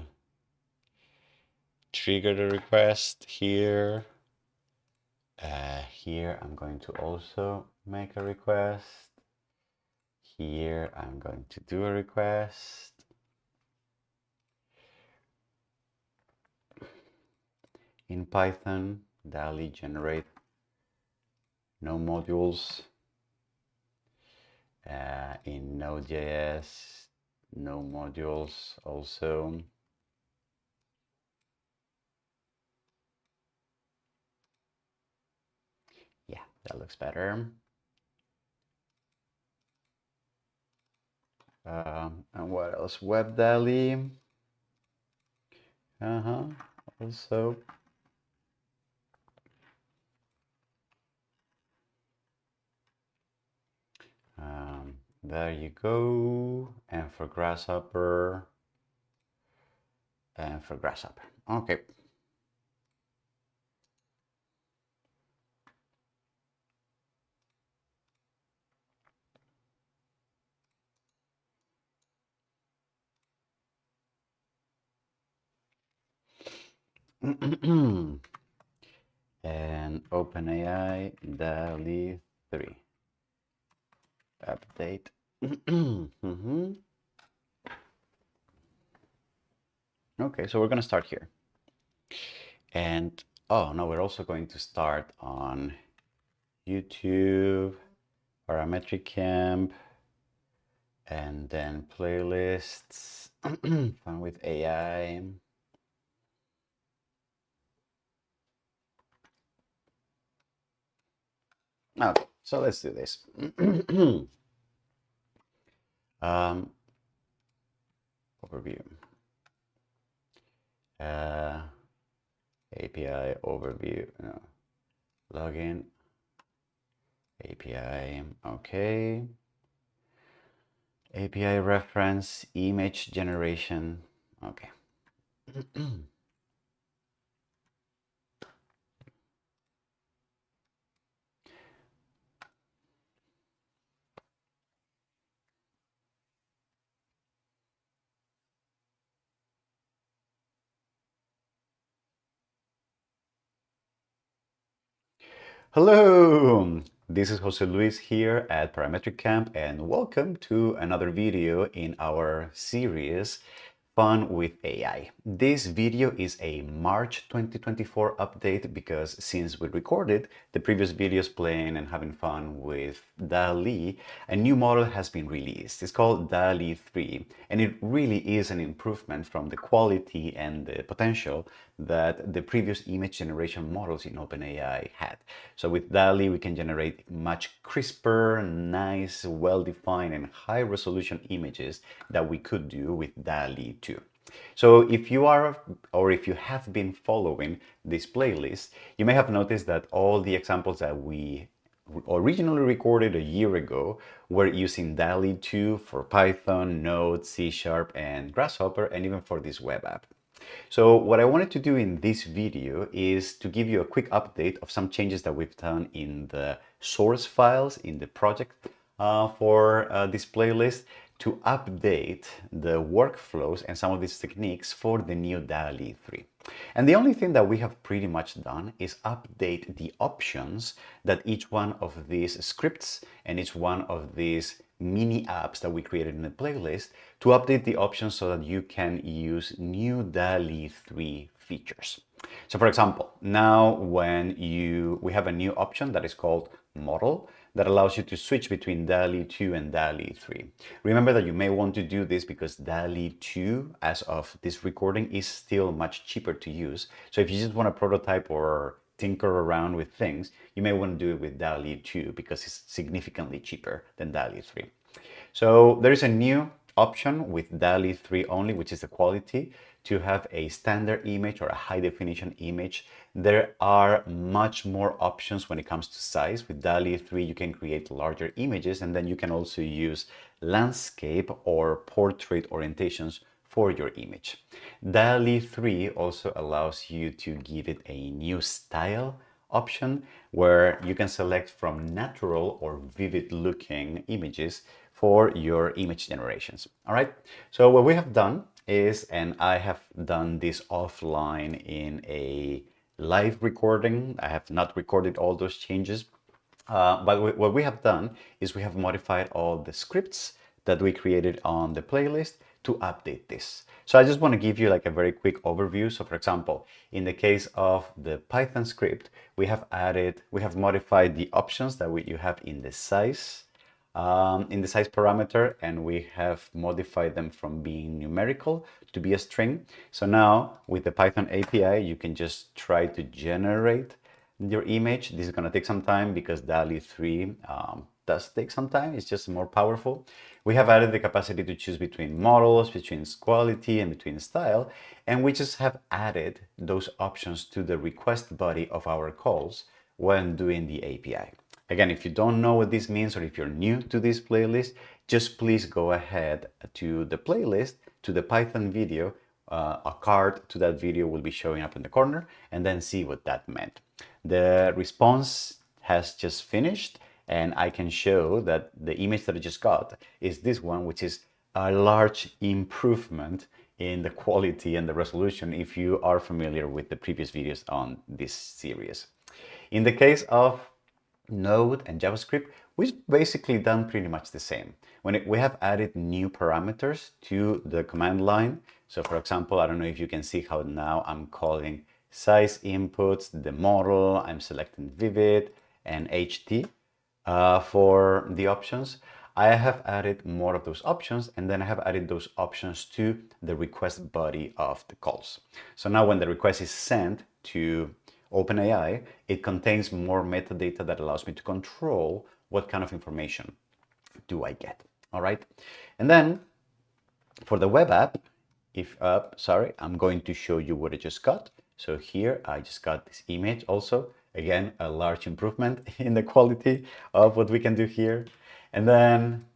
trigger the request here. Here I'm going to also make a request. Here I'm going to do a request. In Python, DALL-E generate no modules. In Node.js, No modules also. Yeah, that looks better. And what else? Web DALL-E. Also. There you go. And for Grasshopper. And for Grasshopper. Okay. And OpenAI DALL-E 3 update. Okay, so we're going to start here. And oh no, we're also going to start on YouTube, Parametric Camp, and then playlists, fun with AI. Okay, so let's do this. Overview. API overview. No. Login. API. Okay. API reference. Image generation. Okay. Hello, this is Jose Luis here at Parametric Camp, and welcome to another video in our series Fun with AI. This video is a March 2024 update because since we recorded the previous videos playing and having fun with DALL-E, a new model has been released. It's called DALL-E 3, and it really is an improvement from the quality and the potential that the previous image generation models in OpenAI had. So with DALL-E, we can generate much crisper, nice, well-defined, and high-resolution images that we could do with DALL-E 2. So if you are, or if you have been following this playlist, you may have noticed that all the examples that we originally recorded a year ago were using DALL-E 2 for Python, Node, C#, and Grasshopper, and even for this web app. So what I wanted to do in this video is to give you a quick update of some changes that we've done in the source files in the project for this playlist to update the workflows and some of these techniques for the new DALL-E 3. And the only thing that we have pretty much done is update the options that each one of these scripts and each one of these mini apps that we created in the playlist to update the options so that you can use new DALL-E 3 features. So for example, now when we have a new option that is called model that allows you to switch between DALL-E 2 and DALL-E 3. Remember that you may want to do this because DALL-E 2, as of this recording, is still much cheaper to use. So if you just want to prototype or tinker around with things, you may want to do it with DALL-E 2 because it's significantly cheaper than DALL-E 3. So there is a new option with DALL-E 3 only, which is the quality, to have a standard image or a high definition image. There are much more options when it comes to size. With DALL-E 3, you can create larger images, and then you can also use landscape or portrait orientations for your image. DALL-E 3 also allows you to give it a new style option where you can select from natural or vivid looking images for your image generations. All right, so what we have done is, and I have done this offline in a live recording, I have not recorded all those changes, but what we have done is we have modified all the scripts that we created on the playlist to update this. So I just want to give you like a very quick overview. So for example, in the case of the Python script, we have modified the options that you have in the size in the size parameter, and we have modified them from being numerical to be a string. So now with the Python API, you can just try to generate your image. This is going to take some time because DALL-E 3 does take some time. It's just more powerful. We have added the capacity to choose between models, between quality, and between style. And we just have added those options to the request body of our calls when doing the API. Again, if you don't know what this means, or if you're new to this playlist, just please go ahead to the playlist, to the Python video. A card to that video will be showing up in the corner, and then see what that meant. The response has just finished, and I can show that the image that I just got is this one, which is a large improvement in the quality and the resolution if you are familiar with the previous videos on this series. In the case of Node and JavaScript, we've basically done pretty much the same. We have added new parameters to the command line. So for example, I don't know if you can see how now I'm calling size inputs, the model, I'm selecting vivid and HD for the options. I have added more of those options, and then I have added those options to the request body of the calls. So now when the request is sent to OpenAI, it contains more metadata that allows me to control what kind of information do I get. All right. And then for the web app, I'm going to show you what I just got. So here I just got this image also. Again, a large improvement in the quality of what we can do here. And then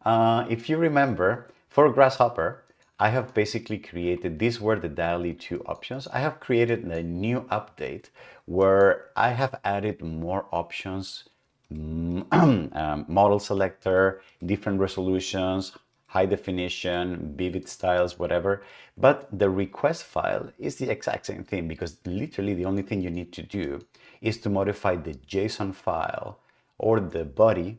if you remember, for Grasshopper, I have basically created, these were the DALL-E 2 options. I have created a new update where I have added more options, model selector, different resolutions, high definition, vivid styles, whatever. But the request file is the exact same thing, because literally the only thing you need to do is to modify the JSON file or the body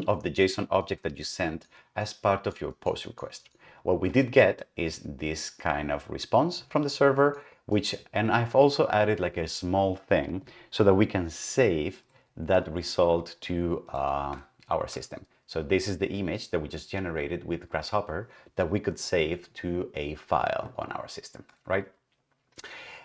of the JSON object that you sent as part of your post request. What we did get is this kind of response from the server, and I've also added like a small thing so that we can save that result to our system. So this is the image that we just generated with Grasshopper that we could save to a file on our system, right?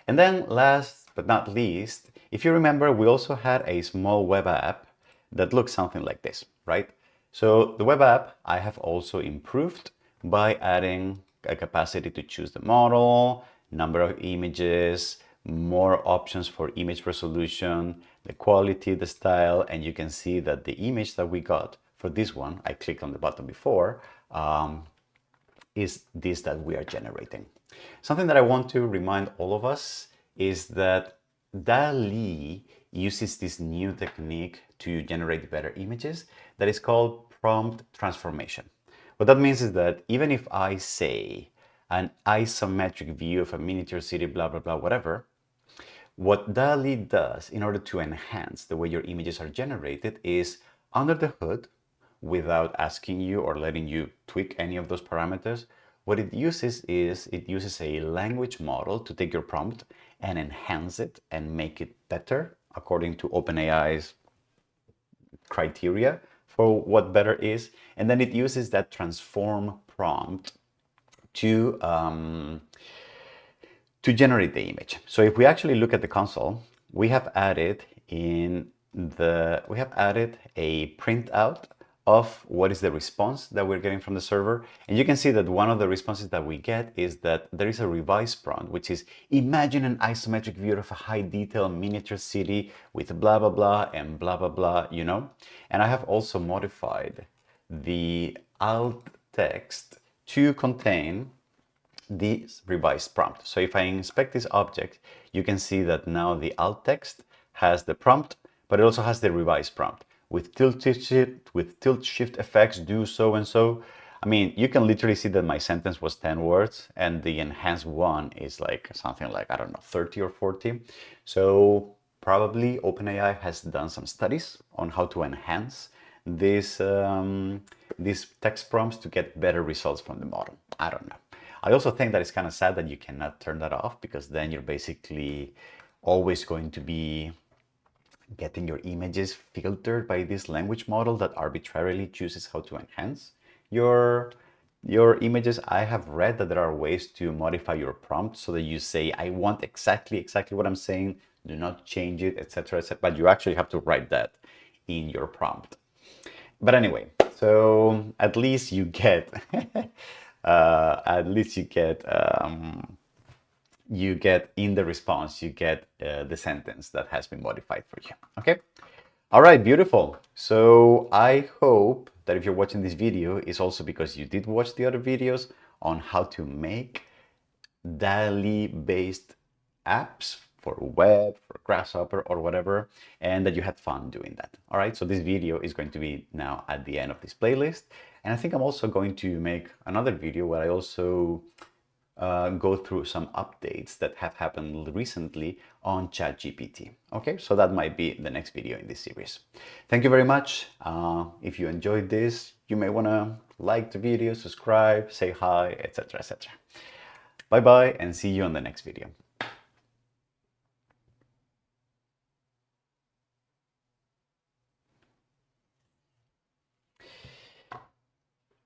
And then last but not least, if you remember, we also had a small web app that looks something like this, right? So the web app I have also improved by adding a capacity to choose the model, number of images, more options for image resolution, the quality, the style, and you can see that the image that we got for this one, I clicked on the button before, is this that we are generating. Something that I want to remind all of us is that DALL-E uses this new technique to generate better images that is called prompt transformation. What that means is that even if I say an isometric view of a miniature city, blah, blah, blah, whatever, what DALL-E does in order to enhance the way your images are generated is under the hood, without asking you or letting you tweak any of those parameters, what it uses is it uses a language model to take your prompt and enhance it and make it better according to OpenAI's criteria for what better is. And then it uses that transform prompt to generate the image. So if we actually look at the console, we have added a printout of what is the response that we're getting from the server. And you can see that one of the responses that we get is that there is a revised prompt, which is imagine an isometric view of a high detail miniature city with blah, blah, blah, and blah, blah, blah, you know? And I have also modified the alt text to contain this revised prompt. So if I inspect this object, you can see that now the alt text has the prompt, but it also has the revised prompt. With tilt shift effects, do so and so. I mean, you can literally see that my sentence was 10 words and the enhanced one is like something like, I don't know, 30 or 40. So probably OpenAI has done some studies on how to enhance these text prompts to get better results from the model. I don't know. I also think that it's kind of sad that you cannot turn that off, because then you're basically always going to be getting your images filtered by this language model that arbitrarily chooses how to enhance your images. I have read that there are ways to modify your prompt so that you say, I want exactly what I'm saying, do not change it, etc., etc. But you actually have to write that in your prompt. But anyway, so at least you get you get in the response, you get the sentence that has been modified for you. Okay. All right, beautiful. So I hope that if you're watching this video, it's also because you did watch the other videos on how to make DALL-E based apps for web, for Grasshopper or whatever, and that you had fun doing that. All right, so this video is going to be now at the end of this playlist. And I think I'm also going to make another video where I also go through some updates that have happened recently on ChatGPT. Okay, so that might be the next video in this series. Thank you very much. If you enjoyed this, you may want to like the video, subscribe, say hi, etc., etc. Bye bye, and see you on the next video.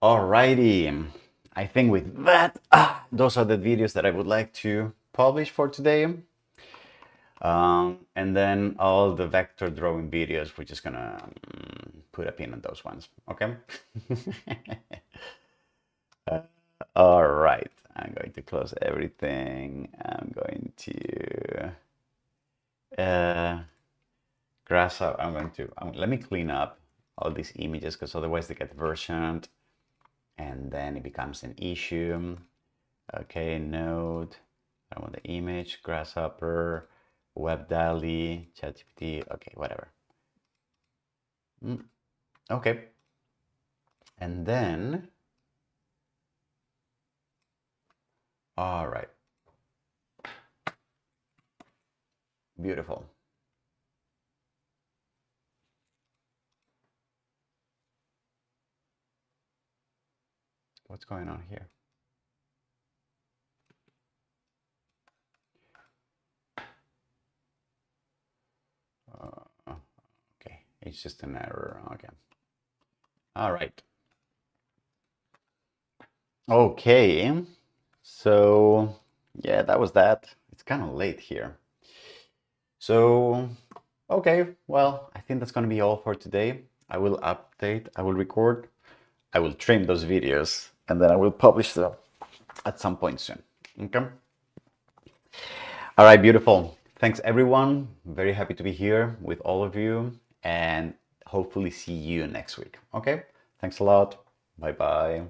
Alrighty, I think with that, those are the videos that I would like to publish for today. And then all the vector drawing videos, we're just gonna put a pin on those ones, okay? All right, I'm going to close everything. I'm going to Grasshopper. Let me clean up all these images because otherwise they get versioned and then it becomes an issue. Okay, node, I want the image, Grasshopper, web DALL-E, ChatGPT, okay, whatever. Okay, and then, all right, beautiful. What's going on here? Okay, it's just an error. Okay. All right. Okay. So, yeah, that was that. It's kind of late here. So, okay, well, I think that's going to be all for today. I will update, I will record, I will trim those videos, and then I will publish them at some point soon. Okay? All right, beautiful. Thanks, everyone. Very happy to be here with all of you, and hopefully see you next week. Okay? Thanks a lot. Bye-bye.